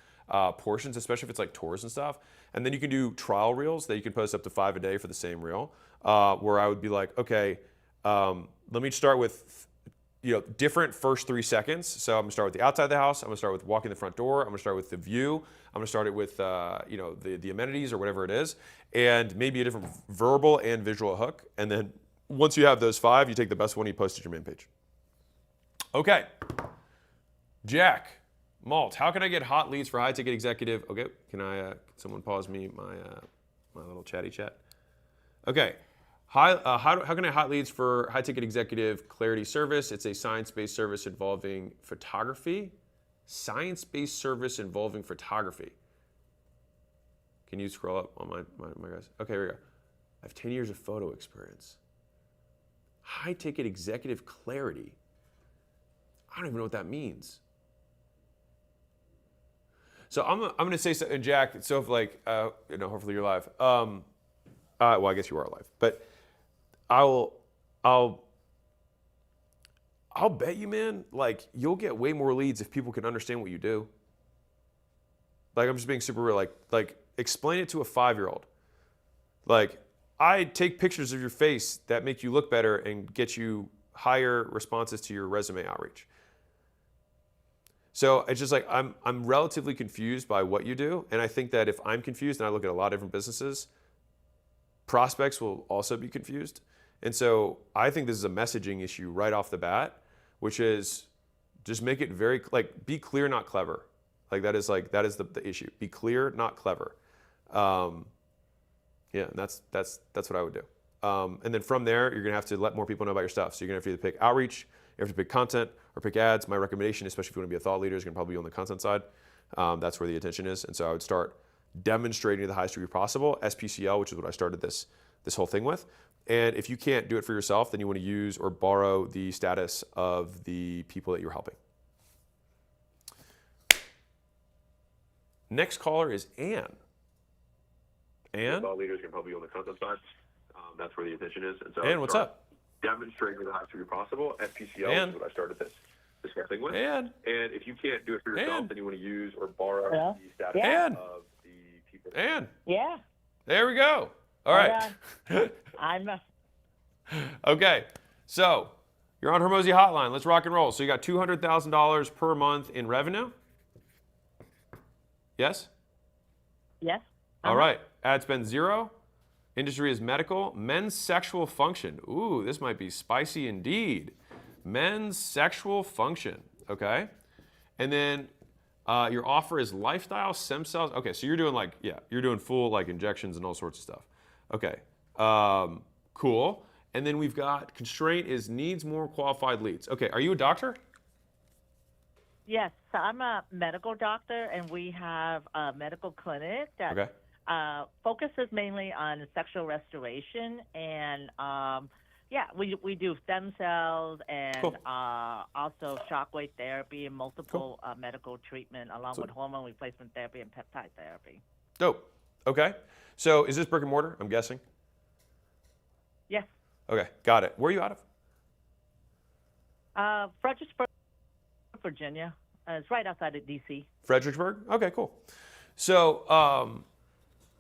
S1: portions, especially if it's like tours and stuff. And then you can do trial reels that you can post up to 5 a day for the same reel, where I would be like, okay, let me start with different first 3 seconds. So I'm gonna start with the outside of the house. I'm gonna start with walking the front door. I'm gonna start with the view. I'm gonna start it with the amenities or whatever it is, and maybe a different verbal and visual hook. And then once you have those 5, you take the best one, you post it to your main page. Okay, Jack Malt, how can I get hot leads for high ticket executive? Okay, can someone pause me my little chatty chat? Okay. How can I hot leads for high ticket executive clarity service? It's a science-based service involving photography. Science-based service involving photography. Can you scroll up on my guys? Okay, here we go. I have 10 years of photo experience. High ticket executive clarity. I don't even know what that means. So I'm going to say something, Jack. So if like hopefully you're live. Well, I guess you are live, but I'll bet you, man, like you'll get way more leads if people can understand what you do. Like I'm just being super real. Like explain it to a 5-year-old. Like I take pictures of your face that make you look better and get you higher responses to your resume outreach. So it's just like I'm relatively confused by what you do, and I think that if I'm confused and I look at a lot of different businesses, prospects will also be confused. And so I think this is a messaging issue right off the bat, which is just make it very be clear, not clever. That is the issue. Be clear, not clever. And that's what I would do. And then from there, you're gonna have to let more people know about your stuff. So you're gonna have to either pick outreach, you have to pick content, or pick ads. My recommendation, especially if you want to be a thought leader, is gonna probably be on the content side. That's where the attention is. And so I would start demonstrating to the highest degree possible, SPCL, which is what I started this whole thing with. And if you can't do it for yourself, then you want to use or borrow the status of the people that you're helping. Next caller is Ann. Ann?
S6: Thought leaders can probably be on the content side. That's where the attention is. And so
S1: Ann, what's up?
S6: Demonstrating the highest degree possible. SPCL,
S1: Ann?
S6: is what I started this whole thing with.
S1: Ann?
S6: And if you can't do it for yourself,
S1: Ann?
S6: then you want to use or borrow the status
S1: Ann?
S6: of the people.
S1: Ann?
S10: Yeah.
S1: There we go. All right.
S10: I'm
S1: Okay, so you're on Hormozi Hotline. Let's rock and roll. So you got $200,000 per month in revenue? Yes?
S10: yes.
S1: All right. Ad spend 0. Industry is medical. Men's sexual function. Ooh, this might be spicy indeed. Men's sexual function. Okay. And then your offer is lifestyle, stem cells. Okay, so you're doing you're doing full injections and all sorts of stuff. Okay. Cool. And then we've got constraint is needs more qualified leads. Okay, are you a doctor?
S10: Yes, so I'm a medical doctor, and we have a medical clinic that focuses mainly on sexual restoration, and we do stem cells and also shockwave therapy and multiple medical treatment along with hormone replacement therapy and peptide therapy.
S1: Dope. Okay. So is this brick and mortar, I'm guessing?
S10: Yes.
S1: Okay, got it. Where are you out of?
S10: Fredericksburg, Virginia. It's right outside of D.C.
S1: Fredericksburg? Okay, cool. So,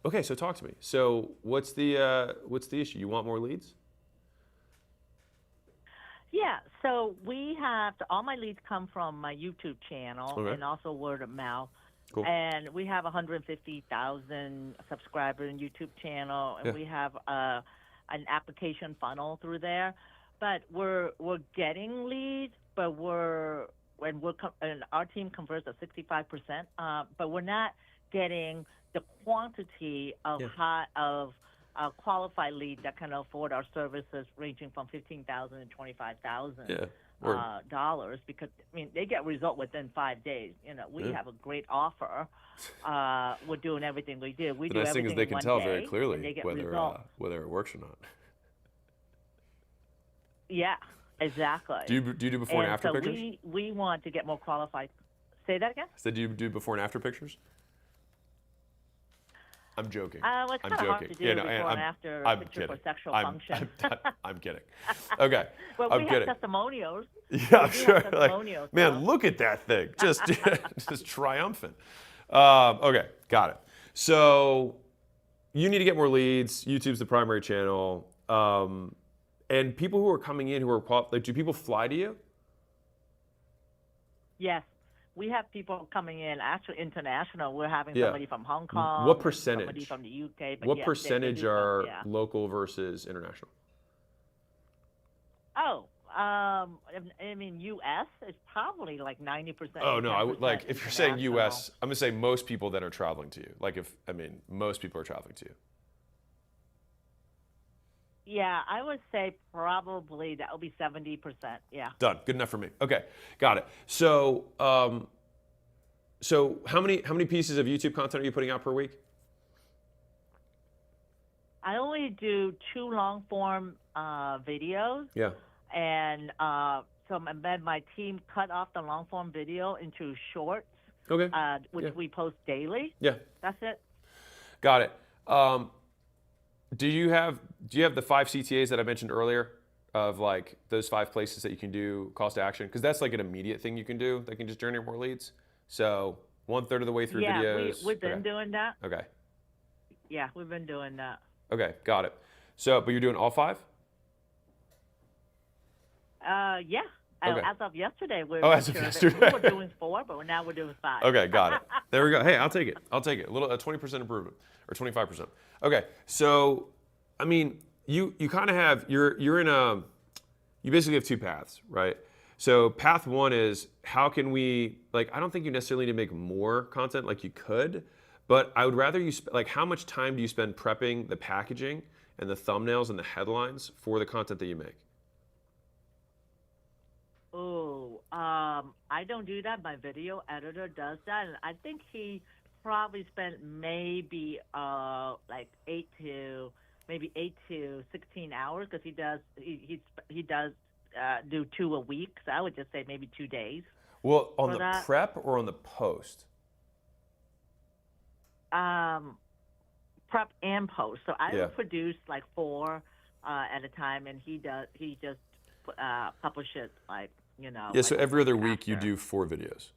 S1: okay, so talk to me. So what's the issue? You want more leads?
S10: Yeah, so we have all my leads come from my YouTube channel
S1: Okay.
S10: and also word of mouth.
S1: Cool.
S10: And we have 150,000 subscribers in YouTube channel, and
S1: Yeah.
S10: we have an application funnel through there. But we're getting leads, but and our team converts at 65%. But we're not getting the quantity of qualified lead that can afford our services, ranging from $15,000 to $25,000 dollars. Because I mean, they get result within 5 days. You know, we have a great offer. We're doing everything we do. We
S1: The
S10: do
S1: nice thing is
S10: everything
S1: they
S10: in
S1: can
S10: one
S1: tell
S10: day,
S1: very
S10: and
S1: clearly
S10: they get
S1: whether
S10: results.
S1: it works or not.
S10: Yeah, exactly.
S1: Do you do before and after
S10: so
S1: pictures?
S10: we want to get more qualified. Say that again?
S1: So do you do before and after pictures? I'm joking.
S10: Well, it's
S1: I'm
S10: kind of hard
S1: joking.
S10: to do before and after a
S1: I'm
S10: picture
S1: kidding.
S10: for sexual
S1: I'm
S10: function.
S1: I'm kidding. Okay.
S10: Well,
S1: I'm
S10: we
S1: kidding.
S10: have testimonials.
S1: Yeah,
S10: We
S1: I'm
S10: do
S1: sure.
S10: have
S1: Like,
S10: testimonials,
S1: man,
S10: so.
S1: look at that thing. Just triumphant. Okay, got it. So you need to get more leads. YouTube's the primary channel. And people who are coming in who are like, do people fly to you?
S10: Yes. We have people coming in, actually international. We're having
S1: Yeah.
S10: somebody from Hong Kong.
S1: What percentage?
S10: Somebody from the UK. But
S1: What
S10: yes,
S1: percentage
S10: they do
S1: are
S10: come, yeah.
S1: local versus international?
S10: Oh, I mean, U.S. is probably like 90%.
S1: Oh no, I would
S10: 10%
S1: like if you're saying
S10: international.
S1: U.S., I'm gonna say most people that are traveling to you. Like most people are traveling to you.
S10: Yeah, I would say probably that would be 70%. Yeah.
S1: Done. Good enough for me. Okay, got it. So, so how many pieces of YouTube content are you putting out per week?
S10: I only do 2 long form videos.
S1: Yeah.
S10: And so then my team cut off the long form video into shorts,
S1: Okay.
S10: which we post daily.
S1: Yeah.
S10: That's it.
S1: Got it. Do you have the 5 CTAs that I mentioned earlier of like those 5 places that you can do cost to action? Because that's like an immediate thing you can do that can just generate more leads. So 1/3 of the way through videos.
S10: We've been doing that.
S1: Okay.
S10: Yeah, we've been doing that.
S1: Okay, got it. So, but you're doing all 5?
S10: Yeah.
S1: Okay.
S10: As of yesterday, we
S1: yesterday.
S10: were doing 4, but now we're doing 5.
S1: Okay, got it. There we go. Hey, I'll take it. A little 20% improvement or 25%. Okay, so I mean, you kind of have you basically have 2 paths, right? So path 1 is how can we I don't think you necessarily need to make more content like you could, but I would rather you how much time do you spend prepping the packaging and the thumbnails and the headlines for the content that you make?
S10: Oh, I don't do that. My video editor does that, and I think he probably spent maybe 8 to 16 hours because he does do 2 a week. So I would just say maybe 2 days.
S1: Well, on the prep or on the post?
S10: Prep and post. So I would produce 4 at a time, and he just publish it
S1: Yeah, so every other week you do 4 videos.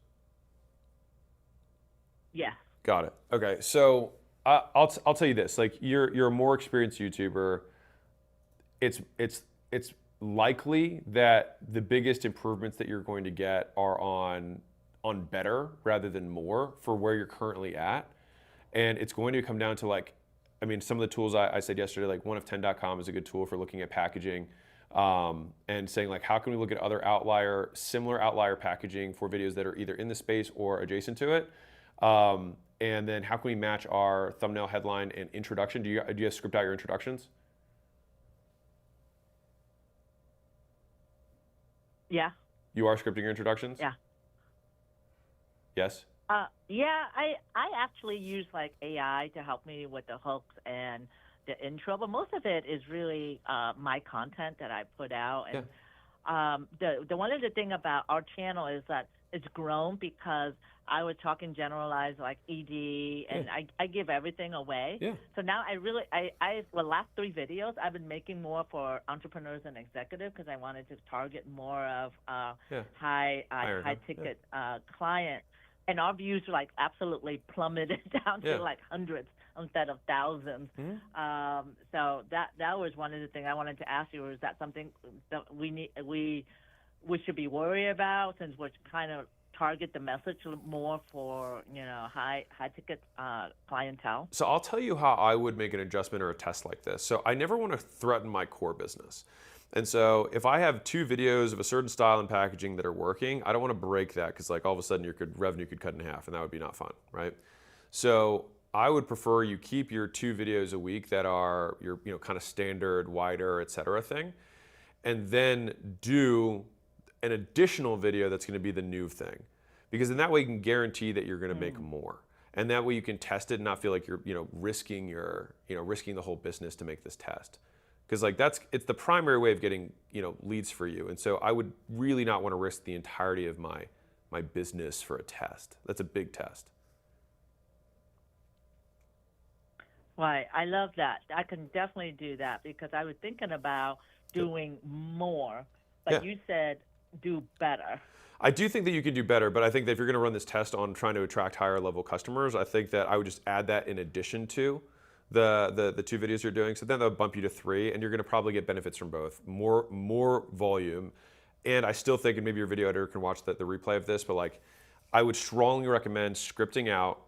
S10: Yeah.
S1: Got it. Okay, so I'll tell you this: you're a more experienced YouTuber. It's likely that the biggest improvements that you're going to get are on better rather than more for where you're currently at, and it's going to come down to some of the tools I said yesterday, like 1of10.com is a good tool for looking at packaging. And saying how can we look at other similar outlier packaging for videos that are either in the space or adjacent to it, and then how can we match our thumbnail, headline, and introduction? Do you script out your introductions?
S10: Yeah.
S1: You are scripting your introductions?
S10: Yeah.
S1: Yes.
S10: Yeah, I actually use AI to help me with the hooks and the intro, but most of it is really my content that I put out. And the one of the thing about our channel is that it's grown because I was talking generalized like ED, and I give everything away.
S1: Yeah.
S10: So now the last 3 videos I've been making more for entrepreneurs and executives because I wanted to target more of high ticket clients. And our views are like absolutely plummeted down to like hundreds instead of thousands. So that was one of the things I wanted to ask you. Is that something that we should be worried about, since we're kind of target the message more for high ticket clientele?
S1: So I'll tell you how I would make an adjustment or a test like this. So I never want to threaten my core business. And so if I have 2 videos of a certain style and packaging that are working, I don't want to break that, because like all of a sudden your revenue could cut in half, and that would be not fun, right? So I would prefer you keep your 2 videos a week that are your kind of standard, wider, etc. thing, and then do an additional video that's going to be the new thing, because in that way you can guarantee that you're going to make more, and that way you can test it and not feel like you're risking risking the whole business to make this test, because like it's the primary way of getting leads for you. And so I would really not want to risk the entirety of my business for a test. That's a big test.
S10: Right, I love that. I can definitely do that, because I was thinking about doing more, but you said do better.
S1: I do think that you can do better, but I think that if you're going to run this test on trying to attract higher level customers, I think that I would just add that in addition to the 2 videos you're doing. So then they'll bump you to 3, and you're going to probably get benefits from both. More volume, and I still think, and maybe your video editor can watch the replay of this, but like I would strongly recommend scripting out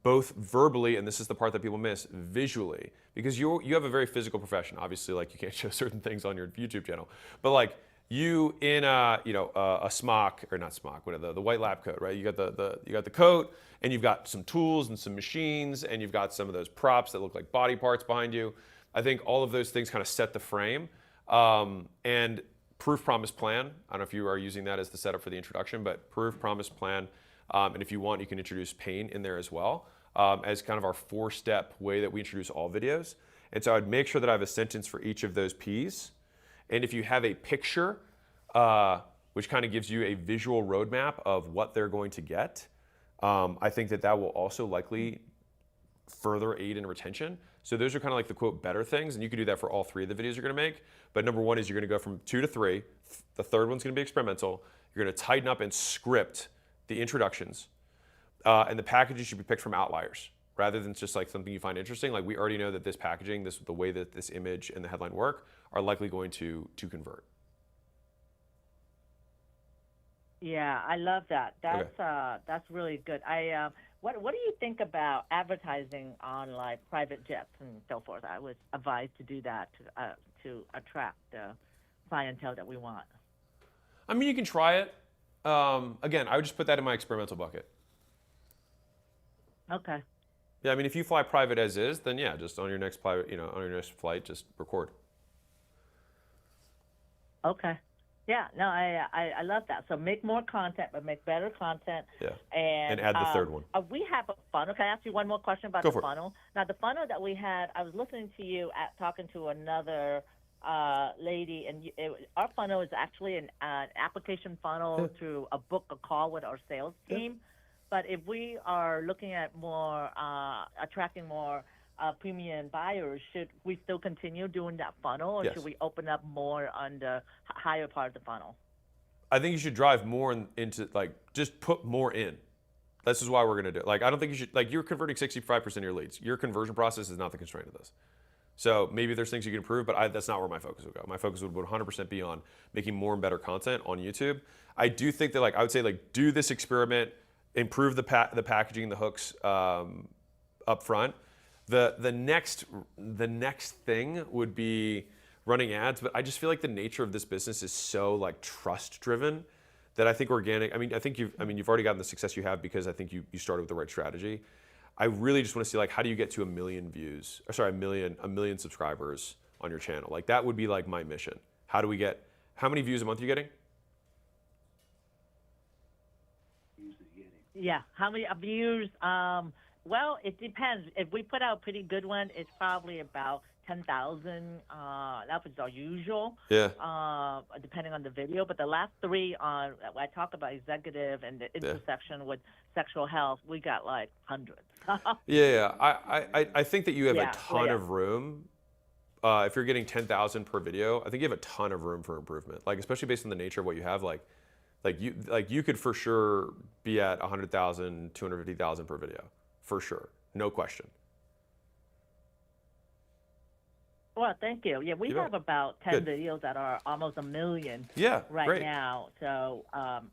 S1: both verbally, and this is the part that people miss, visually, because you have a very physical profession. Obviously, like you can't show certain things on your YouTube channel, but like you in a smock, or not smock, the white lab coat, right? You got the coat, and you've got some tools and some machines, and you've got some of those props that look like body parts behind you. I think all of those things kind of set the frame. And proof, promise, plan. I don't know if you are using that as the setup for the introduction, but proof, promise, plan. And if you want, you can introduce pain in there as well, as kind of our 4-step way that we introduce all videos. And so I'd make sure that I have a sentence for each of those P's. And if you have a picture, which kind of gives you a visual roadmap of what they're going to get, I think that will also likely further aid in retention. So those are kind of like the quote better things, and you can do that for all 3 of the videos you're going to make. But number 1 is you're going to go from 2 to 3. The 3rd one's going to be experimental. You're going to tighten up and script the introductions, and the packaging should be picked from outliers rather than just like something you find interesting. Like we already know that this packaging, the way that this image and the headline work, are likely going to convert.
S10: Yeah, I love that. That's really good. What do you think about advertising on like private jets and so forth? I was advised to do that to attract the clientele that we want.
S1: I mean, you can try it. Again, I would just put that in my experimental bucket.
S10: Okay.
S1: Yeah, I mean, if you fly private as is, then yeah, just on your next private, on your next flight, just record.
S10: Okay. Yeah, no, I love that. So make more content, but make better content.
S1: Yeah.
S10: And
S1: add the 3rd one.
S10: We have a funnel. Can I ask you one more question about the funnel? Now, the funnel that we had, I was listening to you talking to another lady, and our funnel is actually an application funnel through a call with our sales team. But if we are looking at more attracting more premium buyers, should we still continue doing that funnel, or should we open up more on the higher part of the funnel?
S1: I think you should drive more into just put more in. This is why we're going to do it. Like I don't think you should, you're converting 65% of your leads. Your conversion process is not the constraint of this. So maybe there's things you can improve, but that's not where my focus would go. My focus would 100% be on making more and better content on YouTube. I do think that I would say do this experiment, improve the packaging, the hooks up front. The next thing would be running ads, but I just feel like the nature of this business is so trust driven that I think organic. I think you've already gotten the success you have because I think you started with the right strategy. I really just want to see how do you get to a million views? Or sorry, a million subscribers on your channel. That would be my mission. How many views a month are you getting?
S10: Yeah, how many views? Well, it depends. If we put out a pretty good one, it's probably about 10,000. That was our usual.
S1: Yeah.
S10: Depending on the video, but the last 3 on I talked about executive and the intersection with sexual health, we got like hundreds.
S1: Yeah. I think that you have a
S10: Yeah,
S1: ton of room. If you're getting 10,000 per video, I think you have a ton of room for improvement. Like especially based on the nature of what you have. Like you could for sure be at 100,000, 250,000 per video, for sure, no question.
S10: Well, thank you. Yeah, we
S1: You bet.
S10: have about 10
S1: Good.
S10: videos that are almost 1 million
S1: Yeah,
S10: right
S1: great.
S10: now. So,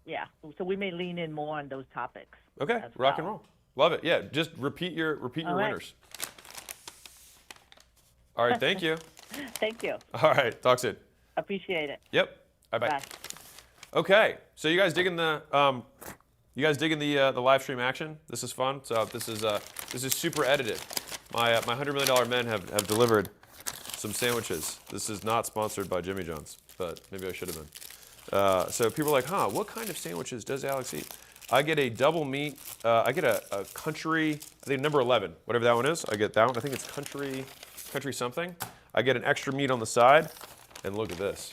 S10: yeah, so we may lean in more on those topics.
S1: Okay,
S10: as
S1: rock and
S10: well.
S1: roll. Love it. Yeah, just repeat your
S10: All right.
S1: winners. All right, thank you.
S10: Thank you.
S1: All right, talk soon.
S10: Appreciate it.
S1: Yep. Bye-bye.
S10: Bye.
S1: Okay, so you guys digging the live stream action? This is fun. So this is super edited. My $100 million men have delivered some sandwiches. This is not sponsored by Jimmy John's, but maybe I should have been. So people are like, what kind of sandwiches does Alex eat? I get a double meat. I get a country, I think number 11, whatever that one is. I get that one. I think it's country something. I get an extra meat on the side, and look at this.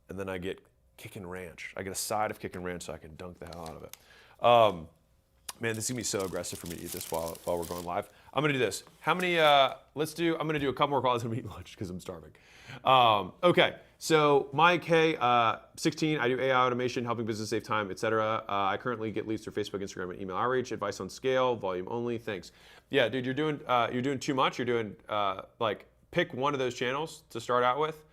S1: And then I get Kickin' Ranch. I get a side of Kickin' Ranch so I can dunk the hell out of it. Man, this is gonna be so aggressive for me to eat this while we're going live. I'm gonna do this. How many? I'm gonna do a couple more calls and eat lunch because I'm starving. Okay, so my K, 16. I do AI automation, helping business save time, etc. I currently get leads through Facebook, Instagram, and email outreach. Advice on scale, volume only. Thanks. Yeah, dude, you're doing too much. You're doing like pick one of those channels to start out with.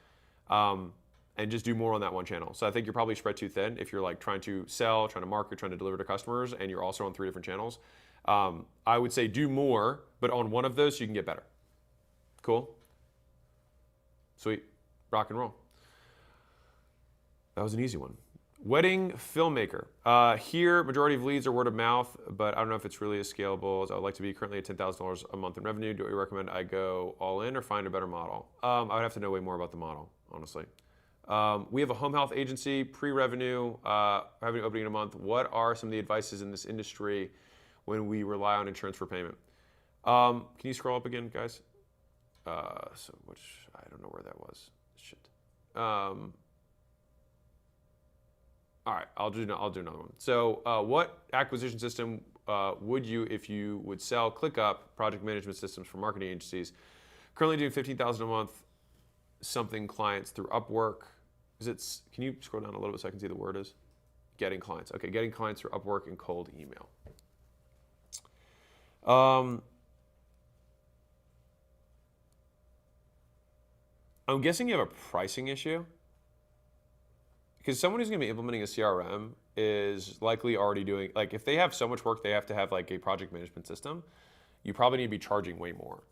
S1: And just do more on that one channel. So I think you're probably spread too thin if you're like trying to sell, trying to market, trying to deliver to customers, and you're also on 3 different channels. I would say do more, but on one of those so you can get better. Cool? Sweet. Rock and roll. That was an easy one. Wedding filmmaker. Here, majority of leads are word of mouth, but I don't know if it's really as scalable as I would like to be. Currently at $10,000 a month in revenue. Do you recommend I go all in or find a better model? I would have to know way more about the model, honestly. We have a home health agency, pre-revenue, revenue opening in a month. What are some of the advices in this industry when we rely on insurance for payment? Can you scroll up again, guys? Which I don't know where that was. Shit. All right, I'll do another one. So, what acquisition system would you, if you would sell ClickUp project management systems for marketing agencies? Currently doing $15,000 a month. Something clients through Upwork. Can you scroll down a little bit so I can see the word is? Getting clients. Okay, getting clients through Upwork and cold email. I'm guessing you have a pricing issue. Because someone who's going to be implementing a CRM is likely already doing, like if they have so much work they have to have like a project management system, you probably need to be charging way more.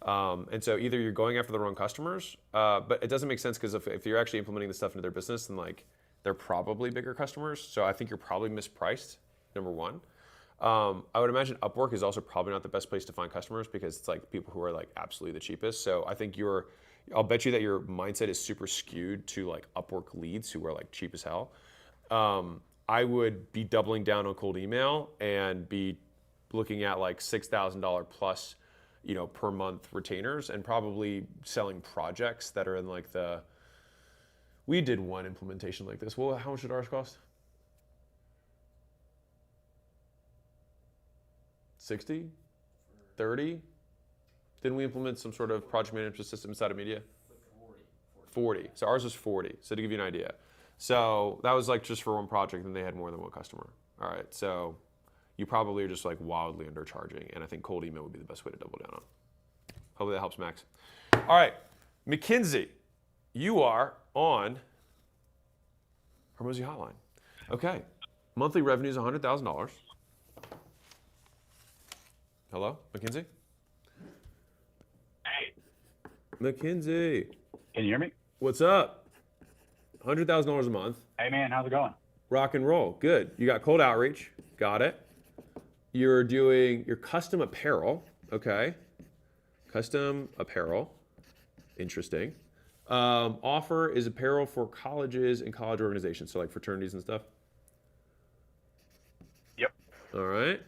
S1: And so either you're going after the wrong customers, but it doesn't make sense because if you're actually implementing this stuff into their business, then like they're probably bigger customers. So I think you're probably mispriced, number one. I would imagine Upwork is also probably not the best place to find customers because it's like people who are like absolutely the cheapest. So I think I'll bet you that your mindset is super skewed to like Upwork leads who are like cheap as hell. I would be doubling down on cold email and be looking at like $6,000 plus per month retainers and probably selling projects that are in like we did one implementation like this. Well, how much did ours cost? 60? 30? Didn't we implement some sort of project management system inside of media? 40. So ours was 40. So to give you an idea. So that was like just for one project and they had more than one customer. All right. So you probably are just like wildly undercharging. And I think cold email would be the best way to double down on. Hopefully that helps, Max. All right, McKinsey, you are on Hormozi Hotline. Okay, monthly revenue is $100,000. Hello, McKinsey?
S11: Hey.
S1: McKinsey.
S11: Can you hear me?
S1: What's up? $100,000 a month.
S11: Hey, man, how's it going?
S1: Rock and roll. Good. You got cold outreach. Got it. You're doing your custom apparel. Okay. Custom apparel. Interesting. Offer is apparel for colleges and college organizations, so like fraternities and stuff.
S11: Yep.
S1: All right.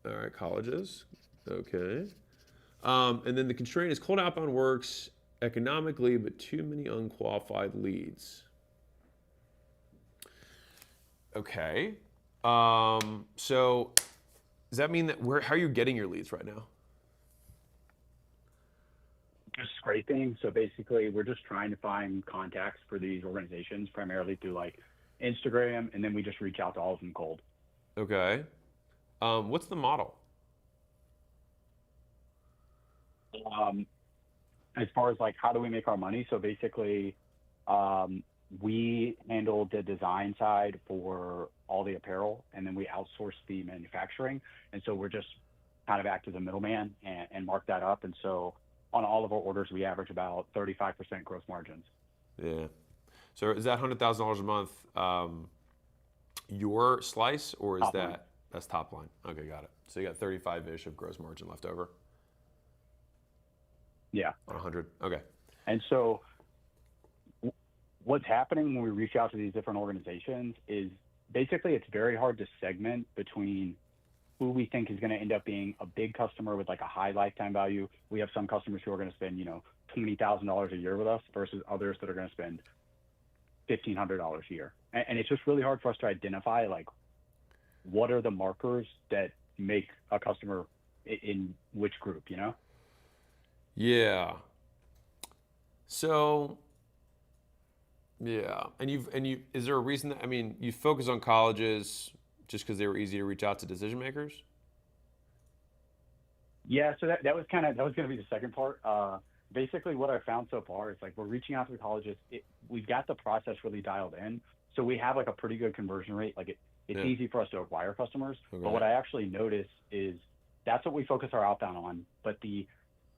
S1: All right, colleges. Okay. And then the constraint is cold outbound works economically, but too many unqualified leads. Okay. So does that mean that how are you getting your leads right now?
S11: Just scraping. So basically, we're just trying to find contacts for these organizations, primarily through like Instagram, and then we just reach out to all of them cold.
S1: Okay. What's the model?
S11: As far as like how do we make our money? So basically, we handle the design side for all the apparel, and then we outsource the manufacturing. And so we're just kind of act as a middleman and mark that up. And so on all of our orders, we average about 35% gross margins.
S1: Yeah. So is that $100,000 a month your slice, or is
S11: Top line.
S1: That's top line? Okay, got it. So you got 35-ish of gross margin left over
S11: Yeah.
S1: on 100. Okay.
S11: And so what's happening when we reach out to these different organizations is basically it's very hard to segment between who we think is going to end up being a big customer with like a high lifetime value. We have some customers who are going to spend, $20,000 a year with us versus others that are going to spend $1,500 a year. And it's just really hard for us to identify like what are the markers that make a customer in which group,
S1: Yeah. So, yeah. And is there a reason that, you focus on colleges just because they were easy to reach out to decision makers?
S11: Yeah, so that was going to be the second part. Basically, what I found so far is like we're reaching out to the colleges. We've got the process really dialed in, so we have like a pretty good conversion rate. Like it's easy for us to acquire customers. Okay. But what I actually notice is that's what we focus our outbound on. But the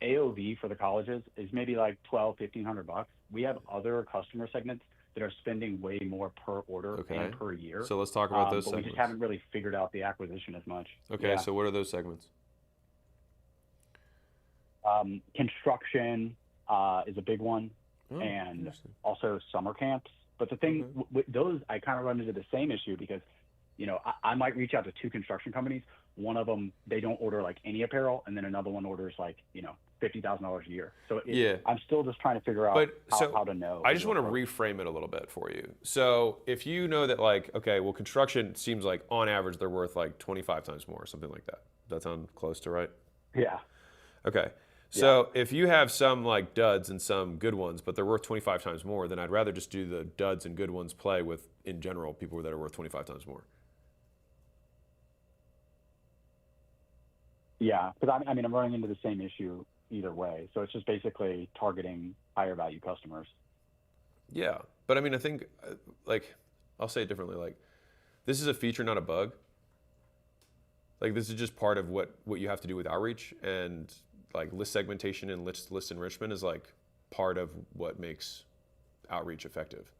S11: AOV for the colleges is maybe like $1,200-$1,500. We have other customer segments that are spending way more per order and per year.
S1: So let's talk about those
S11: but
S1: segments.
S11: We just haven't really figured out the acquisition as much.
S1: Okay, so what are those segments?
S11: Construction is a big one, and also summer camps. But the thing with those, I kind of run into the same issue because, I might reach out to two construction companies. One of them, they don't order like any apparel, and then another one orders like, $50,000 a year. So I'm still just trying to figure out how to know.
S1: I just want to reframe it a little bit for you. So if you know that like, okay, well, construction seems like on average they're worth like 25 times more, something like that. Does that sound close to right?
S11: Yeah.
S1: Okay. So if you have some like duds and some good ones, but they're worth 25 times more, then I'd rather just do the duds and good ones play with, in general, people that are worth 25 times more.
S11: Yeah, because I'm running into the same issue either way. So it's just basically targeting higher value customers.
S1: Yeah, but I think, like, I'll say it differently. Like, this is a feature, not a bug. Like, this is just part of what you have to do with outreach, and like list segmentation and list enrichment is like part of what makes outreach effective.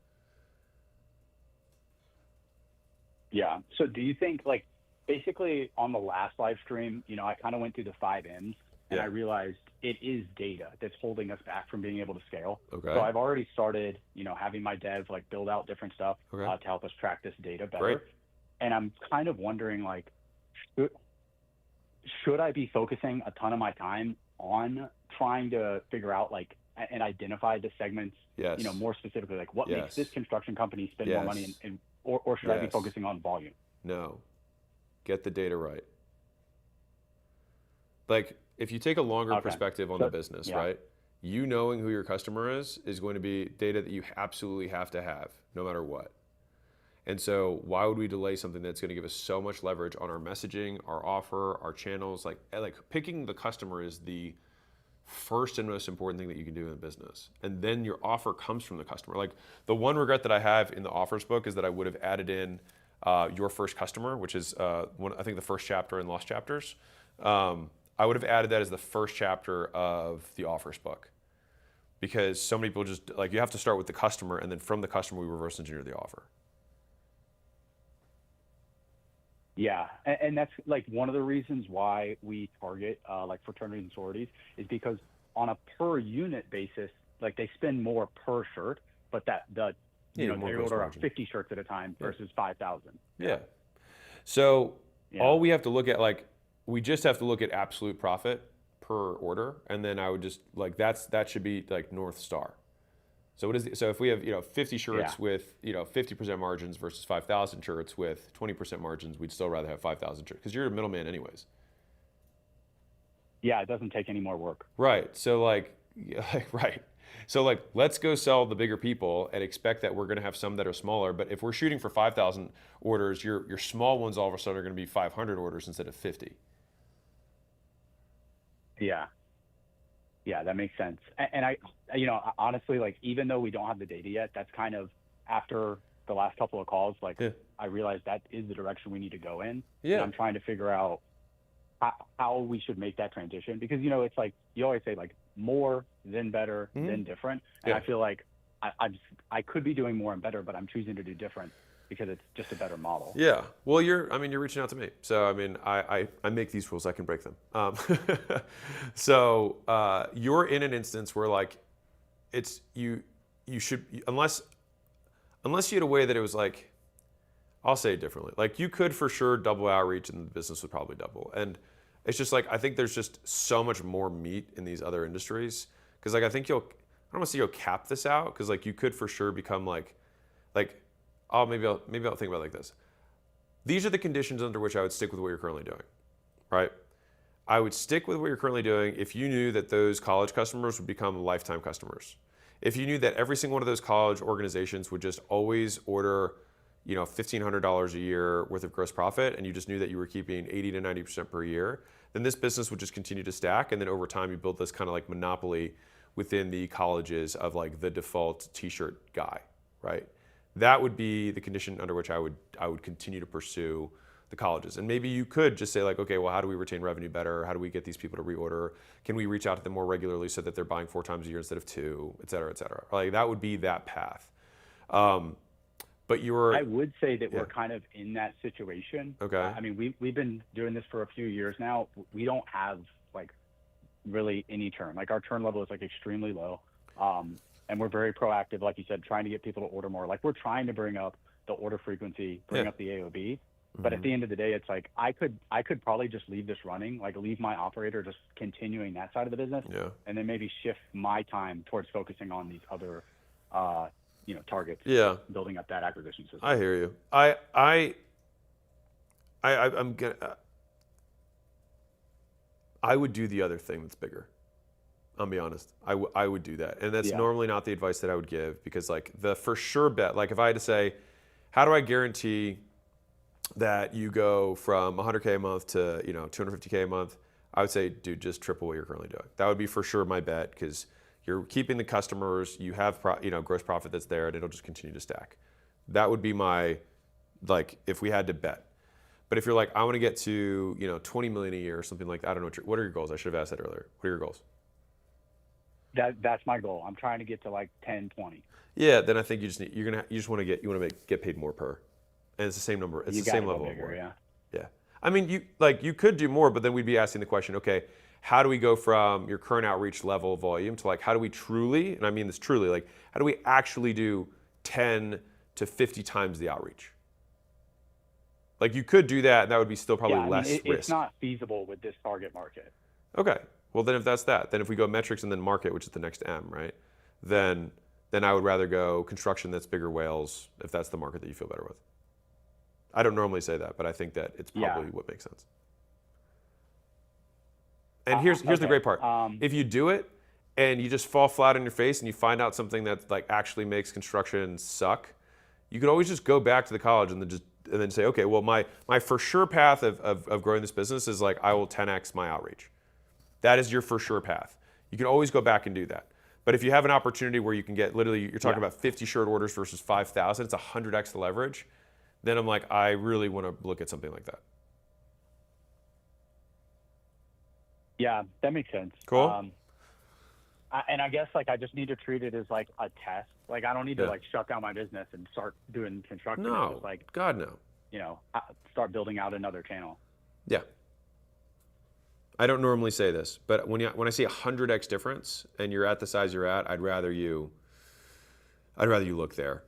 S11: Yeah. So do you think like basically on the last live stream, I kind of went through the 5 M's and I realized it is data that's holding us back from being able to scale. Okay. So I've already started, having my devs like build out different stuff to help us track this data better. Great. And I'm kind of wondering like, should I be focusing a ton of my time on trying to figure out like and identify the segments, more specifically, like what makes this construction company spend more money or should I be focusing on volume?
S1: No. Get the data right. Like if you take a longer perspective on the business, right? You knowing who your customer is going to be data that you absolutely have to have no matter what. And so why would we delay something that's going to give us so much leverage on our messaging, our offer, our channels? Like picking the customer is the first and most important thing that you can do in a business. And then your offer comes from the customer. Like the one regret that I have in the offers book is that I would have added in your first customer, which is I think the first chapter in Lost Chapters. I would have added that as the first chapter of the offers book. Because so many people just, like, you have to start with the customer, and then from the customer, we reverse engineer the offer.
S11: Yeah, and that's like one of the reasons why we target like fraternities and sororities is because on a per unit basis, like they spend more per shirt, but they order 50 shirts at a time versus 5,000.
S1: Yeah. So all we have to look at, like, we just have to look at absolute profit per order, and then I would just like that should be like North Star. So so if we have 50 shirts with 50% margins versus 5,000 shirts with 20% margins, we'd still rather have 5,000 shirts because you're a middleman anyways.
S11: Yeah, it doesn't take any more work.
S1: Right. So right. So let's go sell the bigger people and expect that we're going to have some that are smaller. But if we're shooting for 5,000 orders, your small ones all of a sudden are going to be 500 orders instead of 50.
S11: Yeah. Yeah, that makes sense. And I honestly, like, even though we don't have the data yet, that's kind of after the last couple of calls, I realized that is the direction we need to go in.
S1: Yeah.
S11: And I'm trying to figure out how we should make that transition because, it's like you always say, like, more, then better, then different. And I feel like I could be doing more and better, but I'm choosing to do different because it's just a better model.
S1: Yeah. Well, you're reaching out to me. So, I make these rules, I can break them. So you're in an instance where like, you should, unless you had a way that it was like, I'll say it differently. Like you could for sure double outreach and the business would probably double. And it's just like, I think there's just so much more meat in these other industries. Cause like, I think I don't want to say you'll cap this out. Cause like you could for sure become like, oh, maybe I'll think about it like this. These are the conditions under which I would stick with what you're currently doing, right? I would stick with what you're currently doing if you knew that those college customers would become lifetime customers. If you knew that every single one of those college organizations would just always order, $1,500 a year worth of gross profit, and you just knew that you were keeping 80 to 90% per year, then this business would just continue to stack, and then over time you build this kind of like monopoly within the colleges of like the default t-shirt guy, right? That would be the condition under which I would continue to pursue the colleges. And maybe you could just say like, okay, well, how do we retain revenue better? How do we get these people to reorder? Can we reach out to them more regularly so that they're buying 4 times a year instead of 2, et cetera, et cetera? Like that would be that path. But I
S11: would say that we're kind of in that situation.
S1: Okay.
S11: I mean, we've been doing this for a few years now. We don't have like really any churn. Like our churn level is like extremely low. And we're very proactive, like you said, trying to get people to order more. Like we're trying to bring up the order frequency, bring up the AOB. But at the end of the day, it's like I could probably just leave this running, like leave my operator just continuing that side of the business, and then maybe shift my time towards focusing on these other, targets.
S1: Yeah.
S11: Building up that acquisition system.
S1: I hear you. I'm gonna. I would do the other thing that's bigger. I'll be honest. I would do that, and that's normally not the advice that I would give because like the for sure bet. Like if I had to say, how do I guarantee that you go from 100K a month to 250K a month? I would say, dude, just triple what you're currently doing. That would be for sure my bet because you're keeping the customers. You have gross profit that's there, and it'll just continue to stack. That would be my if we had to bet. But if you're like, I want to get to 20 million a year or something like that, I don't know what are your goals? I should have asked that earlier. What are your goals?
S11: That's my goal. I'm trying to get to like 10, 20.
S1: Yeah, then I think you just want to get paid more per, and it's the same number. It's the same level.
S11: Bigger,
S1: yeah. I mean, you could do more, but then we'd be asking the question, okay, how do we go from your current outreach level volume to like how do we truly, and I mean this truly, like how do we actually do 10 to 50 times the outreach? Like you could do that, and that would be still probably less risk.
S11: It's not feasible with this target market.
S1: Okay. Well, then if that's that, then if we go metrics and then market, which is the next M, right? Then I would rather go construction that's bigger whales if that's the market that you feel better with. I don't normally say that, but I think that it's probably what makes sense. And here's the great part. If you do it and you just fall flat on your face and you find out something that like actually makes construction suck, you could always just go back to the college and then say, okay, well my for sure path of growing this business is like I will 10x my outreach. That is your for sure path. You can always go back and do that. But if you have an opportunity where you can get literally, you're talking about 50 shirt orders versus 5,000, it's 100x the leverage, then I'm like, I really want to look at something like that.
S11: Yeah, that makes sense.
S1: Cool.
S11: And I guess like I just need to treat it as like a test. Like I don't need to like shut down my business and start doing construction.
S1: No,
S11: just like
S1: God no.
S11: Start building out another channel.
S1: Yeah. I don't normally say this, but when I see 100x difference and you're at the size you're at, I'd rather you look there.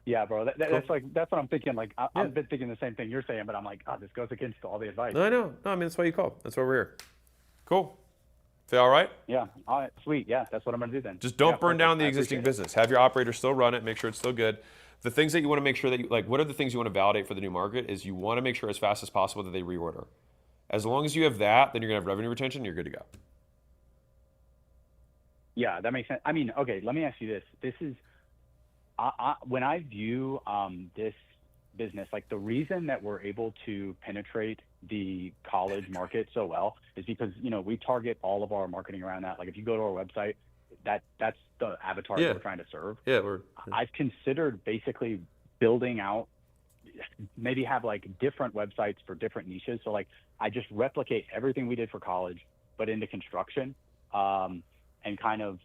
S11: Yeah, bro.
S1: Cool.
S11: That's what I'm thinking. Like I've been thinking the same thing you're saying, but I'm like, this goes against all the advice.
S1: No, I know. No, I mean that's why you call. That's why we're here. Cool. Feel all right?
S11: Yeah. All right. Sweet. Yeah, that's what I'm gonna do then.
S1: Just don't
S11: Yeah,
S1: burn
S11: perfect.
S1: down the
S11: I
S1: existing
S11: appreciate it.
S1: business. Have your operator still run it. Make sure it's still good. The things that you want to make sure that you like. What are the things you want to validate for the new market? Is you want to make sure as fast as possible that they reorder. As long as you have that, then you're gonna have revenue retention. You're good to go.
S11: Yeah, that makes sense. I mean, okay. Let me ask you this. This is when I view this business, like the reason that we're able to penetrate the college market so well is because we target all of our marketing around that. Like if you go to our website, that's the avatar that we're trying to serve.
S1: Yeah,
S11: I've considered basically building out, maybe have like different websites for different niches. So like I just replicate everything we did for college, but into construction, and kind of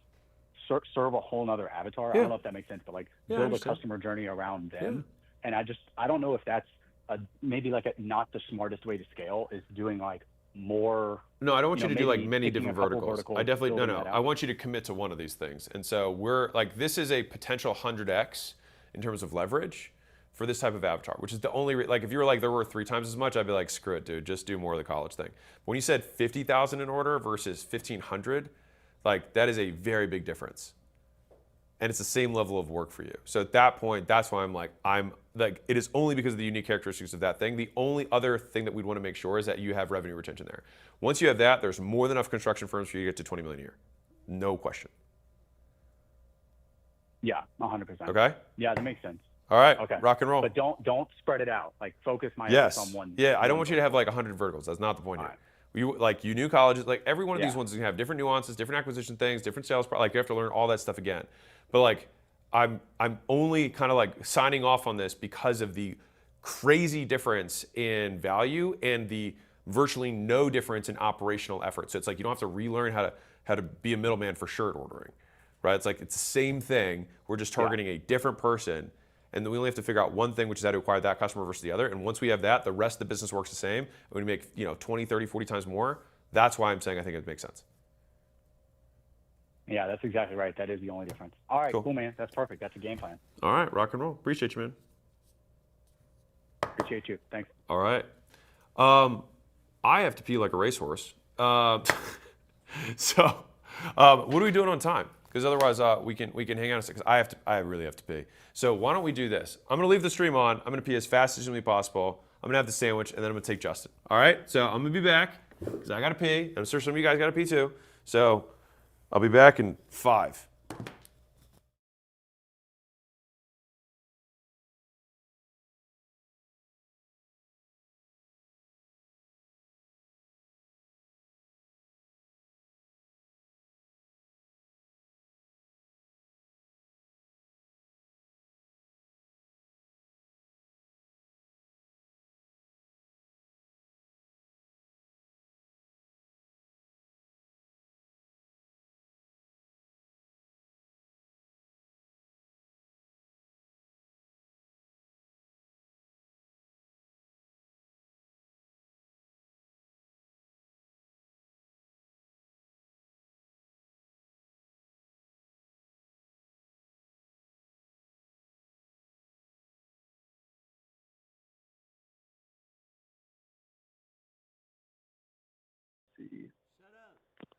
S11: serve a whole nother avatar. I don't know if that makes sense, but like build a customer journey around them. And I don't know if that's maybe like not the smartest way to scale is doing like more.
S1: No, I don't want you to do like many
S11: picking
S1: different
S11: a couple
S1: verticals. I definitely
S11: building
S1: no.
S11: that
S1: I
S11: out.
S1: want you to commit to one of these things. And so we're like this is a potential 100x in terms of leverage for this type of avatar, which is the only like if you were like there were 3 times as much, I'd be like screw it, dude, just do more of the college thing. But when you said 50,000 in order versus 1,500, like that is a very big difference. And it's the same level of work for you. So at that point, that's why I'm like, it is only because of the unique characteristics of that thing. The only other thing that we'd want to make sure is that you have revenue retention there. Once you have that, there's more than enough construction firms for you to get to 20 million a year. No question.
S11: Yeah, 100%.
S1: Okay?
S11: Yeah, that makes sense.
S1: All right,
S11: Okay.
S1: rock and roll.
S11: But don't spread it out. Like focus my efforts on one.
S1: Yeah, I don't want you to have like 100 verticals. That's not the point here. You knew colleges, like every one of these ones is gonna have different nuances, different acquisition things, different sales. Like you have to learn all that stuff again. But like, I'm only kind of like signing off on this because of the crazy difference in value and the virtually no difference in operational effort. So it's like you don't have to relearn how to be a middleman for shirt ordering, right? It's like it's the same thing. We're just targeting a different person. And then we only have to figure out one thing, which is how to acquire that customer versus the other. And once we have that, the rest of the business works the same. And when we make 20, 30, 40 times more, that's why I'm saying I think it makes sense.
S11: Yeah, that's exactly right. That is the only difference. All right, cool, man. That's perfect. That's a game plan.
S1: All right, rock and roll. Appreciate you, man.
S11: Appreciate you. Thanks.
S1: All right. I have to pee like a racehorse. So what are we doing on time? Because otherwise we can hang out a second. Because I really have to pee. So why don't we do this? I'm gonna leave the stream on. I'm gonna pee as fast as humanly possible. I'm gonna have the sandwich, and then I'm gonna take Justin. All right. So I'm gonna be back because I gotta pee. I'm sure some of you guys gotta pee too. So I'll be back in 5.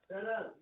S2: Shut up.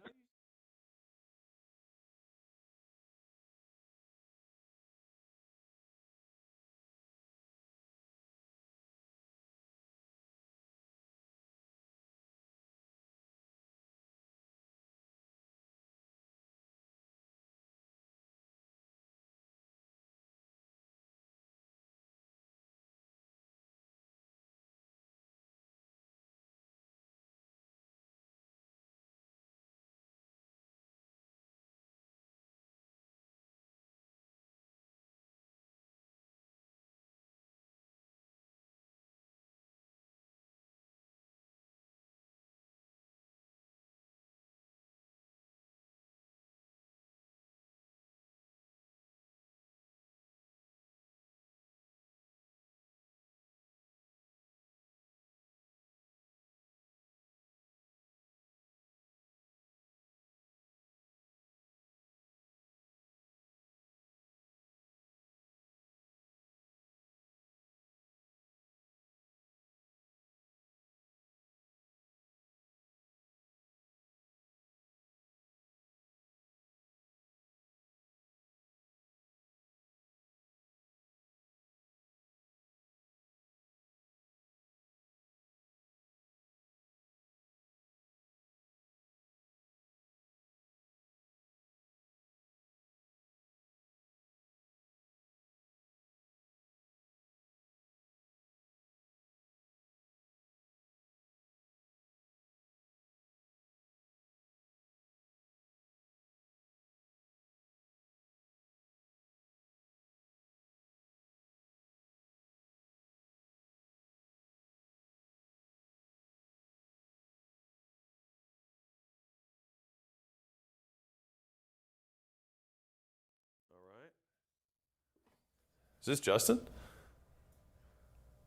S1: Is this Justin?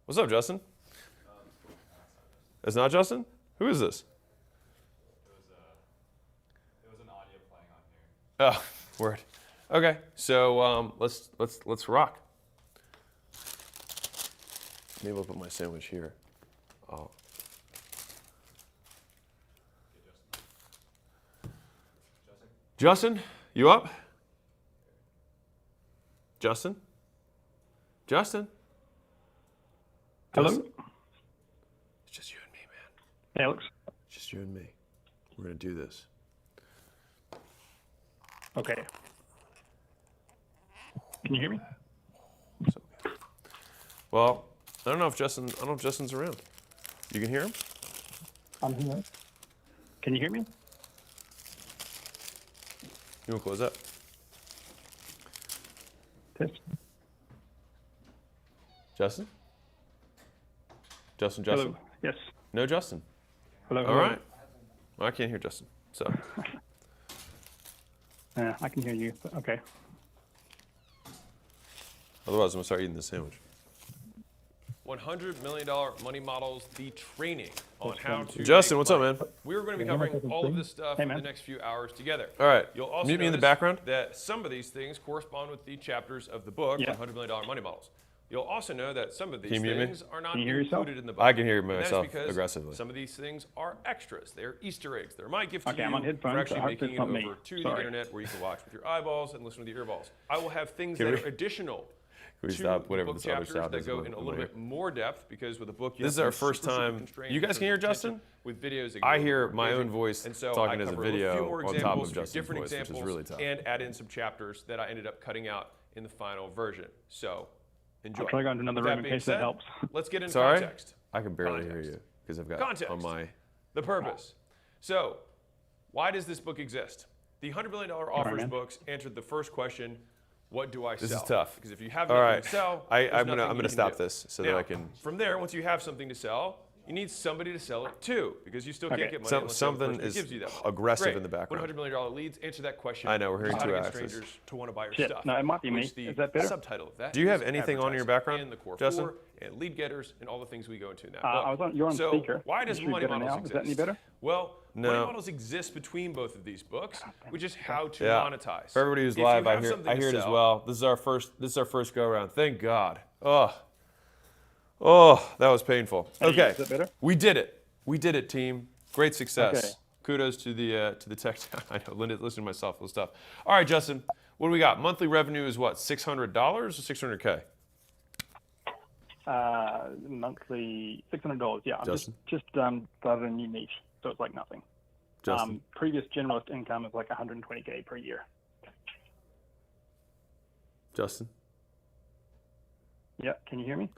S1: What's up, Justin? It's not Justin? Who is this?
S2: It was an audio playing on here.
S1: Oh, word. Okay, so let's rock. Maybe I'll put my sandwich here. Oh. Justin, you up? Justin? Justin?
S12: Hello?
S1: Justin? It's just you and me, man.
S12: Alex?
S1: It's just you and me. We're gonna do this.
S12: Okay. Can you hear me?
S1: So, well, I don't know if Justin's around. You can hear him?
S12: I'm here. Can you hear me?
S1: You want to close up?
S12: Test.
S1: Justin? Justin?
S12: Hello. Yes.
S1: No, Justin.
S12: Hello.
S1: All right. Well, I can't hear Justin, so.
S12: I can hear you. But okay.
S1: Otherwise, I'm gonna start eating this sandwich. $100 million money models, the training on how to. Justin, what's up, man? We're going to be covering all of this stuff in the next few hours together. All right. You'll also mute me in the background. That some of these things correspond with the chapters of the book, $100 million money models. You'll also know that some of these things are not included in the book. I can hear myself aggressively. Some of these things are extras. They're Easter eggs. They're my gift to you
S12: I'm on headphones,
S1: for actually
S12: so
S1: making it over to the internet where you can watch with your eyeballs and listen with your earballs. I will have things that are additional. Can we stop whatever this other sound is? That go in a little bit more depth because with a book, this is our first time. You guys can hear Justin? With videos, I hear my own voice talking as a video on top of Justin's voice, which is really tough. And add in some chapters that I ended up cutting out in the final version. So enjoy.
S12: I'll try to go into another room in case that helps.
S1: Let's get into context. I can barely hear you because I've got context on my the purpose. So why does this book exist? The $100 million offers books answered the first question. What do I sell? This is tough. Because if you have nothing to sell, I'm gonna stop this so that I can. From there, once you have something to sell, you need somebody to sell it to because you still can't get money unless something is gives you that aggressive in the background. $100 million leads. Answer that question. I know we're hearing two accents. Strangers to want to buy your stuff.
S12: No, it might be me. Is that better?
S1: Subtitle of that. Do you have anything on your background, in the core Justin? And lead getters and all the things we go into in that book.
S12: You're on speaker.
S1: Why does money models exist?
S12: Is that any better?
S1: Well, money models exist between both of these books, which is how to monetize. For everybody who's live, I hear it as well. This is our first go around. Thank God. Oh, that was painful. Okay,
S12: is that better?
S1: We did it. We did it, team. Great success. Okay. Kudos to the tech. I know, listening to myself was tough. All right, Justin, what do we got? Monthly revenue is what? $600 or $600K?
S12: Monthly $600. Yeah,
S1: Justin?
S12: I'm just started a new niche, so it's like nothing.
S1: Justin?
S12: Previous generalist income is like $120K per year.
S1: Justin?
S12: Yeah, can you hear me?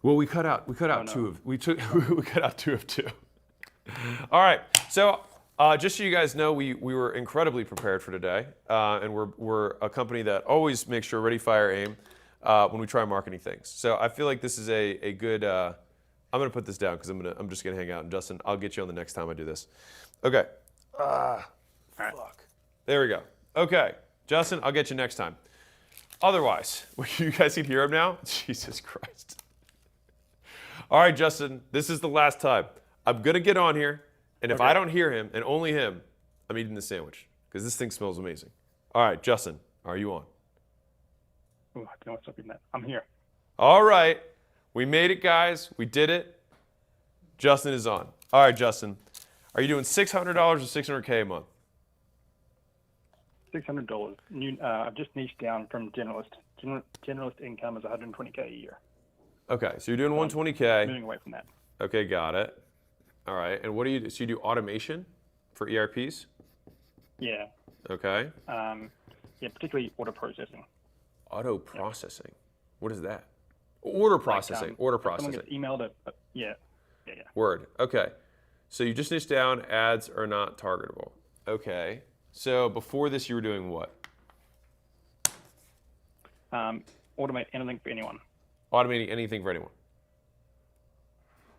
S1: Well, we cut out two of two. All right, so just so you guys know, we were incredibly prepared for today, and we're a company that always makes sure ready, fire, aim when we try marketing things. So I feel like this is a good. I'm gonna put this down because I'm just gonna hang out. And Justin, I'll get you on the next time I do this. Okay. Fuck. There we go. Okay, Justin, I'll get you next time. Otherwise, you guys can hear him now. Jesus Christ. All right, Justin, this is the last time. I'm going to get on here, and if I don't hear him, and only him, I'm eating the sandwich, because this thing smells amazing. All right, Justin, are you on?
S12: Oh, I don't know what's up in that. I'm here.
S1: All right. We made it, guys. We did it. Justin is on. All right, Justin. Are you doing $600 or $600K a month?
S12: $600. I've just niched down from generalist. Generalist income is $120K a year.
S1: Okay, so you're doing $120K.
S12: Moving away from that.
S1: Okay, got it. All right, and what do you do? So you do automation for ERPs?
S12: Yeah.
S1: Okay.
S12: Yeah, particularly order processing.
S1: Auto processing. Yeah. What is that? Order processing. Like, order processing.
S12: Someone gets emailed yeah.
S1: Word. Okay. So you just niche down ads are not targetable. Okay. So before this, you were doing what?
S12: Automate anything for anyone.
S1: Automating anything for anyone.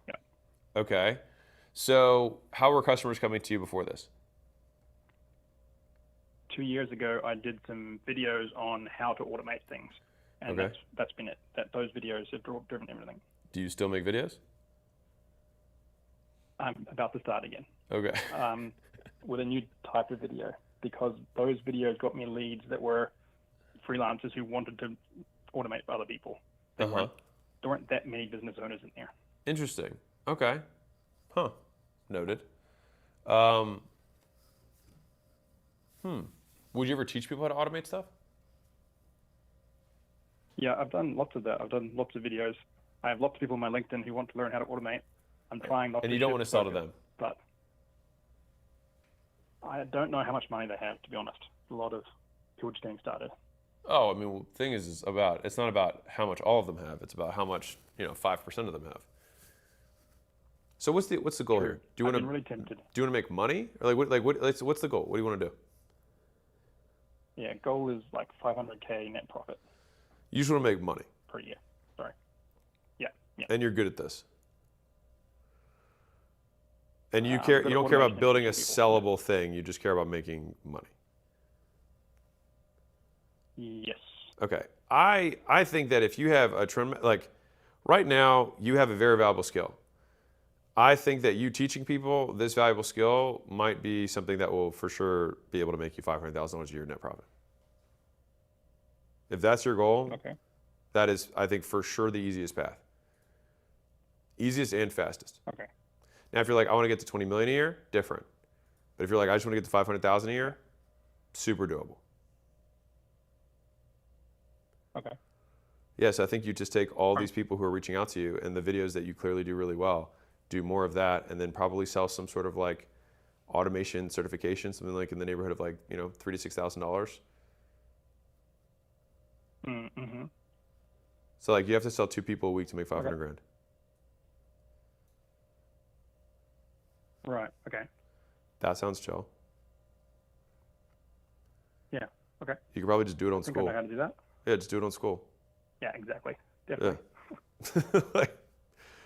S12: Yeah.
S1: Okay. So how were customers coming to you before this?
S12: 2 years ago, I did some videos on how to automate things. and that's been it. Those videos have driven everything.
S1: Do you still make videos?
S12: I'm about to start again.
S1: Okay.
S12: With a new type of video, because those videos got me leads that were freelancers who wanted to automate for other people. There weren't that many business owners in there.
S1: Interesting. Okay. Huh. Noted. Would you ever teach people how to automate stuff?
S12: Yeah, I've done lots of that. I've done lots of videos. I have lots of people on my LinkedIn who want to learn how to automate. I'm trying not to.
S1: And you don't want to sell to them?
S12: But I don't know how much money they have, to be honest. A lot of people just getting started.
S1: Oh, I mean, the thing is it's not about how much all of them have. It's about how much 5% of them have. So what's the goal here? Do you want to
S12: really tempted.
S1: Do you want to make money, or what's the goal? What do you want to do?
S12: Yeah, goal is like 500K net profit.
S1: You just want to make money
S12: per year. Sorry. Yeah.
S1: And you're good at this. And you don't care about building a sellable thing. You just care about making money.
S12: Yes.
S1: Okay. I think that if you have right now, you have a very valuable skill. I think that you teaching people this valuable skill might be something that will for sure be able to make you $500,000 a year net profit. If that's your goal, that is, I think, for sure the easiest path. Easiest and fastest.
S12: Okay.
S1: Now, if you're like, I want to get to 20 million a year, different. But if you're like, I just want to get to 500,000 a year, super doable.
S12: Okay.
S1: Yes, I think you just take all these people who are reaching out to you and the videos that you clearly do really well, do more of that, and then probably sell some sort of like automation certification, something like in the neighborhood of like, $3,000 to $6,000.
S12: Mm-hmm.
S1: So like you have to sell 2 people a week to make 500 grand.
S12: Right. Okay.
S1: That sounds chill.
S12: Yeah. Okay.
S1: You could probably just do it on
S12: I think
S1: school.
S12: I know how to do that.
S1: Yeah, just do it on school.
S12: Yeah, exactly. Definitely.
S1: Yeah.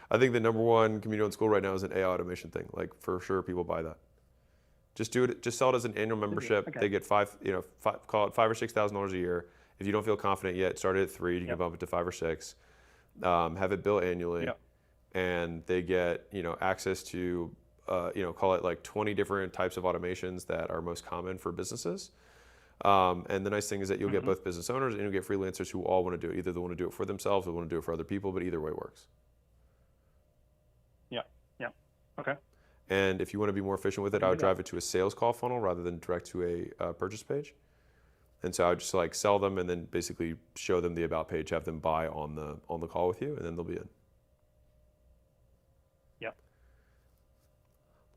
S1: I think the number one community on school right now is an AI automation thing. Like for sure, people buy that. Just do it. Just sell it as an annual membership.
S12: Okay.
S1: They get call it $5,000 or $6,000 a year. If you don't feel confident yet, start it at 3. You can bump it to 5 or 6. Have it billed annually, and they get access to call it like 20 different types of automations that are most common for businesses. And the nice thing is that you'll get both business owners and you'll get freelancers who all want to do it. Either they want to do it for themselves or want to do it for other people, but either way works.
S12: Yeah. Yeah. Okay.
S1: And if you want to be more efficient with it, I would drive it to a sales call funnel rather than direct to a purchase page. And so I would just like sell them and then basically show them the about page, have them buy on the call with you, and then they'll be in.
S12: Yep.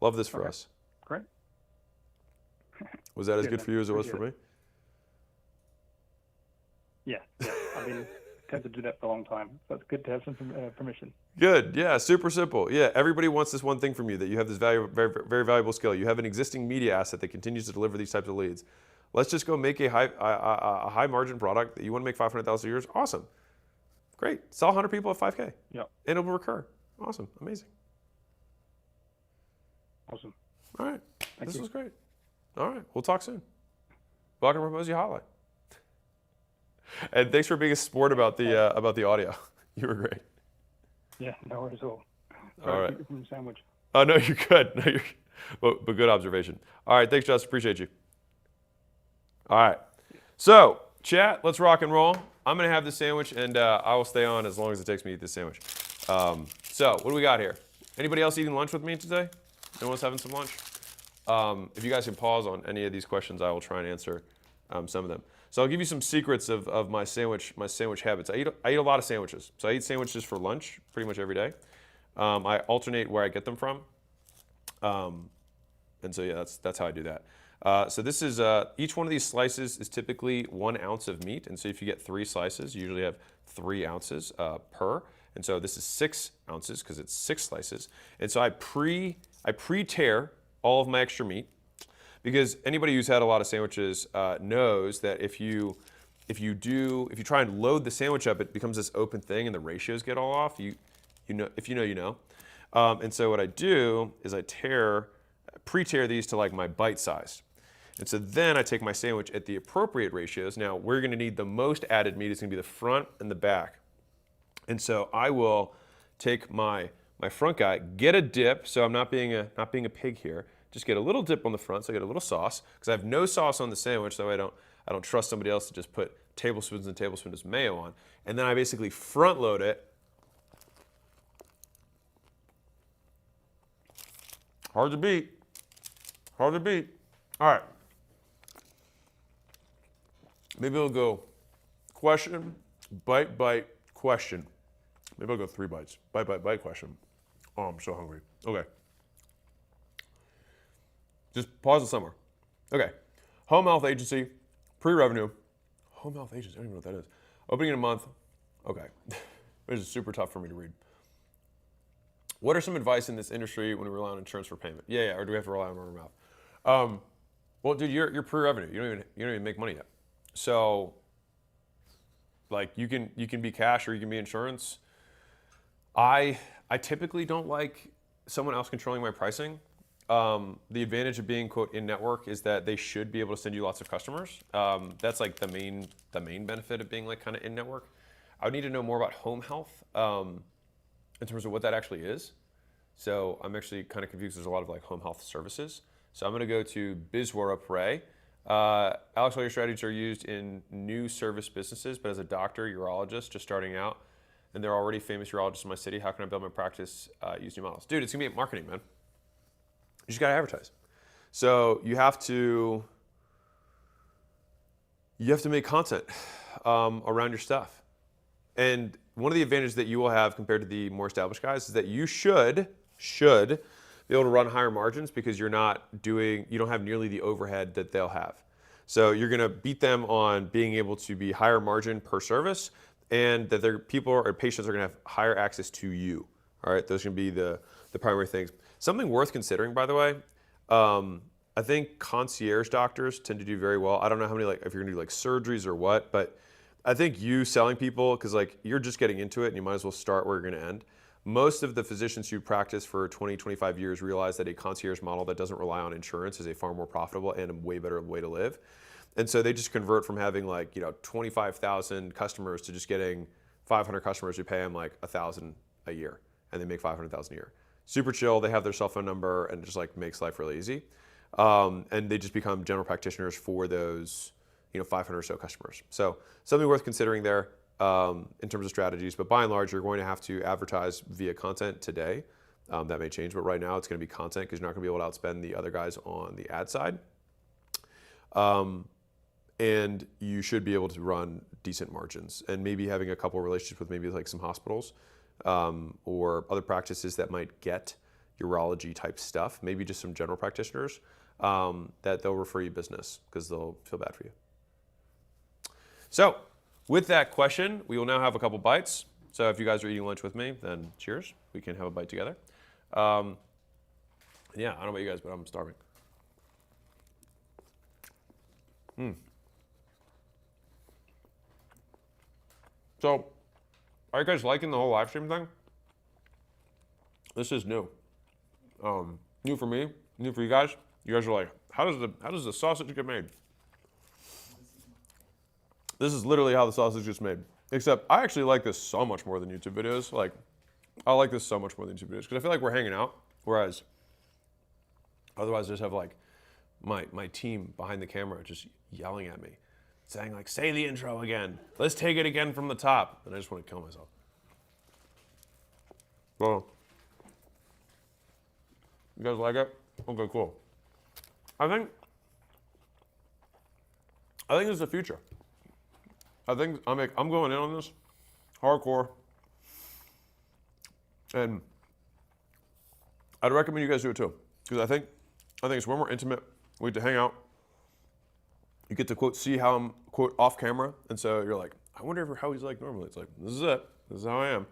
S1: Love this for us.
S12: Great.
S1: Was that as good for you as it was for me?
S12: Yeah. I've been tempted to do that for a long time, so it's good to have some permission.
S1: Good. Yeah. Super simple. Yeah. Everybody wants this one thing from you, that you have this very, very valuable skill. You have an existing media asset that continues to deliver these types of leads. Let's just go make a high margin product that you want to make $500,000 a year. Awesome. Great. Sell 100 people at 5K.
S12: Yeah.
S1: And it will recur. Awesome. Amazing.
S12: Awesome.
S1: All right.
S12: Thank
S1: This
S12: you.
S1: was great. All right. We'll talk soon. Welcome to Hormozi Hotline. And thanks for being a sport about the audio. You were great.
S12: Yeah, no worries at all.
S1: All right.
S12: From the sandwich.
S1: Oh, no, you're good. No, but good observation. All right. Thanks, Justin. Appreciate you. All right. So, chat, let's rock and roll. I'm going to have this sandwich, and I will stay on as long as it takes me to eat this sandwich. So, what do we got here? Anybody else eating lunch with me today? Anyone else having some lunch? If you guys can pause on any of these questions, I will try and answer some of them. So I'll give you some secrets of my sandwich habits. I eat a lot of sandwiches. So I eat sandwiches for lunch pretty much every day. I alternate where I get them from. And so yeah, that's how I do that. So this is, each one of these slices is typically 1 ounce of meat. And so if you get 3 slices, you usually have 3 ounces per. And so this is 6 ounces because it's 6 slices. And so I pre-tear all of my extra meat, because anybody who's had a lot of sandwiches knows that if you try and load the sandwich up, it becomes this open thing and the ratios get all off. You know. And so what I do is I pre-tear these to like my bite size. And so then I take my sandwich at the appropriate ratios. Now we're going to need the most added meat. It's going to be the front and the back. And so I will take my front guy, get a dip. So I'm not being a pig here. Just get a little dip on the front, so I get a little sauce, because I have no sauce on the sandwich, so I don't trust somebody else to just put tablespoons and tablespoons of mayo on. And then I basically front load it. Hard to beat. Hard to beat. All right. Maybe I'll go question, bite, bite, question. Maybe I'll go 3 bites. Bite, bite, bite, question. Oh, I'm so hungry. Okay. Just pause it somewhere. Okay. Home health agency, pre-revenue. Home health agency, I don't even know what that is. Opening in a month. Okay. This is super tough for me to read. What are some advice in this industry when we rely on insurance for payment? Yeah, or do we have to rely on word of mouth? Well, dude, you're pre-revenue. You don't even make money yet. So, like, you can be cash or you can be insurance. I typically don't like someone else controlling my pricing. The advantage of being, quote, in network is that they should be able to send you lots of customers. That's like the main benefit of being like kind of in network. I would need to know more about home health in terms of what that actually is. So I'm actually kind of confused. There's a lot of like home health services. So I'm going to go to Bizwara Pray. Alex, all your strategies are used in new service businesses, but as a doctor, urologist, just starting out, and they're already famous urologists in my city, how can I build my practice, use new models? Dude, it's going to be marketing, man. You just got to advertise. So you have to make content around your stuff. And one of the advantages that you will have compared to the more established guys is that you should be able to run higher margins because you don't have nearly the overhead that they'll have. So you're going to beat them on being able to be higher margin per service, and that their people or patients are going to have higher access to you. All right, those are going to be the primary things. Something worth considering, by the way, I think concierge doctors tend to do very well. I don't know how many, like, if you're going to do like surgeries or what, but I think you selling people, because like you're just getting into it and you might as well start where you're going to end. Most of the physicians who practice for 20, 25 years realize that a concierge model that doesn't rely on insurance is a far more profitable and a way better way to live. And so they just convert from having like, 25,000 customers to just getting 500 customers who pay them like $1,000 a year, and they make 500,000 a year. Super chill. They have their cell phone number and just like makes life really easy. And they just become general practitioners for those, 500 or so customers. So something worth considering there in terms of strategies. But by and large, you're going to have to advertise via content today. That may change, but right now it's going to be content because you're not going to be able to outspend the other guys on the ad side. And you should be able to run decent margins, and maybe having a couple of relationships with maybe like some hospitals or other practices that might get urology type stuff, maybe just some general practitioners that they'll refer you business because they'll feel bad for you. So with that question, we will now have a couple bites. So if you guys are eating lunch with me, then cheers. We can have a bite together. Yeah, I don't know about you guys, but I'm starving. So, are you guys liking the whole live stream thing? This is new. New for me, new for you guys. You guys are like, how does the sausage get made? This is literally how the sausage gets made. Except I actually like this so much more than YouTube videos. Like, I like this so much more than YouTube videos because I feel like we're hanging out. Whereas, otherwise, I just have like my team behind the camera just yelling at me, saying like, say the intro again. Let's take it again from the top. And I just want to kill myself. Well, you guys like it? Okay, cool. I think this is the future. I think I'm going in on this hardcore. And I'd recommend you guys do it too. Because I think it's way more intimate. We get to hang out. You get to, quote, see how I'm, quote, off camera. And so you're like, I wonder how he's like normally. It's like, this is it. This is how I am.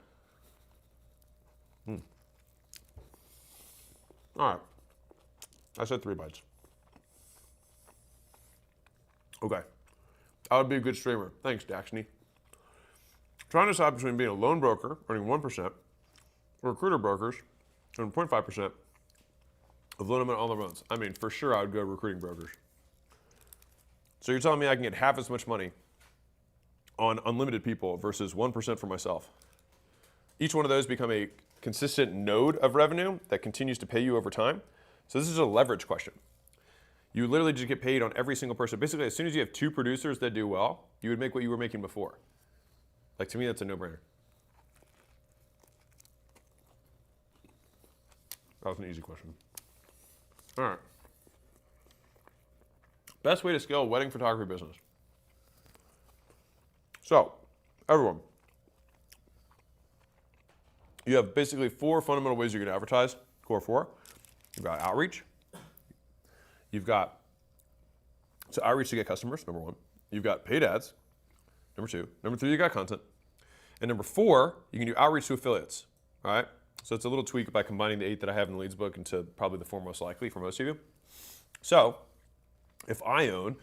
S1: All right. I said 3 bites. Okay. I would be a good streamer. Thanks, Daxney. Trying to decide between being a loan broker, earning 1%, or recruiter brokers, earning 0.5% of loan amount on the loans. I mean, for sure, I would go recruiting brokers. So you're telling me I can get half as much money on unlimited people versus 1% for myself. Each one of those become a consistent node of revenue that continues to pay you over time. So this is a leverage question. You literally just get paid on every single person. Basically, as soon as you have 2 producers that do well, you would make what you were making before. Like, to me, that's a no-brainer. That was an easy question. All right. Best way to scale a wedding photography business. So, everyone, you have basically 4 fundamental ways you can advertise, core 4. You've got outreach. You've got, so outreach to get customers, number 1. You've got paid ads, number 2. Number 3, you got content. And number 4, you can do outreach to affiliates, all right? So it's a little tweak by combining the 8 that I have in the leads book into probably the 4 most likely for most of you. So if I own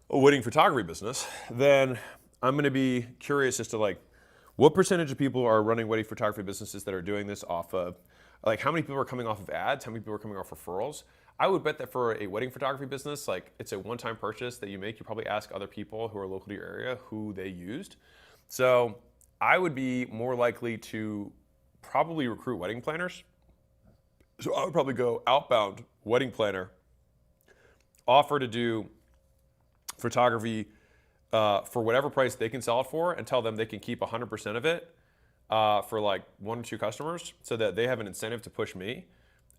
S1: a wedding photography business, then I'm going to be curious as to like what percentage of people are running wedding photography businesses that are doing this off of, like how many people are coming off of ads, how many people are coming off referrals. I would bet that for a wedding photography business, like it's a one-time purchase that you make. You probably ask other people who are local to your area who they used. So I would be more likely to probably recruit wedding planners. So I would probably go outbound wedding planner, offer to do photography for whatever price they can sell it for, and tell them they can keep 100% of it for like 1 or 2 customers so that they have an incentive to push me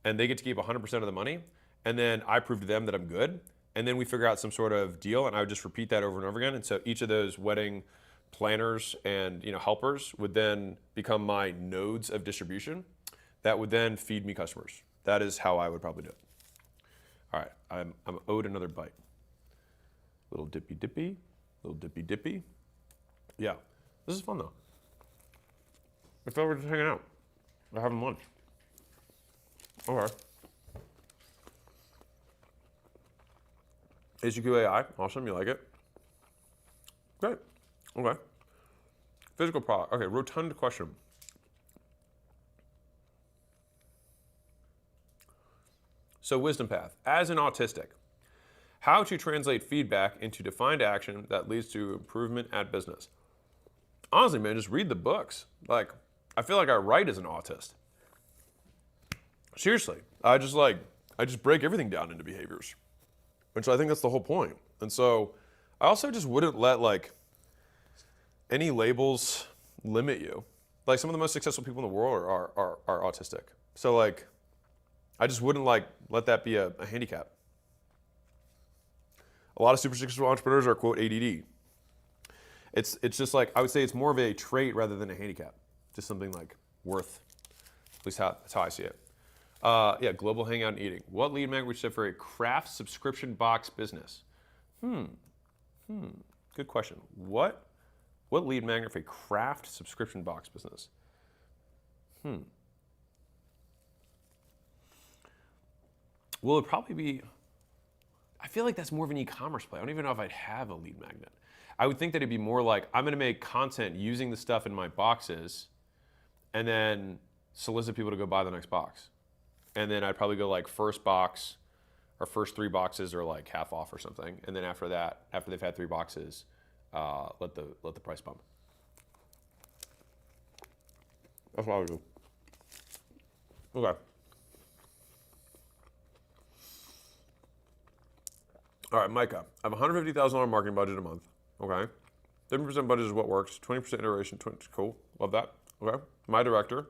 S1: and they get to keep 100% of the money. And then I prove to them that I'm good. And then we figure out some sort of deal, and I would just repeat that over and over again. And so each of those wedding planners and helpers would then become my nodes of distribution that would then feed me customers. That is how I would probably do it. All right, I'm owed another bite. Little dippy dippy, little dippy dippy. Yeah, this is fun though. I felt we're just hanging out. We're having lunch. Okay. HQAI, awesome, you like it? Great, okay. Physical product, okay, rotund question. So wisdom path, as an autistic, how to translate feedback into defined action that leads to improvement at business? Honestly, man, just read the books. Like, I feel like I write as an autist. Seriously, I just break everything down into behaviors. And so I think that's the whole point. And so I also just wouldn't let like any labels limit you. Like some of the most successful people in the world are autistic. So like, I just wouldn't like let that be a handicap. A lot of super successful entrepreneurs are quote ADD. It's just like, I would say it's more of a trait rather than a handicap. Just something like worth, at least that's how I see it. Yeah, global hangout and eating. What lead magnet would you say for a craft subscription box business? Good question. What lead magnet for a craft subscription box business? Well, it'd probably be, I feel like that's more of an e-commerce play. I don't even know if I'd have a lead magnet. I would think that it'd be more like, I'm gonna make content using the stuff in my boxes and then solicit people to go buy the next box. And then I'd probably go like first box or first 3 boxes are like half off or something. And then after that, after they've had 3 boxes, let the price bump. That's what I would do. Okay. All right, Micah. I have a $150,000 marketing budget a month. Okay. 70% budget is what works. 20% iteration. Cool. Love that. Okay. My director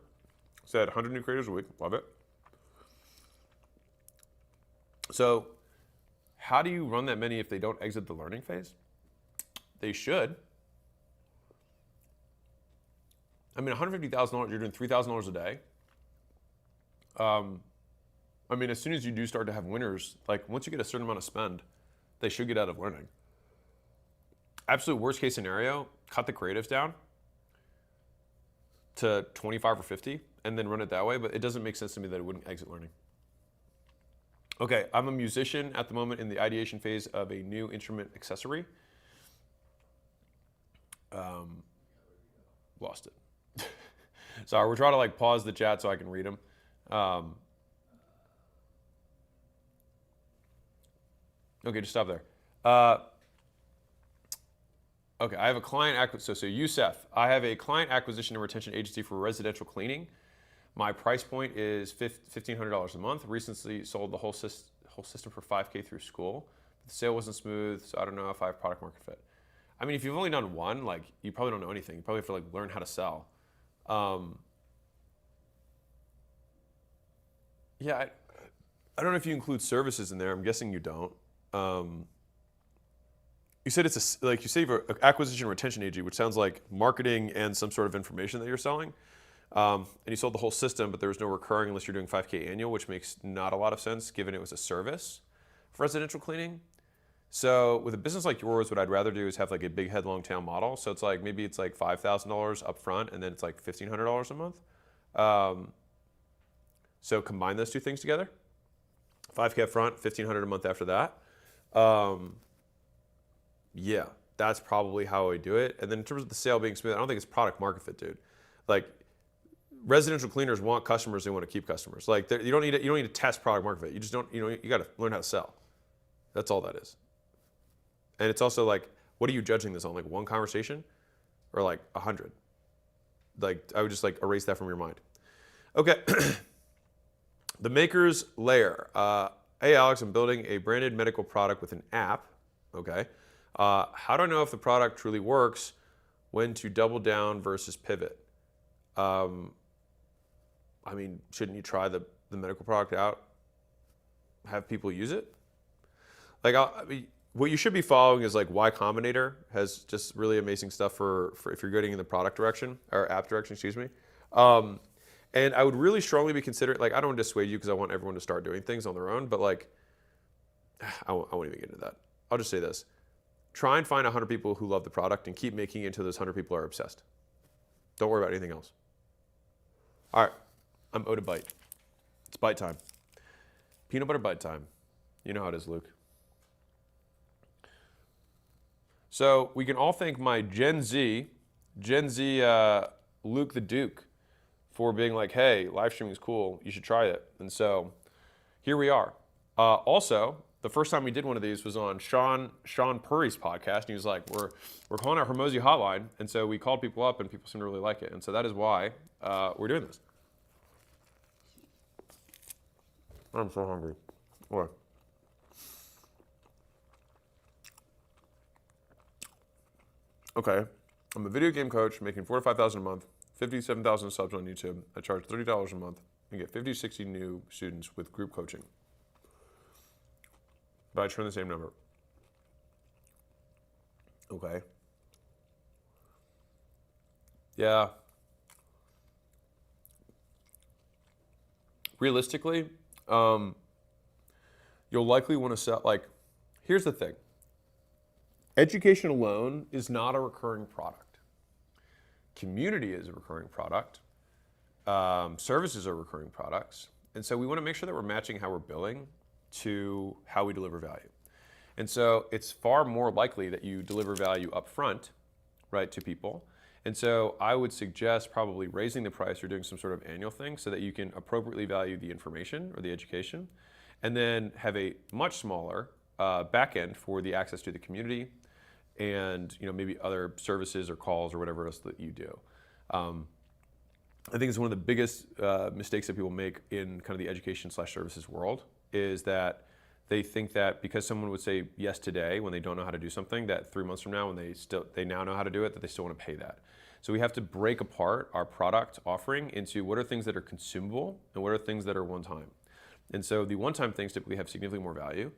S1: said 100 new creators a week. Love it. So how do you run that many if they don't exit the learning phase? They should. I mean, $150,000, you're doing $3,000 a day. I mean, as soon as you do start to have winners, like once you get a certain amount of spend, they should get out of learning. Absolute worst case scenario, cut the creatives down to 25 or 50 and then run it that way, but it doesn't make sense to me that it wouldn't exit learning. Okay, I'm a musician at the moment in the ideation phase of a new instrument accessory. Lost it. Sorry, we're trying to like pause the chat so I can read them. Okay, just stop there. Okay, I have a client so Youssef, I have a client acquisition and retention agency for residential cleaning. My price point is $1,500 a month. Recently sold the whole system for $5K through school. The sale wasn't smooth, so I don't know if I have product market fit. I mean, if you've only done one, like you probably don't know anything. You probably have to like learn how to sell. Yeah, I don't know if you include services in there. I'm guessing you don't. You said you say you have an acquisition retention agency, which sounds like marketing and some sort of information that you're selling. And you sold the whole system, but there was no recurring unless you're doing 5K annual, which makes not a lot of sense given it was a service for residential cleaning. So with a business like yours, what I'd rather do is have like a big head, long tail model. So it's like maybe it's like $5,000 up front, and then it's like $1,500 a month. So combine those two things together. 5K up front, $1,500 a month after that. Yeah, that's probably how I do it. And then in terms of the sale being smooth, I don't think it's product market fit, dude. Like residential cleaners want customers, they want to keep customers. Like you don't need to test product market fit. You just don't, you got to learn how to sell. That's all that is. And it's also like, what are you judging this on? Like one conversation or like 100? Like I would just like erase that from your mind. Okay. The maker's layer. Hey Alex, I'm building a branded medical product with an app. Okay. How do I know if the product truly works? When to double down versus pivot? I mean, shouldn't you try the medical product out? Have people use it? Like, what you should be following is like Y Combinator has just really amazing stuff for if you're getting in the product direction or app direction, excuse me. And I would really strongly be considering, like, I don't want to dissuade you because I want everyone to start doing things on their own, but like, I won't even get into that. I'll just say this. Try and find 100 people who love the product and keep making it until those 100 people are obsessed. Don't worry about anything else. All right, I'm owed a bite. It's bite time. Peanut butter bite time. You know how it is, Luke. So we can all thank my Gen Z Luke the Duke for being like, hey, live streaming is cool. You should try it. And so here we are. Also, the first time we did one of these was on Sean Purry's podcast. And he was like, we're calling our Hormozi hotline. And so we called people up and people seem to really like it. And so that is why we're doing this. I'm so hungry. What? Okay, I'm a video game coach making $4,000 to $5,000 a month, 57,000 subs on YouTube. I charge $30 a month and get 50 to 60 new students with group coaching. But I turn the same number. Okay. Yeah. Realistically, you'll likely want to sell, like, here's the thing. Education alone is not a recurring product. Community is a recurring product. Services are recurring products. And so we want to make sure that we're matching how we're billing to how we deliver value. And so it's far more likely that you deliver value up front, right, to people. And so I would suggest probably raising the price or doing some sort of annual thing so that you can appropriately value the information or the education, and then have a much smaller back end for the access to the community and maybe other services or calls or whatever else that you do. I think it's one of the biggest mistakes that people make in kind of the education/services world is that they think that because someone would say yes today when they don't know how to do something, that 3 months from now when they now know how to do it, that they still want to pay that. So we have to break apart our product offering into what are things that are consumable and what are things that are one-time. And so the one-time things typically have significantly more value.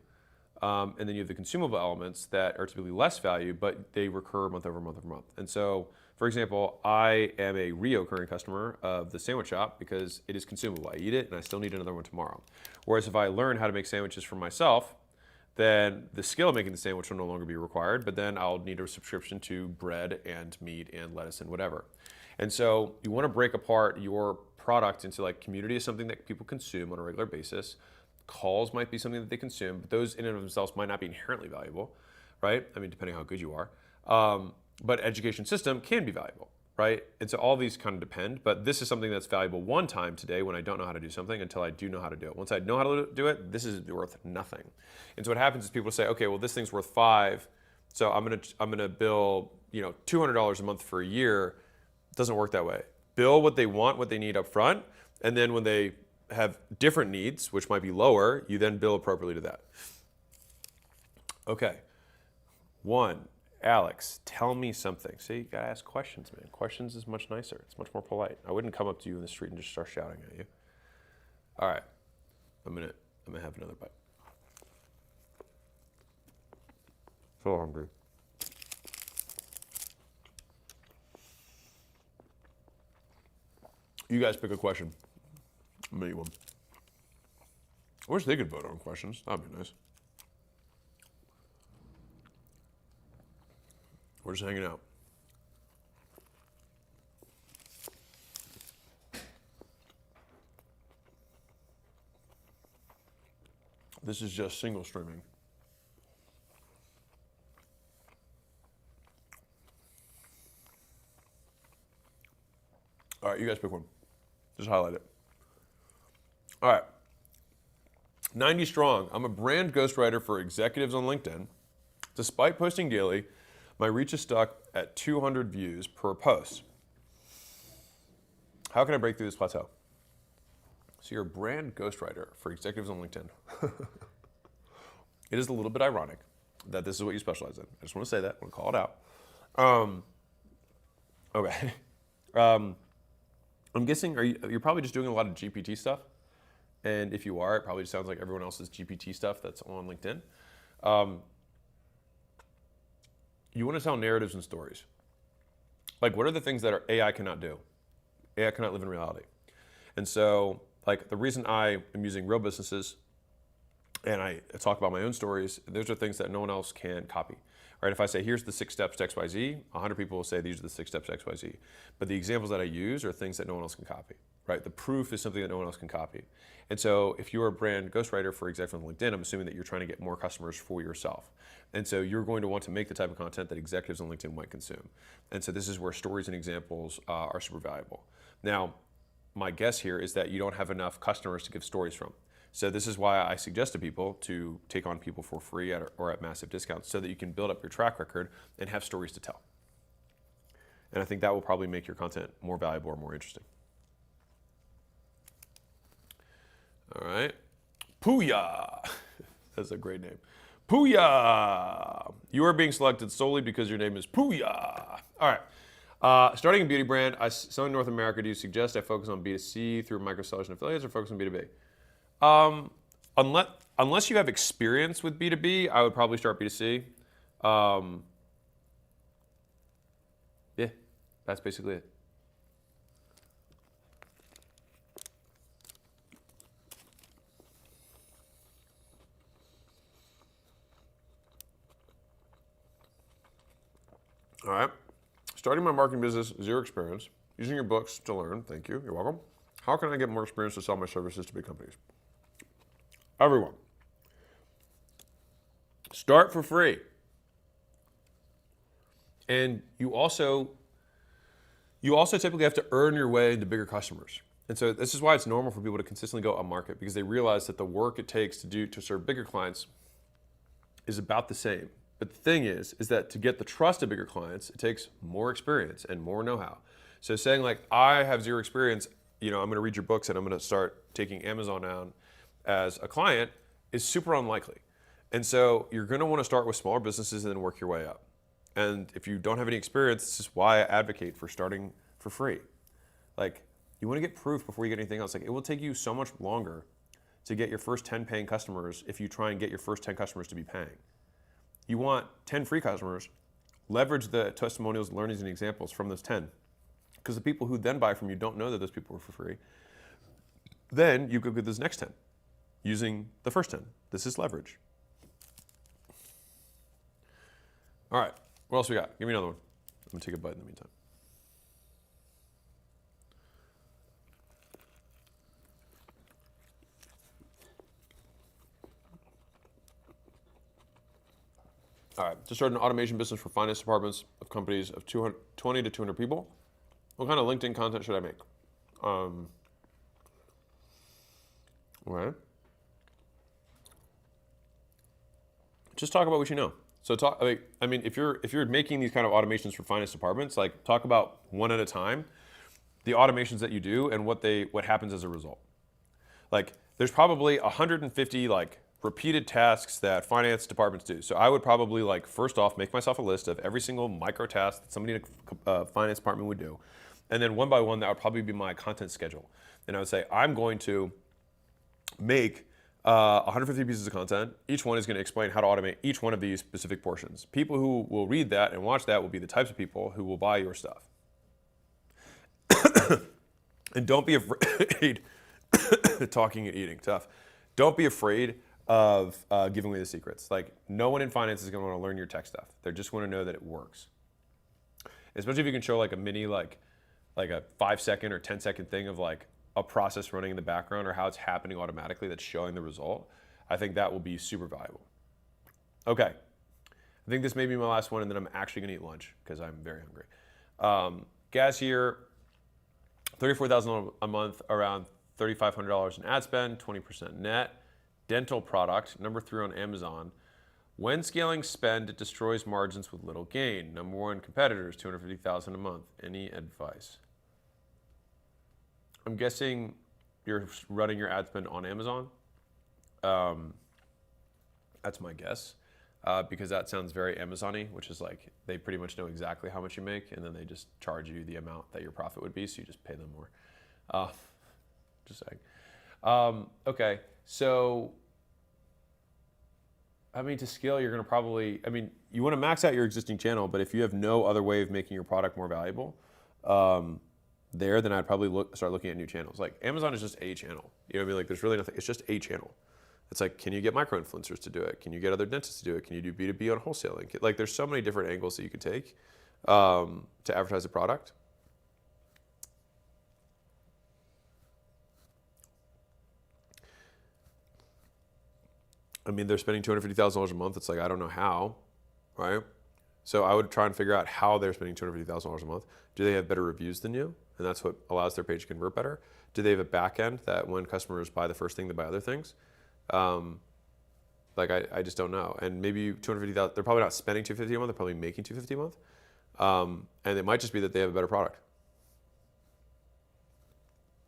S1: And then you have the consumable elements that are typically less value, but they recur month over month over month. And so, for example, I am a reoccurring customer of the sandwich shop because it is consumable. I eat it and I still need another one tomorrow. Whereas if I learn how to make sandwiches for myself, then the skill of making the sandwich will no longer be required, but then I'll need a subscription to bread and meat and lettuce and whatever. And so you want to break apart your product into like community is something that people consume on a regular basis. Calls might be something that they consume, but those in and of themselves might not be inherently valuable, right? I mean, depending on how good you are. But education system can be valuable, right? And so all these kind of depend, but this is something that's valuable one time today when I don't know how to do something until I do know how to do it. Once I know how to do it, this is worth nothing. And so what happens is people say, okay, well, this thing's worth $5, So I'm gonna bill $200 a month for a year. It doesn't work that way. Bill what they want, what they need up front, and then when they have different needs, which might be lower, you then bill appropriately to that. Okay. 1, Alex, tell me something. See, you gotta ask questions, man. Questions is much nicer. It's much more polite. I wouldn't come up to you in the street and just start shouting at you. All right, I'm gonna have another bite. So hungry. You guys pick a question. I'm gonna eat one. I wish they could vote on questions. That'd be nice. We're just hanging out. This is just single streaming. All right, you guys pick one. Just highlight it. All right. 90 strong. I'm a brand ghostwriter for executives on LinkedIn. Despite posting daily, my reach is stuck at 200 views per post. How can I break through this plateau? So you're a brand ghostwriter for executives on LinkedIn. It is a little bit ironic that this is what you specialize in. I just want to say that. I want to call it out. Okay. I'm guessing you're probably just doing a lot of GPT stuff. And if you are, it probably sounds like everyone else's GPT stuff that's on LinkedIn. You want to tell narratives and stories. Like, what are the things that AI cannot do? AI cannot live in reality. And so, like, the reason I am using real businesses and I talk about my own stories, those are things that no one else can copy. Right? If I say, here's the 6 steps to XYZ, 100 people will say these are the 6 steps to XYZ. But the examples that I use are things that no one else can copy. Right? The proof is something that no one else can copy. And so if you're a brand ghostwriter for executives on LinkedIn, I'm assuming that you're trying to get more customers for yourself. And so you're going to want to make the type of content that executives on LinkedIn might consume. And so this is where stories and examples are super valuable. Now, my guess here is that you don't have enough customers to give stories from. So this is why I suggest to people to take on people for free or at massive discounts so that you can build up your track record and have stories to tell. And I think that will probably make your content more valuable or more interesting. All right. Pooya. That's a great name. Pooya. You are being selected solely because your name is Pooya. All right. Starting a beauty brand, selling in North America, do you suggest I focus on B2C through microsellers and affiliates or focus on B2B? Unless you have experience with B2B, I would probably start B2C. Yeah, that's basically it. All right. Starting my marketing business, zero experience. Using your books to learn. Thank you. You're welcome. How can I get more experience to sell my services to big companies? Everyone. Start for free. And you also typically have to earn your way into bigger customers. And so this is why it's normal for people to consistently go up market, because they realize that the work it takes to serve bigger clients is about the same. But the thing is that to get the trust of bigger clients, it takes more experience and more know-how. So saying like, I have zero experience, I'm going to read your books and I'm going to start taking Amazon down as a client is super unlikely. And so you're going to want to start with smaller businesses and then work your way up. And if you don't have any experience, this is why I advocate for starting for free. Like, you want to get proof before you get anything else. Like, it will take you so much longer to get your first 10 paying customers if you try and get your first 10 customers to be paying. You want 10 free customers, leverage the testimonials, learnings, and examples from those 10. Because the people who then buy from you don't know that those people were for free. Then you go get those next 10 using the first 10. This is leverage. All right, what else we got? Give me another one. I'm gonna take a bite in the meantime. All right, to start an automation business for finance departments of companies of 20 to 200 people, what kind of LinkedIn content should I make? Right. Just talk about what you know. So talk. I mean, if you're making these kind of automations for finance departments, like talk about one at a time, the automations that you do and what happens as a result. Like there's probably 150 like repeated tasks that finance departments do. So I would probably like first off make myself a list of every single micro task that somebody in a finance department would do, and then one by one that would probably be my content schedule. And I would say I'm going to make 150 pieces of content. Each one is going to explain how to automate each one of these specific portions. People who will read that and watch that will be the types of people who will buy your stuff. And don't be afraid, talking and eating, tough. Don't be afraid of giving away the secrets. Like no one in finance is going to want to learn your tech stuff. They just want to know that it works. Especially if you can show like a mini, like a 5-second or 10-second thing of like a process running in the background or how it's happening automatically that's showing the result. I think that will be super valuable. Okay, I think this may be my last one, and then I'm actually gonna eat lunch because I'm very hungry. Guys here, $34,000 a month, around $3,500 in ad spend, 20% net. Dental product, number 3 on Amazon. When scaling spend, it destroys margins with little gain. Number 1 competitors, $250,000 a month. Any advice? I'm guessing you're running your ad spend on Amazon. That's my guess, because that sounds very Amazon-y, which is like they pretty much know exactly how much you make, and then they just charge you the amount that your profit would be, so you just pay them more. Just saying. Okay, so I mean, to scale, you're going to probably, I mean, you want to max out your existing channel, but if you have no other way of making your product more valuable, then I'd probably start looking at new channels. Like Amazon is just a channel. You know what I mean? Like there's really nothing, it's just a channel. It's like, can you get micro-influencers to do it? Can you get other dentists to do it? Can you do B2B on wholesaling? Like there's so many different angles that you could take to advertise a product. I mean, they're spending $250,000 a month. It's like, I don't know how, right? So I would try and figure out how they're spending $250,000 a month. Do they have better reviews than you? And that's what allows their page to convert better. Do they have a back end that when customers buy the first thing, they buy other things? Like I just don't know. And maybe $250,000, they're probably not spending $250 a month, they're probably making $250 a month. And it might just be that they have a better product.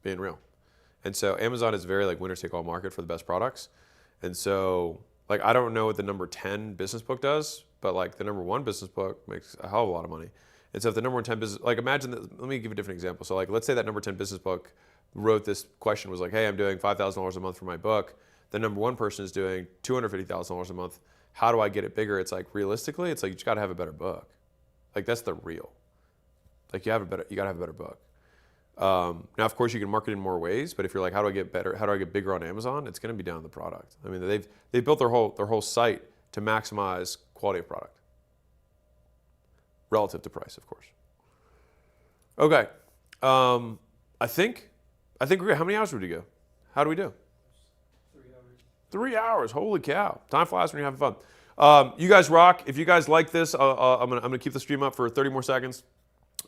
S1: Being real. And so Amazon is very like winner take all market for the best products. And so like I don't know what the number 10 business book does, but like the number 1 business book makes a hell of a lot of money. And so if the number 10 business, like imagine that, let me give a different example. So like let's say that number 10 business book wrote this question, was like, hey, I'm doing $5,000 a month for my book. The number 1 person is doing $250,000 a month. How do I get it bigger? It's like realistically, it's like you just gotta have a better book. Like that's the real. Like you gotta have a better book. Now, of course, you can market in more ways, but if you're like, how do I get better? How do I get bigger on Amazon? It's going to be down to the product. I mean, they've built their whole site to maximize quality of product, relative to price, of course. Okay, I think we're good. How many hours did we go? How do we do?
S2: 3 hours.
S1: 3 hours. Holy cow! Time flies when you're having fun. You guys rock. If you guys like this, I'm gonna keep the stream up for 30 more seconds.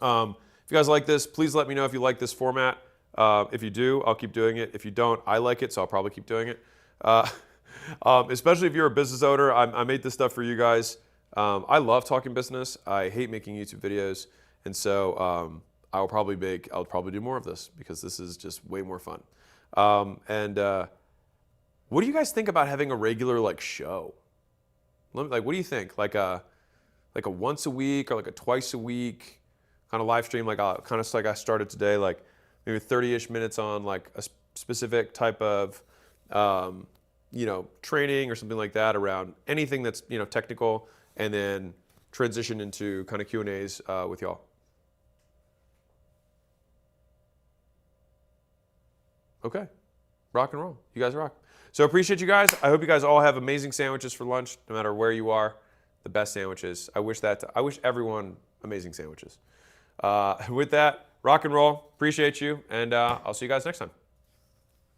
S1: If you guys like this, please let me know if you like this format. If you do, I'll keep doing it. If you don't, I like it, so I'll probably keep doing it. Especially if you're a business owner, I made this stuff for you guys. I love talking business. I hate making YouTube videos, and so I'll probably do more of this because this is just way more fun. What do you guys think about having a regular like show? Like, what do you think? Like a once a week or like a twice a week kind of live stream, like kind of like I started today, like maybe 30-ish minutes on like a specific type of training or something like that around anything that's technical, and then transition into kind of Q&As with y'all. Okay, rock and roll. You guys rock. So appreciate you guys. I hope you guys all have amazing sandwiches for lunch, no matter where you are. The best sandwiches. I wish everyone amazing sandwiches. With that, rock and roll. Appreciate you, and I'll see you guys next time.